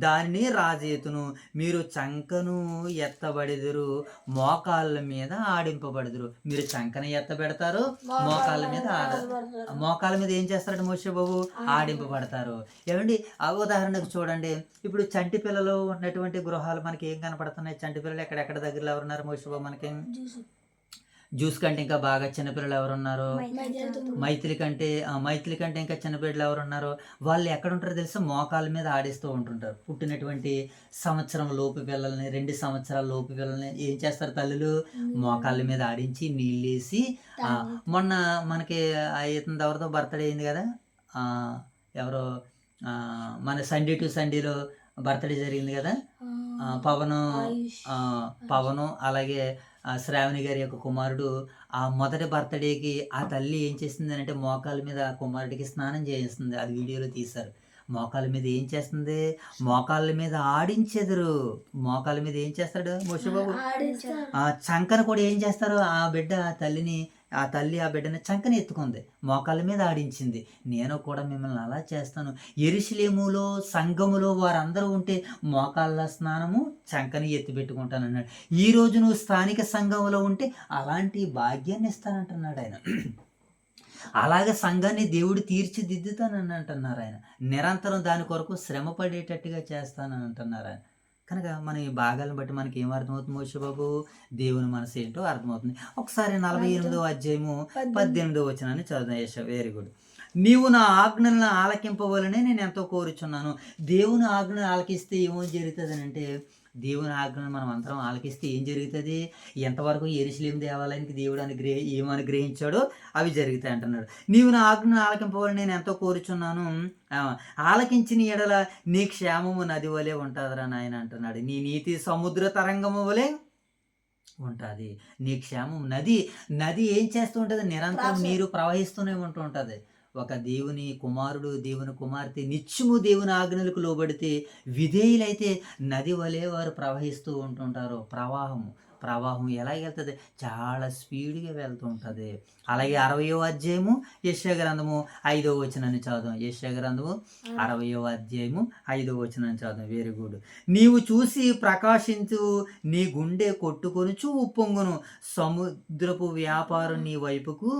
దానిని రాజేతును. మీరు చంకను ఎత్తబడెదరు, మోకాళ్ళ మీద ఆడింపబడదురు. మీరు చంకను ఎత్తబెడతారు, మోకాళ్ళ మీద ఏం చేస్తారంటే మోషే బాబు? ఆడింపబడతారు. ఏమండి, ఉదాహరణకు చూడండి, ఇప్పుడు చంటి పిల్లలు ఉన్నటువంటి గృహాలు మనకి ఏం కనపడుతున్నాయి? చంటి పిల్లలు ఎక్కడెక్కడ దగ్గరలో ఎవరున్నారు మోషే బాబు? మనకి జ్యూస్ కంటే ఇంకా బాగా చిన్నపిల్లలు ఎవరున్నారు? మైథిలి కంటే ఇంకా చిన్నపిల్లలు ఎవరున్నారు? వాళ్ళు ఎక్కడ ఉంటారో తెలుసా? మోకాళ్ళ మీద ఆడిస్తూ ఉంటుంటారు. పుట్టినటువంటి సంవత్సరం లోపు పిల్లల్ని, 2 సంవత్సరాల లోపు పిల్లల్ని ఏం చేస్తారు తల్లులు? మోకాళ్ళ మీద ఆడించి నీళ్ళేసి. మొన్న మనకి ఇతను ఎవరితో బర్త్డే అయింది కదా, ఎవరో మన సండే టు సండేలో బర్త్డే జరిగింది కదా, పవను అలాగే శ్రావణి గారి యొక్క కుమారుడు. ఆ మొదటి బర్త్డేకి ఆ తల్లి ఏం చేస్తుంది అంటే మోకాళ్ళ మీద ఆ కుమారుడికి స్నానం చేయిస్తుంది. అది వీడియోలో తీశారు. మోకాళ్ళ మీద ఏం చేస్తుంది? మోకాళ్ళ మీద ఆడించెదరు. మోకాళ్ళ మీద ఏం చేస్తాడు మోషే బాబు? చంకన కూడా ఏం చేస్తారు? ఆ బిడ్డ ఆ తల్లి ఆ బిడ్డని చంకని ఎత్తుకుంది, మోకాళ్ళ మీద ఆడించింది. నేను కూడా మిమ్మల్ని అలా చేస్తాను. యెరూషలేములో సంఘములో వారందరూ ఉంటే మోకాళ్ళ స్నానము, చంకని ఎత్తి పెట్టుకుంటాను అన్నాడు. ఈరోజు నువ్వు స్థానిక సంఘంలో ఉంటే అలాంటి భాగ్యాన్ని ఇస్తానంటున్నాడు ఆయన. అలాగే సంఘాన్ని దేవుడు తీర్చిదిద్దుతానని అంటున్నారు ఆయన. నిరంతరం దాని కొరకు శ్రమ పడేటట్టుగా చేస్తానని అంటున్నారు ఆయన. కనుక మన ఈ భాగాలను బట్టి మనకి ఏం అర్థమవుతుంది మోషే బాబు? దేవుని మనసు ఏంటో అర్థమవుతుంది. ఒకసారి 48వ అధ్యాయము 18వ వచనాన్ని చదువు. Very good. నీవు నా ఆజ్ఞలను ఆలకింపవలనే నేను ఎంతో కోరుచున్నాను. దేవుని ఆజ్ఞను ఆలకిస్తే ఏమో జరుగుతుంది అని అంటే, దేవుని ఆజ్ఞను మనం అందరం ఆలకిస్తే ఏం జరుగుతుంది? ఎంతవరకు యెరూషలేము దేవాలయానికి దేవుడు ఏం అనుగ్రహించాడో అవి జరుగుతాయి అంటున్నాడు. నీవు నా ఆజ్ఞను ఆలకింపవాలని నేను ఎంతో కోరుచున్నాను. ఆలకించిన ఎడల నీ క్షేమము నది వలె ఉంటుందిరా నాయన అంటున్నాడు. నీ నీతి సముద్ర తరంగము వలె ఉంటుంది. నీ క్షేమం నది ఏం చేస్తూ ఉంటుంది? నిరంతరం నీరు ప్రవహిస్తూనే ఉంటూ ఉంటుంది. ఒక దేవుని కుమారుడు, దేవుని కుమార్తె నిత్యము దేవుని ఆజ్ఞలకు లోబడితే, విధేయులైతే నది వలె వారు ప్రవహిస్తూ ఉంటుంటారు. ప్రవాహం ఎలా వెళ్తుంది? చాలా స్పీడ్గా వెళ్తూ ఉంటుంది. అలాగే 60వ అధ్యాయము యెషయా గ్రంథము 5వ వచనాన్ని చదువుదాం. యెషయా గ్రంథము 60వ అధ్యాయము 5వ వచనాన్ని చదువుదాం. Very good. నీవు చూసి ప్రకాశించు, నీ గుండె కొట్టుకొనుచు ఉప్పొంగును, సముద్రపు వ్యాపారం నీ వైపుకు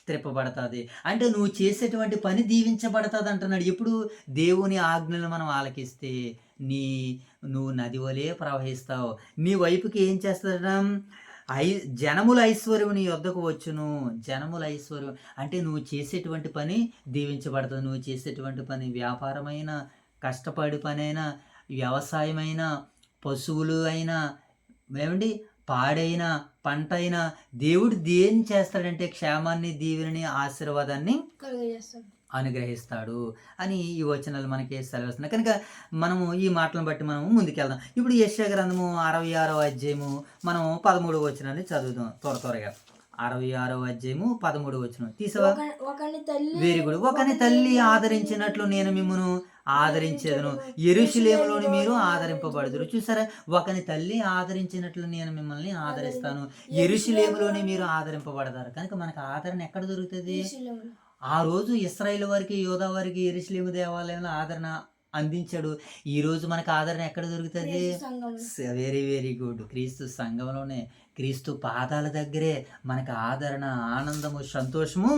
త్రిప్పబడుతుంది. అంటే నువ్వు చేసేటువంటి పని దీవించబడుతుంది అంటున్నాడు. ఎప్పుడు? దేవుని ఆజ్ఞలు మనం ఆలకిస్తే నువ్వు నది వలె ప్రవహిస్తావు. నీ వైపుకి ఏం చేస్తాడ? జనముల ఐశ్వర్యం నీ వద్దకు వచ్చును. జనముల ఐశ్వర్యం అంటే నువ్వు చేసేటువంటి పని దీవించబడుతుంది. నువ్వు చేసేటువంటి పని వ్యాపారమైన, కష్టపడి పనైనా, వ్యవసాయమైనా, పశువులు అయినా, ఏమండి పాడైన పంట అయినా, దేవుడు దేని చేస్తాడంటే క్షేమాన్ని, దీవెనని, ఆశీర్వాదాన్ని అనుగ్రహిస్తాడు అని ఈ వచనాలు మనకి సెలవిస్తున్నాయి. కనుక మనము ఈ మాటలను బట్టి మనము ముందుకెళ్దాం. ఇప్పుడు యెషయా గ్రంథము 66వ అధ్యాయము మనం 13వ వచనాన్ని చదువుదాం త్వరగా. 66వ అధ్యాయము 13వ వచనం తీసవా? Very good. ఒకని తల్లి ఆదరించినట్లు నేను మిమ్మను ఆదరించేదను, యెరూషలేములోని మీరు ఆదరింపబడుదురు. చూసారా? ఒకని తల్లి ఆదరించినట్లు నేను మిమ్మల్ని ఆదరిస్తాను, యెరూషలేములోని మీరు ఆదరింపబడతారు. కనుక మనకు ఆదరణ ఎక్కడ దొరుకుతుంది? ఆ రోజు ఇశ్రాయేలు వారికి, యోధా వారికి యెరూషలేము దేవాలయంలో ఆదరణ అందించాడు. ఈ రోజు మనకు ఆదరణ ఎక్కడ దొరుకుతుంది? Very very good. క్రీస్తు సంఘంలోనే, క్రీస్తు పాదాల దగ్గరే మనకు ఆదరణ, ఆనందము, సంతోషము.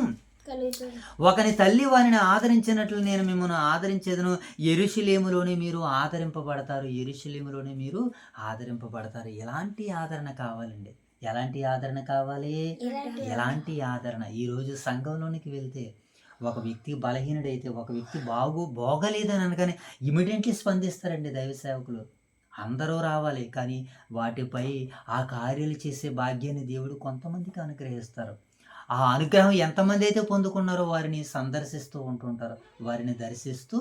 ఒకని తల్లి వారిని ఆదరించినట్లు నేను మిమ్మల్ని ఆదరించేదను, యెరూషలేములోని మీరు ఆదరింపబడతారు, యెరూషలేములోని మీరు ఆదరింపబడతారు. ఎలాంటి ఆదరణ కావాలండి? ఎలాంటి ఆదరణ కావాలి? ఎలాంటి ఆదరణ? ఈరోజు సంఘంలోనికి వెళ్తే ఒక వ్యక్తి బలహీనుడైతే, ఒక వ్యక్తి బాగలేదని అనగానే ఇమీడియట్లీ స్పందిస్తారండి దైవ సేవకులు. అందరూ రావాలి, కానీ వాటిపై ఆ కార్యాలు చేసే భాగ్యాన్ని దేవుడు కొంతమందికి అనుగ్రహిస్తారు. ఆ అనుగ్రహం ఎంతమంది అయితే పొందుకున్నారో వారిని సందర్శిస్తూ ఉంటుంటారు, వారిని దర్శిస్తూ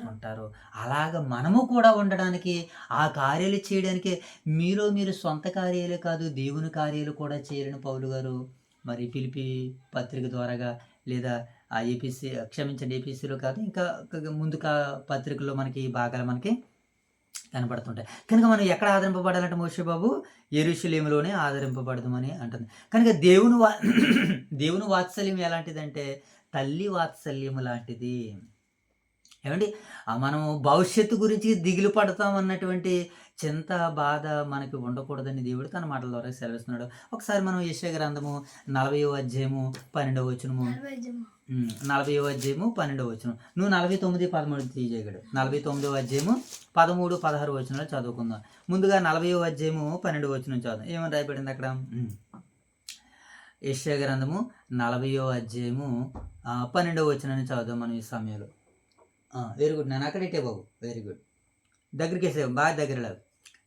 ఉంటారు. అలాగ మనము కూడా ఉండడానికి, ఆ కార్యాలు చేయడానికి మీరు సొంత కార్యాలే కాదు, దేవుని కార్యాలు కూడా చేయాలని పౌలు గారు మరి ఫిలిప్పీ పత్రిక ద్వారాగా, లేదా ఆ ఏపీసీలో కాదు, ఇంకా ముందు పత్రికల్లో మనకి ఈ భాగాలు మనకి కనపడుతుంటాయి. కనుక మనం ఎక్కడ ఆదరింపబడాలంటే మోషే బాబు? యెరూషలేములోనే ఆదరింపబడదామని అంటుంది. కనుక దేవుని వాత్సల్యం ఎలాంటిదంటే తల్లి వాత్సల్యం లాంటిది. ఏమండి? మనము భవిష్యత్తు గురించి దిగులు పడతాం అన్నటువంటి చింత, బాధ మనకి ఉండకూడదని దేవుడు తన మాటల ద్వారా సెలవిస్తున్నాడు. ఒకసారి మనం యెషయా గ్రంథము 40వ అధ్యాయము 12వ వచనము, 40వ అధ్యాయము 12వ వచనం. నువ్వు 49, 13 తీయగలడు. 49వ అధ్యాయము 13, 16 వచనాలు చదువుకుందాం. ముందుగా 40వ అధ్యాయము 12వ వచనం చదువుదాం. ఏమని రాయబడింది అక్కడ? యెషయా గ్రంథము 40వ అధ్యాయము 12వ వచనాన్ని చదువుదాం మనం ఈ సమయంలో. వెరీ గుడ్ నాన్న, అక్కడైతే బాబు. Very good. దగ్గరికి వేసావు, బాగా దగ్గర లేదు.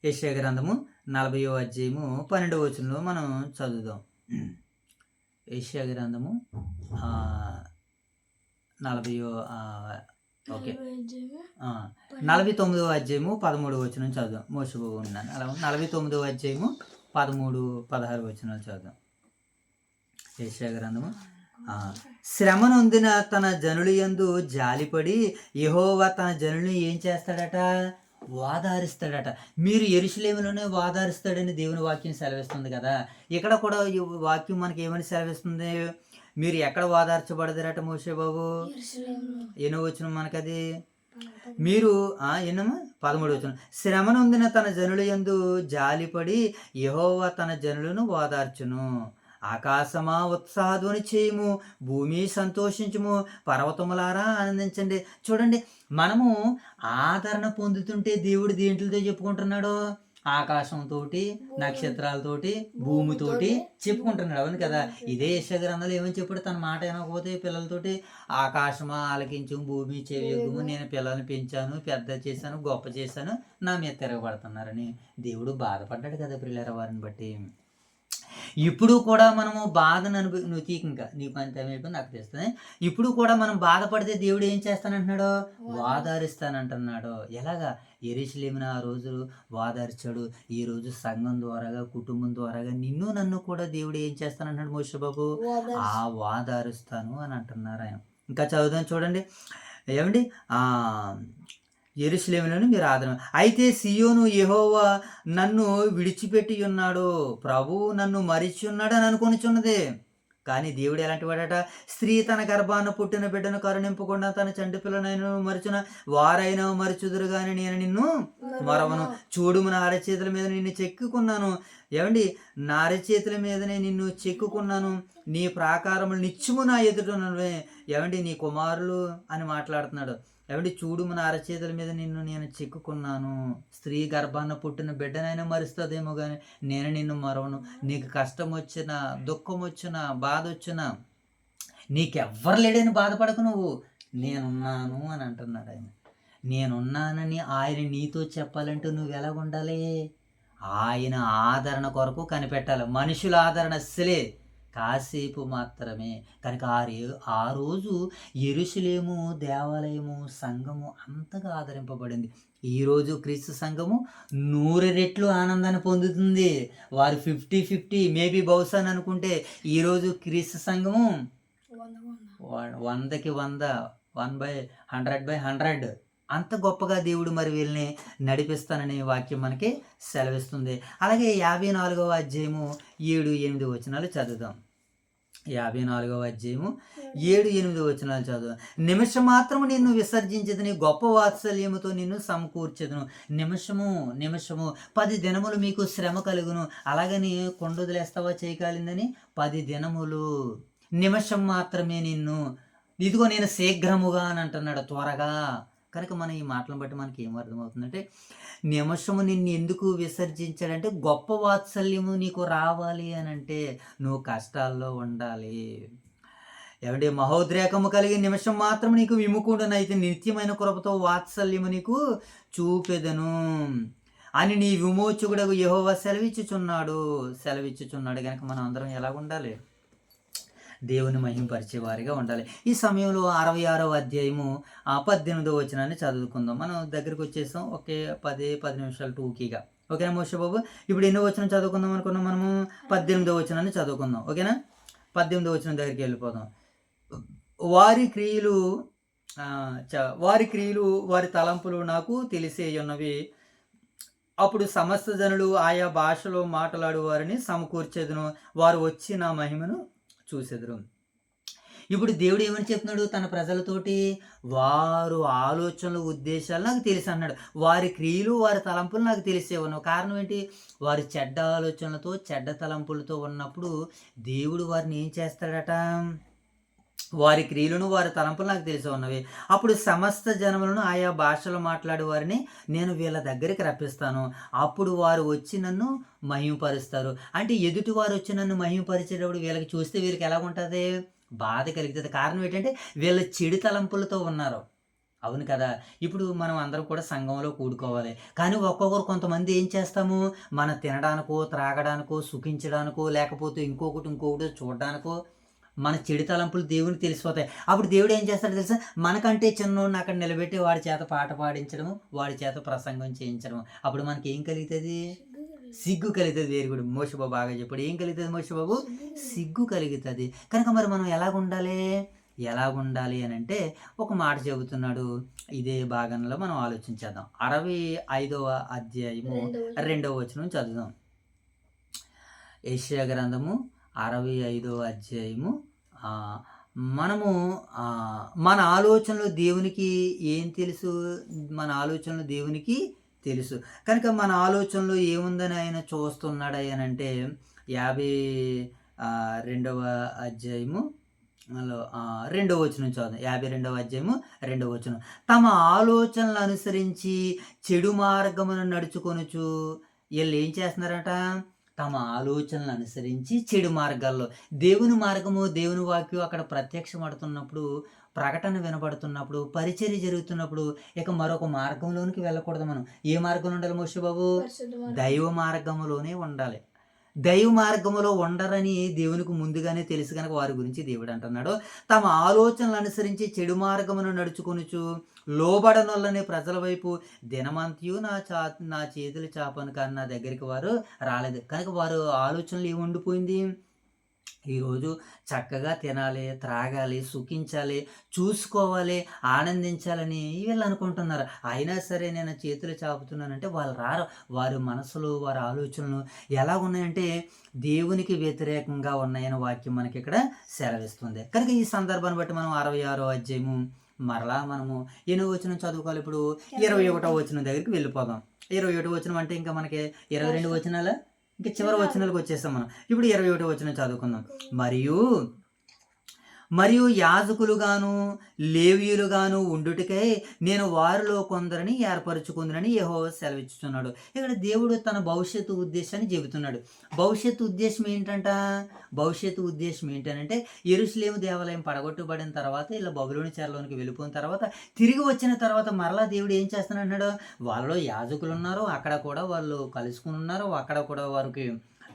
యెషయా గ్రంథము 40వ అధ్యాయము 12వ వచనంలో మనం చదువుదాం. యెషయా గ్రంథము 49వ అధ్యాయము 13వ వచనం చదువుదాం. మోసబాబు ఉన్నాను. అలా 49వ అధ్యాయము 13, 16 వచనాలు చదువుదాం. యెషయా గ్రంథము. శ్రమ నొందిన తన జనుల యందు జాలిపడి యెహోవా తన జనుల్ని ఏం చేస్తాడట? ఓదారుస్తాడట. మీరు యెరూషలేములోనే ఓదారుస్తాడని దేవుని వాక్యం సెలవిస్తుంది కదా. ఇక్కడ కూడా ఈ వాక్యం మనకి ఏమని సెలవిస్తుంది? మీరు ఎక్కడ ఓదార్చబడతారట మోషే బాబు? ఎన్నో వచనం మనకది? మీరు ఎన్నమ్మా? 13 వచనం. శ్రమ నొందిన తన జనుల యందు జాలిపడి యెహోవా తన జనులను ఓదార్చును. ఆకాశమా ఉత్సాహధ్వని చేయము, భూమి సంతోషించుము, పర్వతములారా ఆనందించండి. చూడండి, మనము ఆదరణ పొందుతుంటే దేవుడు దేంట్లతో చెప్పుకుంటున్నాడు? ఆకాశంతోటి, నక్షత్రాలతోటి, భూమితోటి చెప్పుకుంటున్నాడు. అవును కదా? ఇదే యెషయా గ్రంథంలో ఏమని చెప్పాడు? తన మాట వినకపోతే పిల్లలతోటి, ఆకాశమా ఆలకించు, భూమి చెవియొగ్గుము, నేను పిల్లల్ని పెంచాను, పెద్ద చేశాను, గొప్ప చేశాను, నా మీద తిరగబడుతున్నారని దేవుడు బాధపడ్డాడు కదా ప్రియులారా వారిని బట్టి. ఇప్పుడు కూడా మనము బాధను నువ్వు ఇంకా నీకు అంత అయిపోయింది నాకు తెస్తుంది. ఇప్పుడు కూడా మనం బాధపడితే దేవుడు ఏం చేస్తానంటున్నాడు? వాదారిస్తానంటున్నాడు. ఎలాగా? యెరూషలేమును ఆ రోజు వాదార్చాడు. ఈ రోజు సంఘం ద్వారాగా, కుటుంబం ద్వారాగా నిన్ను నన్ను కూడా దేవుడు ఏం చేస్తానంటున్నాడు మోషే బాబు? వాదారుస్తాను అని అంటున్నారు ఆయన. ఇంకా చదువుదాం చూడండి. ఏమండి? యెరూషలేములోను మీరు ఆదరణ. అయితే సియోను యెహోవా నన్ను విడిచిపెట్టి ఉన్నాడు, ప్రభువు నన్ను మరిచి ఉన్నాడు అని అనుకొనిచున్నది. కానీ దేవుడు ఎలాంటి వాడట? స్త్రీ తన గర్భాన పుట్టిన బిడ్డను కరుణింపకుండా తన చంటి పిల్లనైనా మరచున వారైనా మరచుదురు కానీ నేను నిన్ను మరవను. చూడుము, నా అరచేతుల మీద నిన్ను చెక్కుకున్నాను. ఏమండి? నా అరచేతుల మీదనే నిన్ను చెక్కుకున్నాను, నీ ప్రాకారములు నిత్యము నా ఎదుటనున్నవే. ఏమండి? నీ కుమారులు అని మాట్లాడుతున్నాడు. ఏమంటే? చూడుము, నా అరచేతుల మీద నిన్ను నేను చిక్కుకున్నాను. స్త్రీ గర్భాన పుట్టిన బిడ్డనైనా మరుస్తుందేమో కానీ నేను నిన్ను మరవను. నీకు కష్టం వచ్చినా, దుఃఖం వచ్చినా, బాధ వచ్చినా, నీకెవ్వరు లేడని బాధపడకు, నువ్వు నేనున్నాను అని అంటున్నాడు ఆయన. నేనున్నానని ఆయన నీతో చెప్పాలంటే నువ్వు ఎలా ఉండాలి? ఆయన ఆదరణ కొరకు కనిపెట్టాలి. మనుషుల ఆదరణ అస్సలే కాసేపు మాత్రమే. కనుక ఆ రోజు యెరూషలేము దేవాలయము, సంఘము అంతగా ఆదరింపబడింది. ఈరోజు క్రీస్తు సంఘము 100 రెట్లు ఆనందాన్ని పొందుతుంది. వారు 50-50 మేబీ బహుశా అని అనుకుంటే, ఈరోజు క్రీస్తు సంఘము 100కి 100, 100/100 అంత గొప్పగా దేవుడు మరి వీళ్ళని నడిపిస్తానని వాక్యం మనకి సెలవిస్తుంది. అలాగే 54వ అధ్యాయము 7-8 వచనాలు చదువుదాం. 54వ అధ్యాయము 7-8 వచనాలు చదువు. నిమిషం మాత్రము నిన్ను విసర్జించదని గొప్ప వాత్సల్యముతో నిన్ను సమకూర్చెదను. నిమిషము 10 దినములు మీకు శ్రమ కలుగును. అలాగని కొండొదిలేస్తావా చేయకాలిందని 10 దినములు, నిమిషం మాత్రమే నిన్ను, ఇదిగో నేను శీఘ్రముగా అని అంటున్నాడు, త్వరగా. కనుక మన ఈ మాటలను బట్టి మనకి ఏం అర్థమవుతుందంటే, నిమిషము నిన్ను ఎందుకు విసర్జించాడంటే గొప్ప వాత్సల్యము నీకు రావాలి అని అంటే నువ్వు కష్టాల్లో ఉండాలి. ఏమంటే? మహోద్రేకము కలిగి నిమిషం మాత్రం నీకు విముఖుడనైతే నిత్యమైన కృపతో వాత్సల్యము నీకు చూపెదను అని నీ విమోచకుడకు యెహోవా సెలవిచ్చుచున్నాడు. కనుక మనం అందరం ఎలా ఉండాలి? దేవుని మహిమపరిచే వారిగా ఉండాలి. ఈ సమయంలో 66వ అధ్యాయము 18వ వచనాన్ని చదువుకుందాం. మనం దగ్గరికి వచ్చేసాం. ఒకే 10 నిమిషాలు టూకీగా. ఓకేనా మోషే బాబు? ఇప్పుడు ఎన్నో వచనం చదువుకుందాం అనుకున్నాం మనము? 18వ వచనాన్ని చదువుకుందాం. ఓకేనా? 18వ వచనం దగ్గరికి వెళ్ళిపోదాం. వారి క్రియలు వారి తలంపులు నాకు తెలిసేయున్నవి. అప్పుడు సమస్త జనులు ఆయా భాషలో మాట్లాడు వారిని సమకూర్చెదను, వారు వచ్చి నా మహిమను చూసెదరు. ఇప్పుడు దేవుడు ఏమని చెప్తున్నాడు తన ప్రజలతోటి? వారు ఆలోచనలు, ఉద్దేశాలు నాకు తెలుసు అన్నాడు. వారి క్రియలు వారి తలంపులు నాకు తెలిసేవను. కారణం ఏంటి? వారి చెడ్డ ఆలోచనలతో, చెడ్డ తలంపులతో ఉన్నప్పుడు దేవుడు వారిని ఏం చేస్తాడట? వారి క్రియలను వారి తలంపులు నాకు తెలిసి ఉన్నవి. అప్పుడు సమస్త జనములను ఆయా భాషలు మాట్లాడే వారిని నేను వీళ్ళ దగ్గరికి రప్పిస్తాను. అప్పుడు వారు వచ్చి నన్ను మహిమపరుస్తారు. అంటే ఎదుటి వారు వచ్చి నన్ను మహిమపరిచేటప్పుడు వీళ్ళకి చూస్తే వీళ్ళకి ఎలా ఉంటుంది? బాధ కలుగుతుంది. కారణం ఏంటంటే వీళ్ళ చెడు తలంపులతో ఉన్నారు. అవును కదా? ఇప్పుడు మనం అందరం కూడా సంఘంలో కూడుకోవాలి. కానీ ఒక్కొక్కరు కొంతమంది ఏం చేస్తాము? మన తినడానికో, త్రాగడానికో, సుఖించడానికో, లేకపోతే ఇంకొకటి చూడడానికో మన చెడు తలంపులు దేవునికి తెలిసిపోతాయి. అప్పుడు దేవుడు ఏం చేస్తాడో తెలుసా? మనకంటే చిన్నోడిని అక్కడ నిలబెట్టి వాడి చేత పాట పాడించడము, వాడి చేత ప్రసంగం చేయించడము. అప్పుడు మనకి ఏం కలుగుతుంది? సిగ్గు కలుగుతుంది. వేరు కూడా మోషే బాబు బాగా చెప్పాడు. ఏం కలుగుతుంది మోషే బాబు? సిగ్గు కలుగుతుంది. కనుక మరి మనం ఎలాగుండాలి అని అంటే ఒక మాట చెబుతున్నాడు. ఇదే భాగంలో మనం ఆలోచించేద్దాం. 65వ అధ్యాయము 2వ వచనం చదువుదాం. యెషయా గ్రంథము 65వ అధ్యాయము. మనము మన ఆలోచనలు దేవునికి ఏం తెలుసు? మన ఆలోచనలు దేవునికి తెలుసు. కనుక మన ఆలోచనలో ఏముందని ఆయన చూస్తున్నాడు. అంటే రెండవ అధ్యాయము రెండవ వచనం చదువు. 52వ అధ్యాయము 2వ వచనం. తమ ఆలోచనలు అనుసరించి చెడు మార్గమును నడుచుకొనుచు. వీళ్ళు ఏం చేస్తున్నారట? తమ ఆలోచనలు అనుసరించి చెడు మార్గాల్లో, దేవుని మార్గము దేవుని వాక్యం అక్కడ ప్రత్యక్షమడుతున్నప్పుడు, ప్రకటన వినబడుతున్నప్పుడు, పరిచర్య జరుగుతున్నప్పుడు ఇక మరొక మార్గంలోనికి వెళ్ళకూడదు. మనం ఏ మార్గంలో ఉండాలి మోషే బాబు? దైవ మార్గములోనే ఉండాలి. దైవ మార్గములో ఉండరని దేవునికి ముందుగానే తెలుసు కనుక వారి గురించి దేవుడు అంటున్నాడు, తమ ఆలోచనలు అనుసరించి చెడు మార్గమును నడుచుకొనుచు లోబడనొల్లని ప్రజల వైపు దినమంతయు నా చేతులు చాపను కానీ నా దగ్గరికి వారు రాలేదు. కనుక వారు ఆలోచనలు ఏమి ఉండిపోయింది? ఈరోజు చక్కగా తినాలి, త్రాగాలి, సుఖించాలి, చూసుకోవాలి, ఆనందించాలని వీళ్ళు అనుకుంటున్నారు. అయినా సరే నేను చేతులు చాపుతున్నానంటే వాళ్ళు రారు. వారి మనసులు, వారి ఆలోచనలు ఎలా ఉన్నాయంటే దేవునికి వ్యతిరేకంగా ఉన్నాయని వాక్యం మనకి ఇక్కడ సెలవిస్తుంది. కనుక ఈ సందర్భాన్ని బట్టి మనం 66వ అధ్యాయము మరలా మనము 8వ వచనం చదువుకోవాలి. ఇప్పుడు 21వ వచనం దగ్గరికి వెళ్ళిపోదాం. 21వ వచనం అంటే ఇంకా మనకి 22 వచనాల ఇంకా చివరి వచనాలకు వచ్చేస్తాం మనం. ఇప్పుడు 21వ వచనం చదువుకుందాం. మరియు యాజకులుగాను లేవీయులుగాను ఉండుటకై నేను వారిలో కొందరిని ఏర్పరచుకుందునని యెహోవా సెలవిస్తున్నాడు. ఇక్కడ దేవుడు తన భవిష్యత్తు ఉద్దేశాన్ని చెబుతున్నాడు. భవిష్యత్తు ఉద్దేశం ఏంటంట? భవిష్యత్తు ఉద్దేశం ఏంటంటే యెరూషలేము దేవాలయం పడగొట్టబడిన తర్వాత ఇలా బబులోను చెరలోనికి వెళ్ళిపోయిన తర్వాత తిరిగి వచ్చిన తర్వాత మరలా దేవుడు ఏం చేస్తున్నాడు? వాళ్ళలో యాజకులు ఉన్నారు, అక్కడ కూడా వాళ్ళు కలుసుకుని ఉన్నారు, అక్కడ కూడా వారికి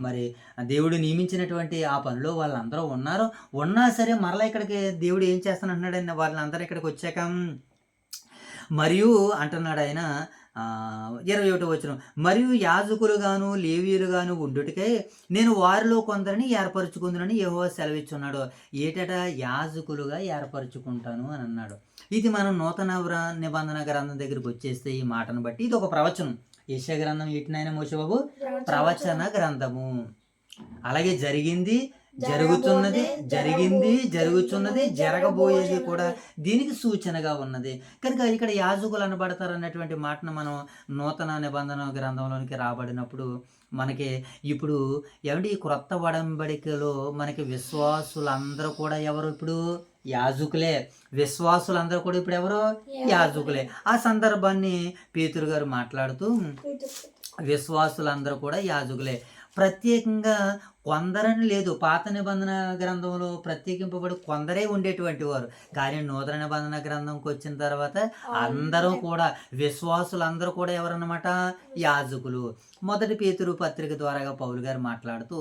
మరి దేవుడు నియమించినటువంటి ఆ పనిలో వాళ్ళందరూ ఉన్నా సరే మరలా ఇక్కడికి దేవుడు ఏం చేస్తానంటున్నాడు? వాళ్ళందరూ ఇక్కడికి వచ్చాక మరియు అంటున్నాడు ఆయన 21వ వచనం, మరియు యాజకులుగాను లేవీయులుగాను ఉండుటకై నేను వారిలో కొందరిని ఏర్పరచుకుందునని యెహోవా సెలవిచ్చున్నాడు. ఏటట? యాజకులుగా ఏర్పరచుకుంటాను అని అన్నాడు. ఇది మనం నూతన నిబంధన గ్రంథం దగ్గరికి వచ్చేస్తే ఈ మాటను బట్టి ఇది ఒక ప్రవచనం. యెషయా గ్రంథం వీటినైనా మోషే బాబు ప్రవచన గ్రంథము. అలాగే జరిగింది, జరుగుతున్నది, జరగబోయేది కూడా దీనికి సూచనగా ఉన్నది. కనుక ఇక్కడ యాజకులు అనబడతారు అన్నటువంటి మాటను మనం నూతన నిబంధన గ్రంథంలోనికి రాబడినప్పుడు మనకి ఇప్పుడు ఏమంటే ఈ క్రొత్త ఒడంబడికలో మనకి విశ్వాసులందరూ కూడా ఎవరు? ఇప్పుడు యాజకులే. విశ్వాసులందరూ కూడా ఇప్పుడు ఎవరు? యాజకులే. ఆ సందర్భాన్ని పేతురు గారు మాట్లాడుతూ విశ్వాసులందరూ కూడా యాజకులే, ప్రత్యేకంగా కొందరని లేదు. పాత నిబంధన గ్రంథంలో ప్రత్యేకింపబడి కొందరే ఉండేటువంటి వారు, కానీ నూతన నిబంధన గ్రంథంకి వచ్చిన తర్వాత అందరూ కూడా విశ్వాసులందరూ కూడా ఎవరన్నమాట? యాజకులు. మొదటి పేతురు పత్రిక ద్వారాగా పౌలు గారు మాట్లాడుతూ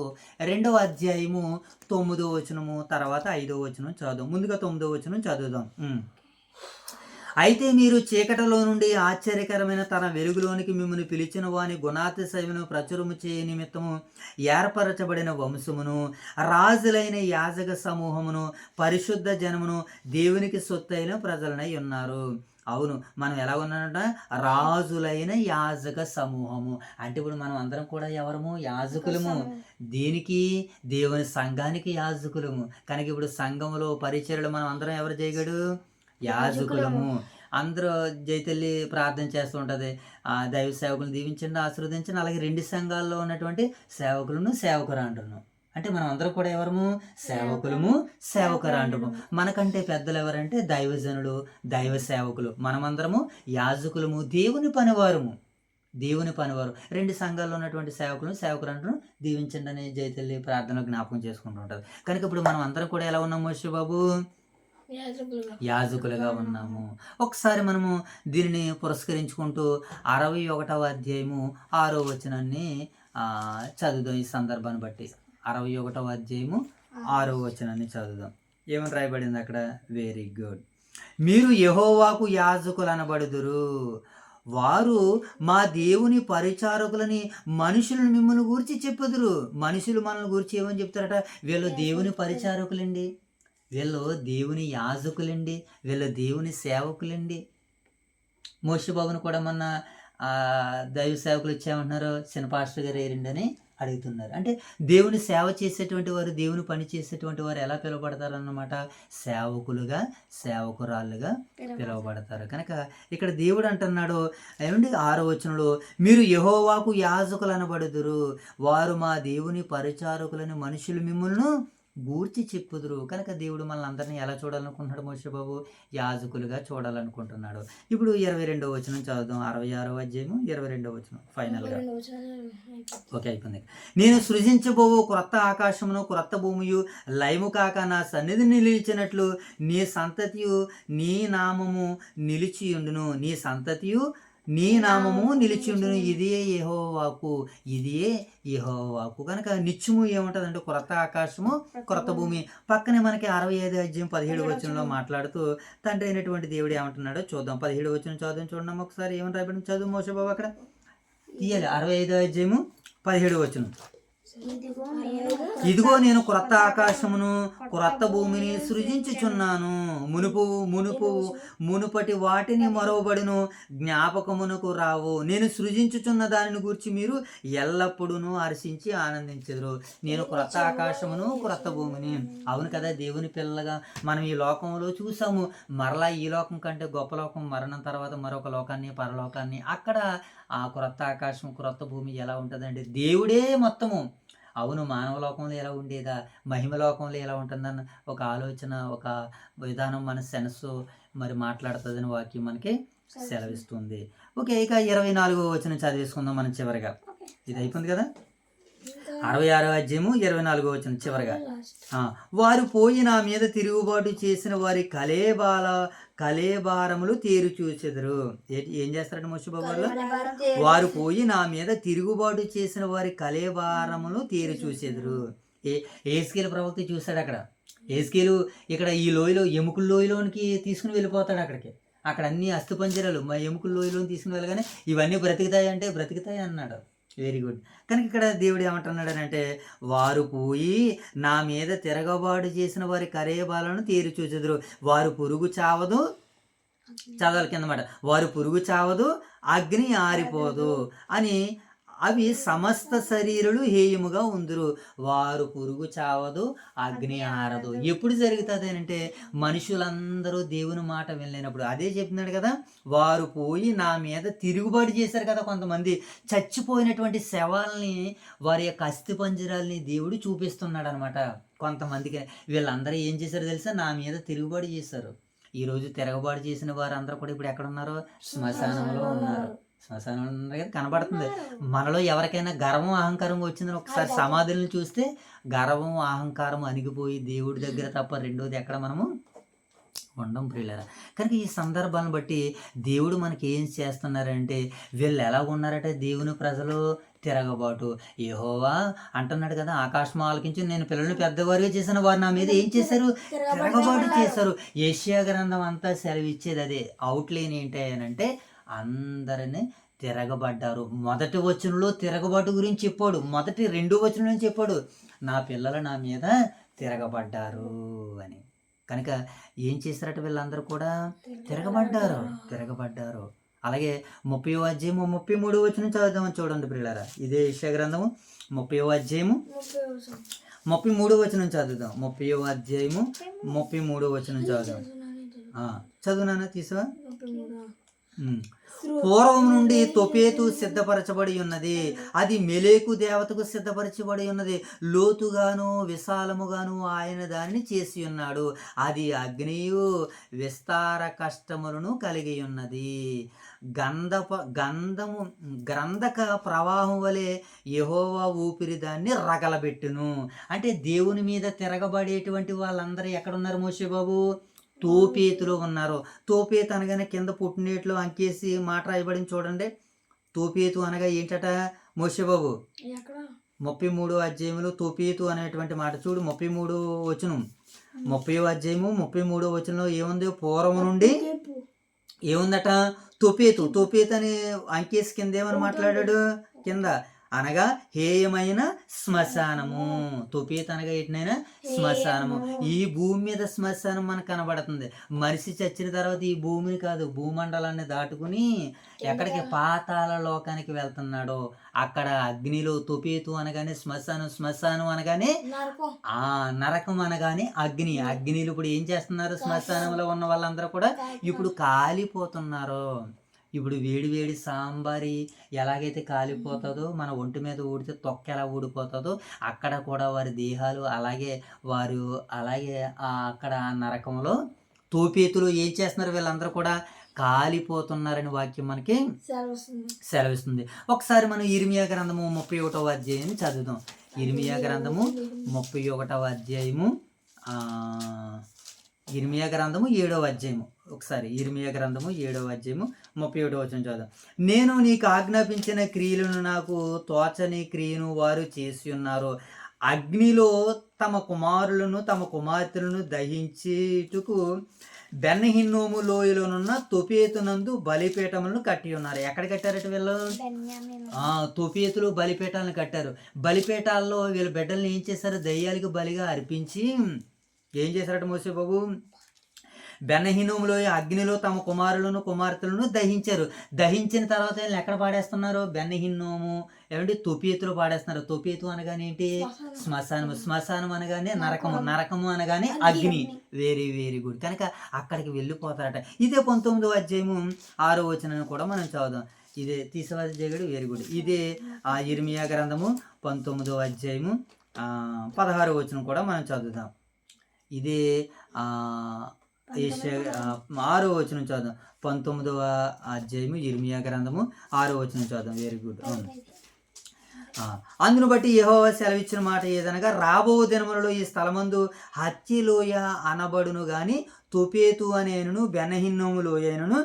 2వ అధ్యాయము 9వ వచనము తర్వాత 5వ వచనం చదువు. ముందుగా 9వ వచనం చదువుదాం. అయితే మీరు చీకటిలో నుండి ఆశ్చర్యకరమైన తన వెలుగులోనికి మిమ్మల్ని పిలిచిన వాని గుణాతిశయమును ప్రచురము చేయ నిమిత్తము ఏర్పరచబడిన వంశమును, రాజులైన యాజక సమూహమును, పరిశుద్ధ జనమును, దేవునికి సొత్తైన ప్రజలనై ఉన్నారు. అవును, మనం ఎలా ఉన్నామంట? రాజులైన యాజక సమూహము. అంటే ఇప్పుడు మనం అందరం కూడా ఎవరము? యాజకులము. దీనికి దేవుని సంఘానికి యాజకులము. కనుక ఇప్పుడు సంఘములో పరిచర్యలు మనం అందరం ఎవరు చేయగడు? యాజకులము. అందరూ జైతల్లి ప్రార్థన చేస్తూ ఉంటుంది, దైవ సేవకులను దీవించండి, ఆశీర్వదించండి. అలాగే 2 సంఘాల్లో ఉన్నటువంటి సేవకులను సేవకురాండ్రును. అంటే మనం అందరం కూడా ఎవరము? సేవకులము, సేవకురాండ్రము. మనకంటే పెద్దలు ఎవరంటే దైవజనులు, దైవ సేవకులు. మనమందరము యాజకులము, దేవుని పనివారు. 2 సంఘాల్లో ఉన్నటువంటి సేవకులను సేవకురాండ్రును దీవించండి అని జైతల్లి ప్రార్థనలో జ్ఞాపకం చేసుకుంటూ ఉంటుంది. కనుక ఇప్పుడు మనం అందరం కూడా ఎలా ఉన్నాము మోషే బాబు? యాజకులుగా ఉన్నాము. ఒకసారి మనము దీనిని పురస్కరించుకుంటూ 61వ అధ్యాయము 6వ వచనాన్ని చదువుదాం. ఈ సందర్భాన్ని బట్టి 61వ అధ్యాయము 6వ వచనాన్ని చదువుదాం. ఏమని రాయబడింది అక్కడ? Very good. మీరు యెహోవాకు యాజకులు అనబడుదురు, వారు మా దేవుని పరిచారకులని మనుషులను మిమ్మల్ని గురించి చెప్పుదురు. మనుషులు మనల్ని గురించి ఏమని చెప్తారట? వీళ్ళు దేవుని పరిచారకులండి, వీళ్ళు దేవుని యాజకులండి, వీళ్ళు దేవుని సేవకులండి. మోషే బాబుని కూడా మొన్న దైవ సేవకులు ఇచ్చామంటున్నారు, చిన్న పాస్టర్ గారు ఏరిండి అని అడుగుతున్నారు. అంటే దేవుని సేవ చేసేటువంటి వారు, దేవుని పని చేసేటువంటి వారు ఎలా పిలువబడతారు అన్నమాట? సేవకులుగా, సేవకురాళ్ళుగా పిలువబడతారు. కనుక ఇక్కడ దేవుడు అంటున్నాడు ఏమండి 6వ వచనంలో, మీరు యెహోవాకు యాజకులు అనబడుదురు, వారు మా దేవుని పరిచారకులని మనుషులు మిమ్మల్ని గూర్చి చెప్పుదురు. కనుక దేవుడు మనల్ని అందరినీ ఎలా చూడాలనుకుంటున్నాడు మోషే బాబు? యాజకులుగా చూడాలనుకుంటున్నాడు. ఇప్పుడు 22వ వచనం చదువుదాం. 66వ అధ్యాయము 22వ వచనం ఫైనల్గా. ఓకే, అయిపోయింది. నేను సృజించబోవు క్రొత్త ఆకాశమును క్రొత్త భూమియు లయము కాక నా సన్నిధి నిలిచినట్లు నీ సంతతియు నీ నామము నిలిచియుండును, నీ సంతతియు నీ నామము నిలిచియుండును, ఇదే యెహోవాకు, ఇదే యెహోవాకు. కనుక నిత్యము ఏముంటుందంటే క్రొత్త ఆకాశము క్రొత్త భూమి. పక్కనే మనకి 65 అధ్యాయం 17 వచనంలో మాట్లాడుతూ తండ్రి అయినటువంటి దేవుడు ఏమంటున్నాడో చూద్దాం. 17 వచనం చదువు చూడండి ఒకసారి. ఏమని రాయబడింది చదువు మోషే బాబు అక్కడ తీయాలి. 65 అధ్యాయము 17 వచనం. ఇదిగో నేను క్రొత్త ఆకాశమును క్రొత్త భూమిని సృజించుచున్నాను, మునుపటి వాటిని మరవబడును, జ్ఞాపకమునకు రావు. నేను సృజించుచున్న దానిని గురించి మీరు ఎల్లప్పుడూ హర్షించి ఆనందించెదరు. నేను క్రొత్త ఆకాశమును క్రొత్త భూమిని. అవును కదా, దేవుని పిల్లగా మనం ఈ లోకంలో చూసాము. మరలా ఈ లోకం కంటే గొప్ప లోకం, మరణం తర్వాత మరొక లోకాన్ని, పరలోకాన్ని. అక్కడ ఆ క్రొత్త ఆకాశం క్రొత్త భూమి ఎలా ఉంటుందండి? దేవుడే మొత్తము. అవును, మానవ లోకంలో ఎలా ఉండేదా, మహిమ లోకంలో ఎలా ఉంటుందన్న ఒక ఆలోచన, ఒక విధానం మన సెన్స్ మరి మాట్లాడుతుందని వాక్యం మనకి సెలవిస్తుంది. ఓకే, ఇక 24వ వచనం చదివేసుకుందాం మనం చివరిగా. ఇది అయిపోయింది కదా. 66వ అధ్యాయము 24వ వచనం చివరిగా. వారు పోయి నా మీద తిరుగుబాటు చేసిన వారి కళేబారములు తేరు చూచెదరు. ఏం చేస్తారంటే మోషే బాబు వాళ్ళు? వారు పోయి నా మీద తిరుగుబాటు చేసిన వారి కళేబారములు తేరు చూచెదరు. ఏస్కేలు ప్రవక్త చూశాడు అక్కడ. ఏస్కేలు ఇక్కడ ఈ లోయలో, ఎముకల లోయలోనికి తీసుకుని వెళ్ళిపోతాడు అక్కడికి. అక్కడ అన్ని అస్థిపంజరాలు మా ఎముకల లోయలోని తీసుకుని వెళ్ళగానే ఇవన్నీ బ్రతుకుతాయి అంటే బ్రతుకుతాయి అన్నాడు. Very good. కనుక ఇక్కడ దేవుడు ఏమంటున్నాడు అంటే, వారు పోయి నా మీద తిరగబాటు చేసిన వారి కరేబాలను తేరి చూచెదరు. వారు పురుగు చావదు, చదవాలి కిందమాట, వారు పురుగు చావదు, అగ్ని ఆరిపోదు అని, అవి సమస్త శరీరులు హేయముగా ఉందురు. వారు పురుగు చావదు, అగ్ని ఆరదు. ఎప్పుడు జరుగుతుంది అంటే మనుషులందరూ దేవుని మాట వినలేనప్పుడు. అదే చెప్తున్నాడు కదా, వారు పోయి నా మీద తిరుగుబాటు చేశారు కదా. కొంతమంది చచ్చిపోయినటువంటి శవాల్ని, వారి యొక్క అస్థిపంజరాల్ని దేవుడు చూపిస్తున్నాడు అనమాట కొంతమందికి. వీళ్ళందరూ ఏం చేశారు తెలుసా? నా మీద తిరుగుబాటు చేశారు. ఈరోజు తిరగబాటు చేసిన వారందరూ కూడా ఇప్పుడు ఎక్కడ ఉన్నారు? శ్మశానంలో ఉన్నారు. శ్మశానంలో ఉన్నారు కదా, కనబడుతుంది. మనలో ఎవరికైనా గర్వం అహంకారం వచ్చిందని ఒకసారి సమాధులను చూస్తే గర్వం అహంకారం అణిగిపోయి దేవుడి దగ్గర తప్ప రెండోది ఎక్కడ మనము ఉండం ప్రియులారా. కనుక ఈ సందర్భాలను బట్టి దేవుడు మనకి ఏం చేస్తున్నారంటే, వీళ్ళు ఎలా ఉన్నారంటే దేవుని ప్రజలు తిరగబాటు. యెహోవా అంటున్నాడు కదా, ఆకాశం ఆలకించి నేను పిల్లల్ని పెద్దవారుగా చేసిన వారు నా మీద ఏం చేశారు? తిరగబాటు చేశారు. యెషయా గ్రంథం అంతా సెలవిచ్చేది అదే. అవుట్లైన్ ఏంటి అంటే అందరినీ తిరగబడ్డారు. మొదటి వచనంలో తిరగబాటు గురించి చెప్పాడు, మొదటి 2 వచనం చెప్పాడు, నా పిల్లలు నా మీద తిరగబడ్డారు అని. కనుక ఏం చేశారట? వీళ్ళందరూ కూడా తిరగబడ్డారు. అలాగే 30వ అధ్యాయము 33వ వచనం చదువుదామని చూడండి ప్రియులారా. ఇదే యెషయా గ్రంథము 30వ అధ్యాయము 33వ వచనం చదువుదాం. 30వ అధ్యాయము 33వ వచనం చదువుదాం. చదువునా తీసా. పూర్వం నుండి తొపేతు సిద్ధపరచబడి ఉన్నది, అది మెలేకు దేవతకు సిద్ధపరచబడి ఉన్నది. లోతుగాను విశాలముగాను ఆయన దానిని చేసి ఉన్నాడు. అది అగ్నియు విస్తార కష్టములను కలిగి ఉన్నది. గ్రంథక ప్రవాహం వలె యెహోవా ఊపిరి దాన్ని రగలబెట్టును. అంటే దేవుని మీద తిరగబడేటువంటి వాళ్ళందరూ ఎక్కడున్నారు మోషే బాబు? తోపేతులో ఉన్నారు. తోపేతు అనగానే కింద పుట్టినేట్లో అంకేసి మాట రాయబడింది చూడండి. తోపేతు అనగా ఏంటట మోషే బాబు? 33వ అధ్యాయంలో తోపేతు అనేటువంటి మాట చూడు. 33వ వచనం, 30వ అధ్యాయము 33వ వచనంలో ఏముంది? పూర్వం నుండి ఏముందట? తోపేతు అని అంకేసి కింద ఏమని మాట్లాడాడు? కింద అనగా హేయమైన శ్మశానము. తోపేతు అనగా ఏంటనైనా శ్మశానము. ఈ భూమి మీద శ్మశానం మనకు కనబడుతుంది. మనిషి చచ్చిన తర్వాత ఈ భూమిని కాదు, భూమండలాన్ని దాటుకుని ఎక్కడికి పాతాళ లోకానికి వెళ్తున్నాడో అక్కడ అగ్నిలో తోపేతు అనగానే శ్మశానం, శ్మశానం అనగానే నరకం అనగానే అగ్నిలు ఇప్పుడు ఏం చేస్తున్నారు? శ్మశానంలో ఉన్న వాళ్ళందరూ కూడా ఇప్పుడు కాలిపోతున్నారు. ఇప్పుడు వేడి వేడి సాంబారి ఎలాగైతే కాలిపోతుందో, మన ఒంటి మీద ఊడితే తొక్క ఎలా ఊడిపోతుందో అక్కడ కూడా వారి దేహాలు అలాగే అక్కడ నరకంలో తోపేతులు ఏం చేస్తున్నారు? వీళ్ళందరూ కూడా కాలిపోతున్నారని వాక్యం మనకి సెలవిస్తుంది. ఒకసారి మనం ఇర్మియా గ్రంథము 31వ అధ్యాయాన్ని చదువుదాం. ఇర్మియా గ్రంథము 31వ అధ్యాయము, ఇర్మియా గ్రంథము 7వ అధ్యాయము. ఒకసారి ఇర్మియా గ్రంథము 7వ అధ్యాయము 31వ వచనం చదువు. నేను నీకు ఆజ్ఞాపించిన క్రియలను నాకు తోచని క్రియను వారు చేసి ఉన్నారు. అగ్నిలో తమ కుమారులను తమ కుమార్తెలను దహించేటుకు బెన్హిన్నోము లోయలోనున్న తోపేతునందు బలిపీఠములను కట్టి ఉన్నారు. ఎక్కడ కట్టారట వీళ్ళు? తోపేతులు బలిపీఠాలను కట్టారు. బలిపీఠాల్లో వీళ్ళ బిడ్డల్ని ఏం చేశారు? దయ్యాలకు బలిగా అర్పించి ఏం చేశారట మోసే బాబు? బెన్హిన్నోములో అగ్నిలో తమ కుమారులను కుమార్తెలను దహించారు. దహించిన తర్వాత వీళ్ళని ఎక్కడ పాడేస్తున్నారు? బెన్హిన్నోము ఏమంటే తోపేతులు పాడేస్తున్నారు. తోపేతు అనగానే ఏంటి? శ్మశానము. శ్మశానం అనగానే నరకము. నరకము అనగానే అగ్ని. Very very good. కనుక అక్కడికి వెళ్ళిపోతారట. ఇదే 19వ అధ్యాయము 6వ వచనాన్ని కూడా మనం చదువుదాం. ఇదే తీసవాది జగడు వెరీ గుడ్. ఇదే ఇర్మియా గ్రంథము 19వ అధ్యాయము 16వ వచనం కూడా మనం చదువుదాం. ఇదే 6వ వచనం చదువుదాం. 19వ అధ్యాయము ఇర్మియా గ్రంథము 6వ వచనం చదువుదాం. Very good. అందును బట్టి యెహోవా సెలవిచ్చిన మాట ఏదనగా, రాబో దినములలో ఈ స్థలమందు హత్యలోయ అనబడును గాని తోపేతు అనేను బెన్హిన్నోము లోయను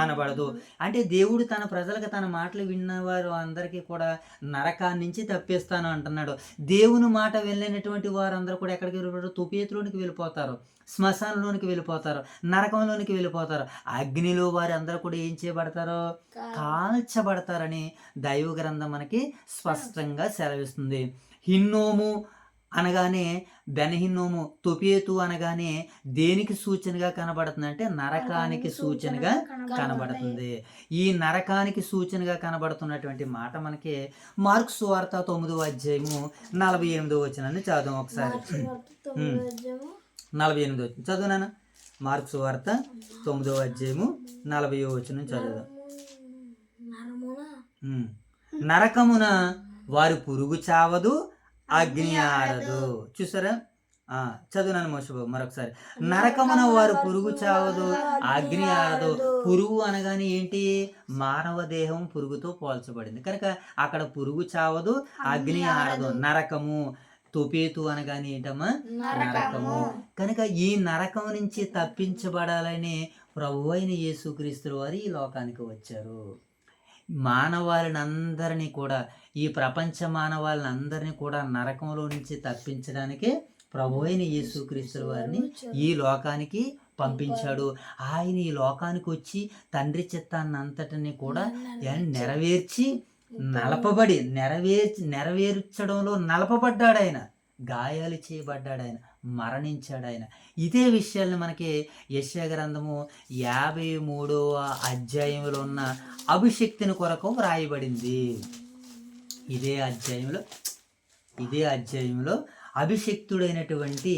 అనబడదు. అంటే దేవుడు తన ప్రజలకు తన మాటలు విన్నవారు అందరికీ కూడా నరకాన్ని నుంచి తప్పిస్తాను అంటున్నాడు. దేవుని మాట వెళ్ళినటువంటి వారందరూ కూడా ఎక్కడికి వెళ్ళిపోతారు? తోపేతులోనికి వెళ్ళిపోతారు, శ్మశానంలోనికి వెళ్ళిపోతారు, నరకంలోనికి వెళ్ళిపోతారు. అగ్నిలో వారు అందరూ కూడా ఏం చేయబడతారో? కాల్చబడతారని దైవ గ్రంథం మనకి స్పష్టంగా సెలవిస్తుంది. హిన్నోము అనగానే బెన్హిన్నోము, తోపేతు అనగానే దేనికి సూచనగా కనబడుతుంది అంటే నరకానికి సూచనగా కనబడుతుంది. ఈ నరకానికి సూచనగా కనబడుతున్నటువంటి మాట మనకి మార్కు సువార్త 9వ అధ్యాయము 48వ వచనాన్ని చదువుదాం ఒకసారి. 48వ వచనం చదువునాను. మార్కు సువార్త 9వ అధ్యాయము 40వ వచనం చదువుదాం. నరకమున వారి పురుగు చావదు, అగ్ని ఆరదు. చూసారా? చదువునాను మోసబాబు మరొకసారి. నరకమున వారు పురుగు చావదు, అగ్ని ఆరదు. పురుగు అనగానే ఏంటి? మానవ దేహం పురుగుతో పోల్చబడింది కనుక అక్కడ పురుగు చావదు, అగ్ని ఆరదు. నరకము. తోపేతు అనగానే ఏంటమ్మా? నరకము. కనుక ఈ నరకం నుంచి తప్పించబడాలని ప్రభు అయిన యేసుక్రీస్తు వారు ఈ లోకానికి వచ్చారు. మానవాళిని అందరినీ కూడా, ఈ ప్రపంచ మానవాళిని అందరినీ కూడా నరకంలో నుంచి తప్పించడానికి ప్రభు అయిన యేసుక్రీస్తు వారిని ఈ లోకానికి పంపించాడు. ఆయన ఈ లోకానికి వచ్చి తండ్రి చిత్తాన్ని అంతటిని కూడా నెరవేర్చి నెరవేర్చడంలో నలపబడ్డాడు ఆయన. గాయాలు చేయబడ్డాడు ఆయన, మరణించాడు ఆయన. ఇదే విషయాన్ని మనకి యెషయా గ్రంథము 53వ అధ్యాయంలో ఉన్న అభిషక్తిని కొరకు వ్రాయబడింది. ఇదే అధ్యాయంలో అభిషక్తుడైనటువంటి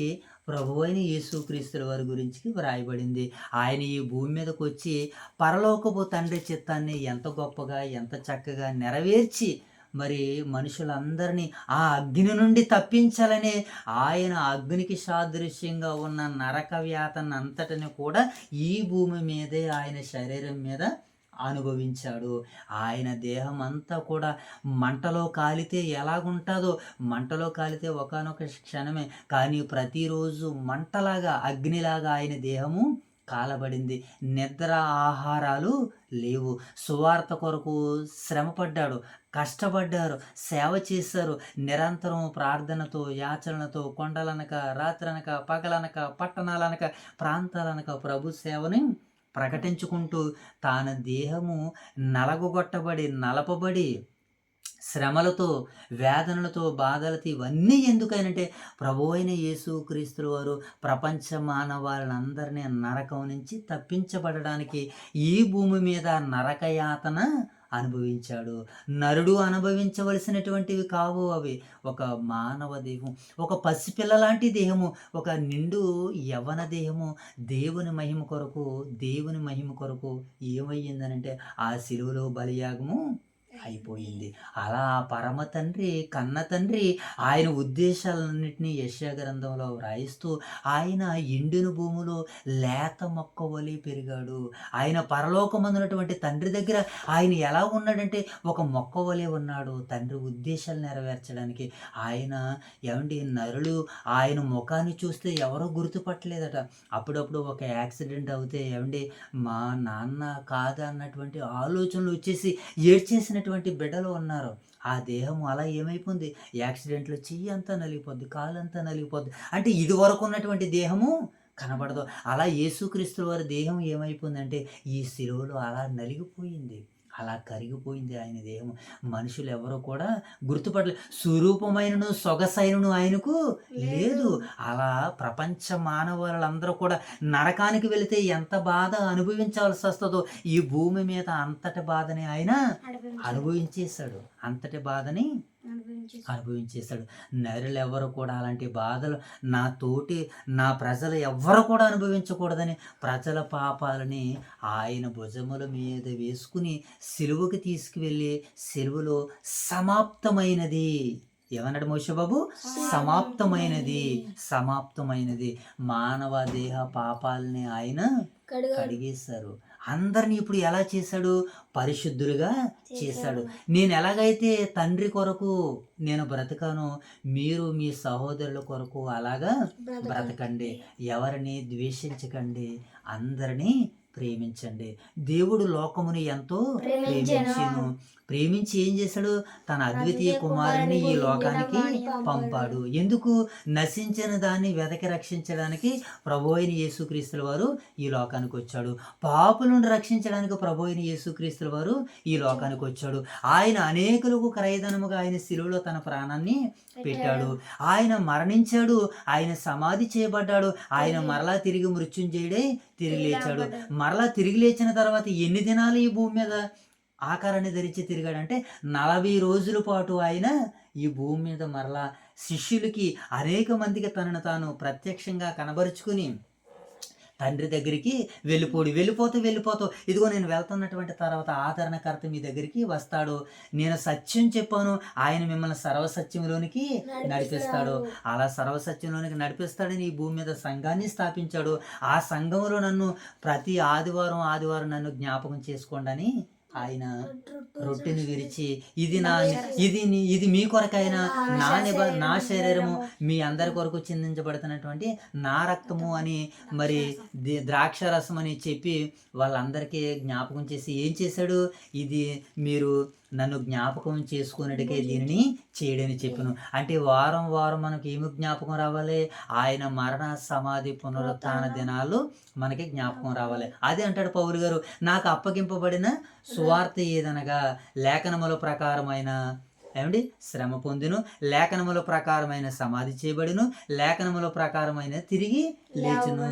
ప్రభు అయిన యేసుక్రీస్తుల వారి గురించి వ్రాయబడింది. ఆయన ఈ భూమి మీదకి వచ్చి పరలోకపు తండ్రి చిత్తాన్ని ఎంత గొప్పగా ఎంత చక్కగా నెరవేర్చి మరి మనుషులందరినీ ఆ అగ్ని నుండి తప్పించాలని ఆయన అగ్నికి సాదృశ్యంగా ఉన్న నరక వ్యాధి అంతటిని కూడా ఈ భూమి మీదే ఆయన శరీరం మీద అనుభవించాడు. ఆయన దేహం అంతా కూడా మంటలో కాలితే ఎలాగుంటుందో, మంటలో కాలితే ఒకానొక క్షణమే, కానీ ప్రతిరోజు మంటలాగా అగ్నిలాగా ఆయన దేహము కాలబడింది. నిద్ర ఆహారాలు లేవు. సువార్త కొరకు శ్రమపడ్డాడు, కష్టపడ్డారు, సేవ చేశారు. నిరంతరం ప్రార్థనతో యాచనలతో కొండలనక రాత్రనక పగలనక పట్టణాలనక ప్రాంతాలనక ప్రభు సేవని ప్రకటించుకుంటూ తాన దేహము నలపబడి శ్రమలతో, వేదనలతో, బాధలతో ఇవన్నీ ఎందుకనంటే ప్రభు అయిన యేసుక్రీస్తు వారు ప్రపంచ మానవాళ్ళందరినీ నరకం నుంచి తప్పించబడడానికి ఈ భూమి మీద నరకయాతన అనుభవించాడు. నరుడు అనుభవించవలసినటువంటివి కావు అవి. ఒక మానవ దేహం, ఒక పసిపిల్ల లాంటి దేహము, ఒక నిండు యవ్వన దేహము దేవుని మహిమ కొరకు ఏమయ్యిందనంటే ఆ శిలువలో బలియాగము అయిపోయింది. అలా పరమ తండ్రి, కన్న తండ్రి ఆయన ఉద్దేశాలన్నింటినీ యెషయా గ్రంథంలో వ్రాయిస్తూ ఆయన ఎండిన భూమిలో లేత మొక్క వలె పెరిగాడు. ఆయన పరలోకమందున్నటువంటి తండ్రి దగ్గర ఆయన ఎలా ఉన్నాడంటే ఒక మొక్క వలె ఉన్నాడు. తండ్రి ఉద్దేశాలు నెరవేర్చడానికి ఆయన నరులు ఆయన ముఖాన్ని చూస్తే ఎవరో గుర్తుపట్టలేదట. అప్పుడప్పుడు ఒక యాక్సిడెంట్ అవుతే మా నాన్న కాదా అన్నటువంటి ఆలోచనలు వచ్చేసి ఏడ్చేసినటువంటి బిడ్డలు ఉన్నారు. ఆ దేహం అలా ఏమైపోయింది, యాక్సిడెంట్లో చెయ్యి అంతా నలిగిపోద్ది, కాలంతా నలిగిపోద్ది. అంటే ఇది వరకు ఉన్నటువంటి దేహము కనబడదు. అలా యేసుక్రీస్తు వారి దేహం ఏమైపోయిందంటే ఈ శిలువలో అలా నలిగిపోయింది, అలా కరిగిపోయింది ఆయన దేహం. మనుషులు ఎవరు కూడా గుర్తుపట్టలేదు. స్వరూపమైనను సొగసైనను ఆయనకు లేదు. అలా ప్రపంచ మానవులందరూ కూడా నరకానికి వెళితే ఎంత బాధ అనుభవించాల్సి వస్తుందో ఈ భూమి మీద అంతటి బాధని ఆయన అనుభవించేశాడు. అంతటి బాధని అనుభవించేశాడు. నరులు ఎవరు కూడా అలాంటి బాధలు నా ప్రజలు ఎవ్వరు కూడా అనుభవించకూడదని ప్రజల పాపాలని ఆయన భుజముల మీద వేసుకుని సిలువకి తీసుకువెళ్ళి సిలువలో సమాప్తమైనది ఏమన్నాడు మోషేబాబు? సమాప్తమైనది. మానవ దేహ పాపాలని ఆయన కడిగేశారు. అందరినీ ఇప్పుడు ఎలా చేశాడు? పరిశుద్ధులుగా చేశాడు. నేను ఎలాగైతే తండ్రి కొరకు నేను బ్రతకానో మీరు మీ సహోదరుల కొరకు అలాగా బ్రతకండి. ఎవరిని ద్వేషించకండి, అందరినీ ప్రేమించండి. దేవుడు లోకముని ఎంతో ప్రేమించి ఏం చేశాడు? తన అద్వితీయ కుమారుని ఈ లోకానికి పంపాడు. ఎందుకు? నశించిన దాన్ని వెతకి రక్షించడానికి ప్రభు అయిన యేసుక్రీస్తుల వారు ఈ లోకానికి వచ్చాడు. పాపులను రక్షించడానికి ప్రభు అయిన యేసుక్రీస్తుల వారు ఈ లోకానికి వచ్చాడు. ఆయన అనేకులకు క్రయధనముగా ఆయన శిలువలో తన ప్రాణాన్ని పెట్టాడు. ఆయన మరణించాడు, ఆయన సమాధి చేయబడ్డాడు, ఆయన మరలా తిరిగి మృత్యుంజయుడై తిరిగి లేచాడు. మరలా తిరిగి లేచిన తర్వాత ఎన్ని దినాలు ఈ భూమి మీద ఆకారాన్ని ధరించి తిరిగాడంటే 40 రోజుల పాటు ఆయన ఈ భూమి మీద మరలా శిష్యులకి అనేక మందికి తనను తాను ప్రత్యక్షంగా కనబరుచుకుని తండ్రి దగ్గరికి వెళ్ళిపోతూ ఇదిగో నేను వెళ్తున్నటువంటి తర్వాత ఆదరణకర్త మీ దగ్గరికి వస్తాడు, నేను సత్యం చెప్పాను, ఆయన మిమ్మల్ని సర్వసత్యంలోనికి నడిపిస్తాడు. అలా సర్వసత్యంలోనికి నడిపిస్తాడని ఈ భూమి మీద సంఘాన్ని స్థాపించాడు. ఆ సంఘంలో నన్ను ప్రతి ఆదివారం నన్ను జ్ఞాపకం చేసుకోండి అని ఆయన రొట్టెని విరిచి ఇది మీ కొరకైనా నా శరీరము మీ అందరి కొరకు చిందించబడుతున్నటువంటి నా రక్తము అని మరి ద్రాక్ష రసం అని చెప్పి వాళ్ళందరికీ జ్ఞాపకం చేసి ఏం చేశాడు? ఇది మీరు నన్ను జ్ఞాపకం చేసుకున్నట్టుకే దీనిని చేయడని చెప్పాను. అంటే వారం మనకు ఏమి జ్ఞాపకం రావాలి? ఆయన మరణ సమాధి పునరుత్థాన దినాలు మనకి జ్ఞాపకం రావాలి. అదే అంటాడు పౌలు గారు, నాకు అప్పగింపబడిన సువార్త ఏదనగా లేఖనముల ప్రకారమైన శ్రమ పొందును, లేఖనముల ప్రకారమైన సమాధి చేయబడును, లేఖనముల ప్రకారమైన తిరిగి లేచును.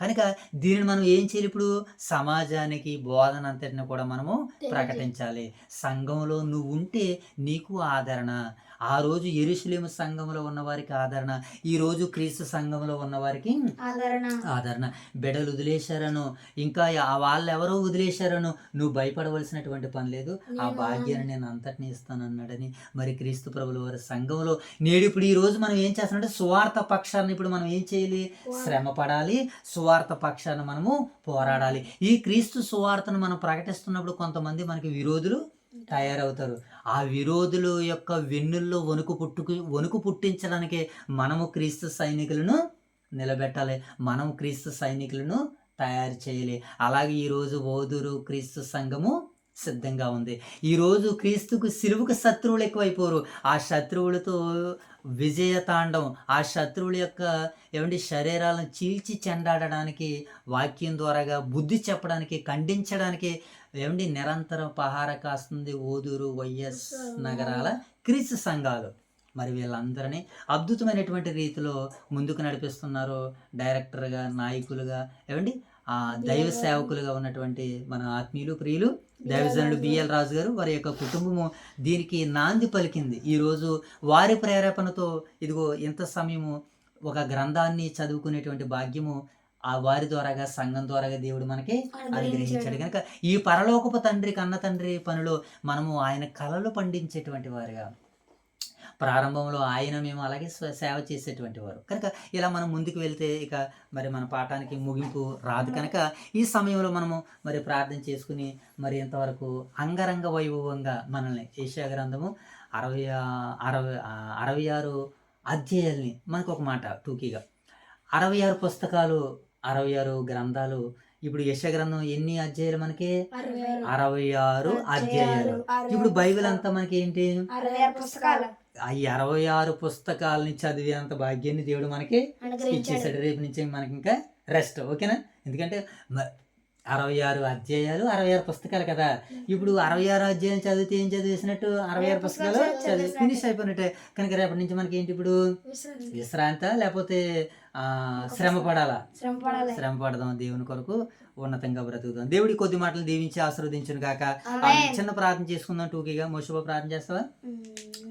కనుక దీనిని మనం ఏం చేయాలి? ఇప్పుడు సమాజానికి బోధన అంతటిని కూడా మనము ప్రకటించాలి. సంఘంలో నువ్వు ఉంటే నీకు ఆదరణ. ఆ రోజు యెరూషలేము సంఘంలో ఉన్న వారికి ఆదరణ, ఈ రోజు క్రీస్తు సంఘంలో ఉన్న వారికి ఆదరణ. బిడ్డలు వదిలేశారను, ఇంకా వాళ్ళు ఎవరో వదిలేశారను నువ్వు భయపడవలసినటువంటి పని లేదు. ఆ భాగ్యాన్ని నేను అంతటిని ఇస్తానన్నాడని మరి క్రీస్తు ప్రభుల వారి సంఘంలో నేడు ఇప్పుడు ఈ రోజు మనం ఏం చేస్తామంటే సువార్త పక్షాన్ని ఇప్పుడు మనం ఏం చేయాలి? శ్రమ పడాలి, సువార్త పక్షాన్ని మనము పోరాడాలి. ఈ క్రీస్తు సువార్తను మనం ప్రకటిస్తున్నప్పుడు కొంతమంది మనకి విరోధులు తయారవుతారు. ఆ విరోధుల యొక్క వెన్నుల్లో వణుకు పుట్టించడానికి మనము క్రీస్తు సైనికులను నిలబెట్టాలి, మనం క్రీస్తు సైనికులను తయారు చేయాలి. అలాగే ఈరోజు ఓదూరు క్రీస్తు సంఘము సిద్ధంగా ఉంది. ఈరోజు క్రీస్తుకు సిలువకు శత్రువులు ఎక్కువైపోరు. ఆ శత్రువులతో విజయ తాండవం, ఆ శత్రువుల యొక్క శరీరాలను చీల్చి చెండాడడానికి, వాక్యం ద్వారాగా బుద్ధి చెప్పడానికి, ఖండించడానికి నిరంతరం పహార కాస్తుంది ఓదూరు వైఎస్ నగరాల క్రీస్తు సంఘాలు. మరి వీళ్ళందరినీ అద్భుతమైనటువంటి రీతిలో ముందుకు నడిపిస్తున్నారు. డైరెక్టర్గా, నాయకులుగా, దైవ సేవకులుగా ఉన్నటువంటి మన ఆత్మీయులు, ప్రియులు దైవజనుడు బిఎల్ రాజు గారు, వారి యొక్క కుటుంబము దీనికి నాంది పలికింది. ఈరోజు వారి ప్రేరేపణతో ఇదిగో ఇంత సమయము ఒక గ్రంథాన్ని చదువుకునేటువంటి భాగ్యము ఆ వారి ద్వారాగా, సంఘం ద్వారాగా దేవుడు మనకి అనుగ్రహించాడు. కనుక ఈ పరలోకపు తండ్రి, కన్న తండ్రి పనిలో మనము ఆయన కలలు పండించేటువంటి వారుగా, ప్రారంభంలో ఆయన మేము అలాగే సేవ చేసేటువంటి వారు. కనుక ఇలా మనం ముందుకు వెళ్తే ఇక మరి మన పాఠానికి ముగింపు రాదు. కనుక ఈ సమయంలో మనము మరి ప్రార్థన చేసుకుని మరి ఇంతవరకు అంగరంగ వైభవంగా మనల్ని యెషయా గ్రంథము 66 అధ్యాయాల్ని, మనకు ఒక మాట టూకీగా 66 పుస్తకాలు, 66 గ్రంథాలు. ఇప్పుడు యెషయా గ్రంథం ఎన్ని అధ్యాయాలు మనకి? 66 అధ్యాయాలు. ఇప్పుడు బైబిల్ అంతా మనకి ఏంటి? 66 పుస్తకాలు. ఈ 66 పుస్తకాలని చదివేంత భాగ్యాన్ని దేవుడు మనకి ఇచ్చేసాడు. రేపు నుంచి మనకి ఇంకా రెస్ట్, ఓకేనా? ఎందుకంటే 66 అధ్యాయాలు, 66 పుస్తకాలు కదా. ఇప్పుడు 66 అధ్యాయాలు చదివితే ఏం చదివేసినట్టు? 66 పుస్తకాలు చదివి ఫినిష్ అయిపోయినట్టే. కనుక రేపటి నుంచి మనకి ఏంటి? ఇప్పుడు విశ్రాంత, లేకపోతే శ్రమ పడాలా? శ్రమ పడదాం, దేవుని కొరకు ఉన్నతంగా బ్రతుకుదాం. దేవుడి కొద్ది మాటలు దీవించి ఆశీర్వదించును గాక. చిన్న ప్రార్థన చేసుకుందాం టూకీగా. మోషబా ప్రార్థన చేస్తావా?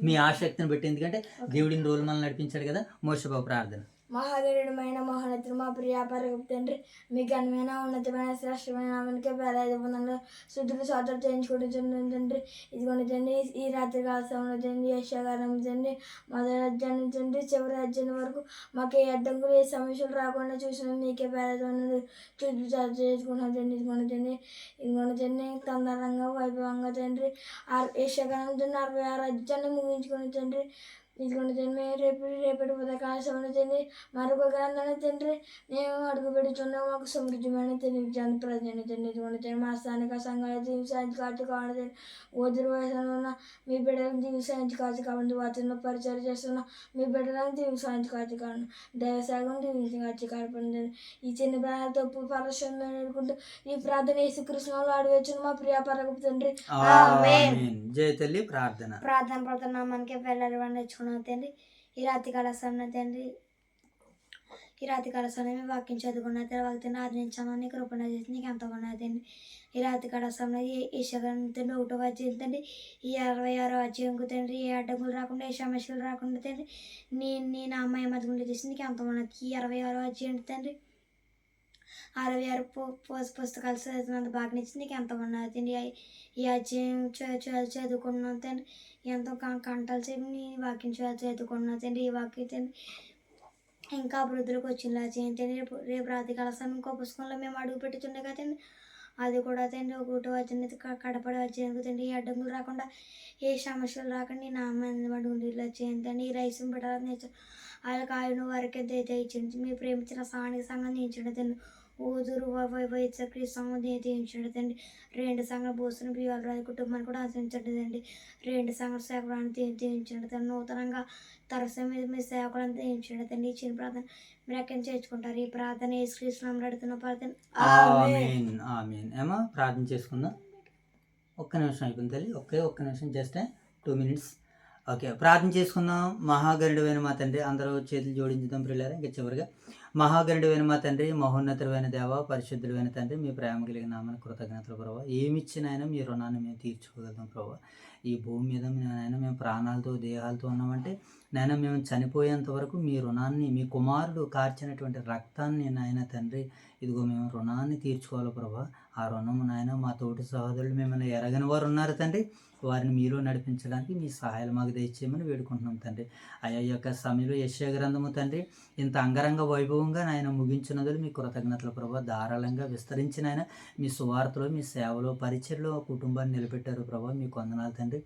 మీ ఆసక్తిని బట్టి, ఎందుకంటే దేవుడిని రోజులు మనల్ని నడిపించాడు కదా. మోషబా ప్రార్థన. మహాగరుడమైన మహోన్నతుడు, మా ప్రియాపరగపు తండ్రి, మీ ఘనమైన ఉన్నతమైన శ్రేష్టమైన నామానికి వేలాది వందనాలు శుద్ధులు స్వాతంత్రం చేయించుకుంటుంది తండ్రి. ఇదిగోండి తండ్రి, ఈ రాత్రి కాల సమయంలో తండ్రి, యెషయా గ్రంథం తండ్రి మొదటి అధ్యాయం తండ్రి చివరి అధ్యాయం వరకు మాకు ఏ అడ్డంకులు, ఏ సమస్యలు రాకుండా చూసిన మీకే వేలాది వందనాలు శుద్ధులు స్వాతంత్రం చేసుకుంటున్నాం తండ్రి. ఇదిగోండి తండ్రి తొందరగా వైభవంగా తండ్రి యెషయా గ్రంథం తండ్రి 66 అధ్యాయాన్ని ముగించుకుని తండ్రి. ఇదిగోండి తండ్రి, రేపటి ఉదయకాల సమయంలో తండ్రి మరొక గ్రంథాన్ని తండ్రి నేను అడుగు పెడుతున్నా మాకు సమృద్ధమైన తెలియజేయాలని ప్రజలు తండ్రి. ఇదిగోండి తండ్రి మా స్థానిక సంఘాలు దీవించి కాచి కావాలి తండ్రి. ఓదిరి వయసులో ఉన్న మీ బిడ్డలను దీవించి కాచి కావాలి. వాటిలో పరిచయం చేస్తున్న మీ బిడ్డలను దీవించి కాచి కావాలి. దైవసాగం దీవించి కాచి కాపాడండి. ఈ చిన్న ప్రాణాల తప్పు పరశుని ఎదుర్కొంటూ ఈ ప్రార్థన యేసుకృష్ణలో అడిగొచ్చిన మా ప్రియ పరగపు తండ్రి. జయ తల్లి. ప్రార్థన పడుతున్నా మనకి వెళ్ళాలి నేర్చుకున్నాం తండ్రి. ఈ రాత్రి కాల సమయం తండ్రి, ఈ రాత్రి కాల సమయం వాక్యం చదువుకున్న వాక్యం ఆదరించామని కృపణ చేసి నీకు ఎంత ఉన్నదండి. ఈ రాత్రి కాల సమయం యెషయా గ్రంథం తండ్రి 1వ అధ్యాయం తండ్రి, ఈ 66వ అధ్యాయంకు తండ్రి ఏ అడ్డంకులు రాకుండా, ఏ సమస్యలు రాకుండా తండ్రి నీ నామయ మధ్యలో చేసి నీకు ఎంత ఉన్నది. ఈ 66వ అధ్యాయం తండ్రి 66 పుస్తకాలు చదివినంత బాగా నచ్చింది నీకు ఎంత ఉన్నది తండ్రి. ఈ అధ్యాయం చదువుకున్నాను తండ్రి, ఎంతో కంటాలు సేపు నీ వాక్యం చదువుకున్నాను తండ్రి. ఈ వాక్యం తండ్రి ఇంకా అభివృద్ధిలోకి వచ్చిందా చేయండి. రేపు రాత్రి కాల సమయం ఇంకో పుస్తకంలో మేము అడుగు పెట్టుతుండే కదండి, అది కూడా తండ్రి 1వ అధ్యాయం కడపడి వచ్చేందుకు తండ్రి ఏ అడ్డంకులు రాకుండా, ఏ సమస్యలు రాకుండా నీ నామాన్ని అడుగుండి ఇలా చేయండి. ఈ రైసం పెట్టాలని వాళ్ళకి ఆయన వారికి దయచేయించండి. మీ ప్రేమించిన స్థానిక సంఘాన్ని నియించండి తండ్రి. ఊదురు వైద్యక్రీ సంఘం దీయించండి తండ్రి. 2 సంఘాల భూషణ బియ్యాల కుటుంబాన్ని కూడా ఆచరించండి తండ్రి. 2 సంఘాల సేవకులను దీయించండి తండ్రి. నూతనంగా తరచు మీద మీ సేవకులను దీయించండి తండ్రి. ఇచ్చిన ప్రార్థన మీరు ఎక్కడ చేర్చుకుంటారు. ఈ ప్రార్థన యేసుక్రీస్తునామమున అడుగుతున్న ప్రార్థన. ఆమేన్. ఆమేన్. ఏమో ప్రార్థన చేసుకుందాం. ఒక్క నిమిషం అయిపోయింది తల్లి. ఒక్క నిమిషం, జస్ట్ 2 minutes. ఓకే, ప్రార్థన చేసుకుందాం. మహాగరుడైన మా తండ్రి, అందరూ చేతులు జోడించుదాం ప్రియులారా. ఇంకా చివరిగా మహాగరుడైన మా తండ్రి, మహోన్నతుడైన దేవ, పరిశుద్ధుడైన తండ్రి, మీ ప్రేమ కలిగిన నామని కృతజ్ఞతలు ప్రభావ. ఏమిచ్చినైనా మీ రుణాన్ని మేము తీర్చుకోగలుగుతాం ప్రభావ. ఈ భూమి మీద నాయన మేము ప్రాణాలతో దేహాలతో ఉన్నామంటే నాయన మేము చనిపోయేంత వరకు మీ రుణాన్ని, మీ కుమారుడు కార్చినటువంటి రక్తాన్ని నాయన తండ్రి ఇదిగో మేము రుణాన్ని తీర్చుకోవాలి ప్రభా. ఆ రుణము నాయన మా తోటి సహోదరులు మిమ్మల్ని ఎరగని వారు ఉన్నారు తండ్రి, వారిని మీరు నడిపించడానికి మీ సహాయాలు మాకు దయచేయమని వేడుకుంటున్నాం తండ్రి. అయ్యా యొక్క సమయంలో యెషయా గ్రంథము తండ్రి ఇంత అంగరంగ వైభవంగా నాయన ముగించినదులు మీ కృతజ్ఞతలు ప్రభా. ధారాళంగా విస్తరించిన ఆయన మీ సువార్తలో, మీ సేవలో, పరిచయలో కుటుంబాన్ని నిలబెట్టారు ప్రభా. మీకు వందనాలు తండ్రి.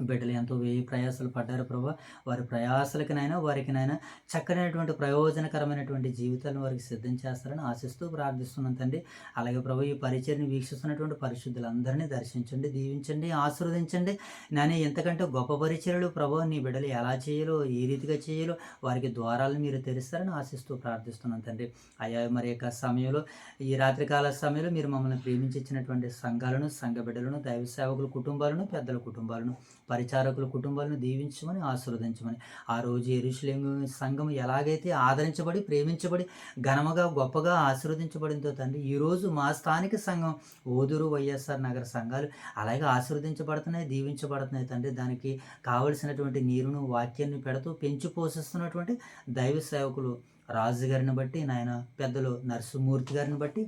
బిడ్డలు ఎంతో వేయి ప్రయాసాలు పడ్డారు ప్రభా. వారి ప్రయాసాలకినైనా వారికినైనా చక్కనైనటువంటి ప్రయోజనకరమైనటువంటి జీవితాలను వారికి సిద్ధం చేస్తారని ఆశిస్తూ ప్రార్థిస్తున్నాను తండ్రి. అలాగే ప్రభు, ఈ పరిచర్ని వీక్షిస్తున్నటువంటి పరిశుద్ధులందరినీ దర్శించండి, దీవించండి, ఆశీర్వదించండి. నాని ఎంతకంటే గొప్ప పరిచర్యలు ప్రభు నీ బిడ్డలు ఎలా చేయాలో, ఏ రీతిగా చేయాలో వారికి ద్వారాలను మీరు తెరుస్తారని ఆశిస్తూ ప్రార్థిస్తున్నాను తండ్రి. అయ్యా, మరి యొక్క సమయంలో, ఈ రాత్రికాల సమయంలో మీరు మమ్మల్ని ప్రేమించి ఇచ్చినటువంటి సంఘాలను, సంఘ బిడ్డలను, దైవ సేవకుల కుటుంబాలను, పెద్దల కుటుంబాలను, పరిచారకుల కుటుంబాలను దీవించమని, ఆశీర్వదించమని. ఆ రోజు యెరూషలేము సంఘం ఎలాగైతే ఆదరించబడి, ప్రేమించబడి, ఘనముగా గొప్పగా ఆశీర్వదించబడిందో తండ్రి, ఈరోజు మా స్థానిక సంఘం ఓదూరు వైఎస్ఆర్ నగర సంఘాలు అలాగే ఆశీర్వదించబడుతున్నాయి, దీవించబడుతున్నాయి తండ్రి. దానికి కావలసినటువంటి నీరును, వాక్యాన్ని పెడుతూ పెంచి పోషిస్తున్నటువంటి దైవ సేవకులు రాజు గారిని బట్టి, నాయన పెద్దలు నరసింహమూర్తి గారిని బట్టి,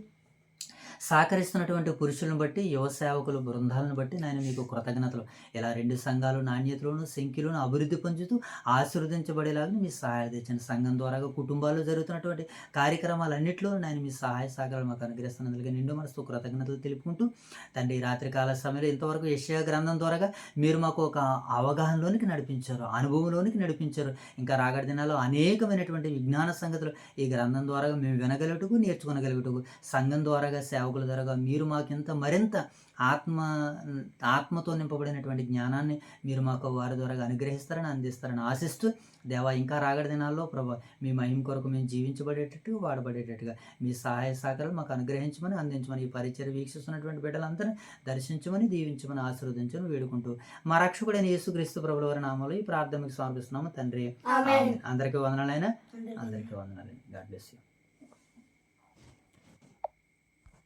సహకరిస్తున్నటువంటి పురుషులను బట్టి, యువ సేవకులు బృందాలను బట్టి నాయన మీకు కృతజ్ఞతలు. ఇలా 2 సంఘాలు నాణ్యతలోను, సంఖ్యలోను అభివృద్ధి పొందుతూ ఆశీర్వదించబడేలాగా మీ సహాయం తెచ్చండి. సంఘం ద్వారాగా కుటుంబాల్లో జరుగుతున్నటువంటి కార్యక్రమాలన్నింటిలో నాయన మీ సహాయ సహకారాలు మాకు అనుగ్రహిస్తున్నందుకు నిండు మనసుతో కృతజ్ఞతలు తెలుపుకుంటూ తండ్రి, రాత్రికాల సమయంలో ఇంతవరకు యెషయా గ్రంథం ద్వారాగా మీరు మాకు ఒక అవగాహనలోనికి నడిపించారు, అనుభవంలోనికి నడిపించారు. ఇంకా రాగడి దినాల్లో అనేకమైనటువంటి విజ్ఞాన సంగతులు ఈ గ్రంథం ద్వారా మేము వినగలుగుటకు, నేర్చుకోగలుగుటకు, సంఘం ద్వారాగా, సేవకుల ద్వారాగా మీరు మాకింత మరింత ఆత్మతో నింపబడినటువంటి జ్ఞానాన్ని మీరు మాకు వారి ద్వారా అనుగ్రహిస్తారని, అందిస్తారని ఆశిస్తూ, దేవా ఇంకా రాగడి దినాల్లో ప్రభా మీ మహిమ కొరకు మేము జీవించబడేటట్టుగా, వాడబడేటట్టుగా మీ సహాయ సహకారాలు మాకు అనుగ్రహించమని, అందించమని, ఈ పరిచర్య వీక్షిస్తున్నటువంటి బిడ్డలందరినీ దర్శించమని, దీవించమని, ఆశీర్వదించమని వేడుకుంటూ మా రక్షకుడైన యేసుక్రీస్తు ప్రభుల వారి నామములో ఈ ప్రార్థనకు సమర్పిస్తున్నాము తండ్రి. అందరికీ వందనాలైనా, అందరికీ వందనాలు. God bless you.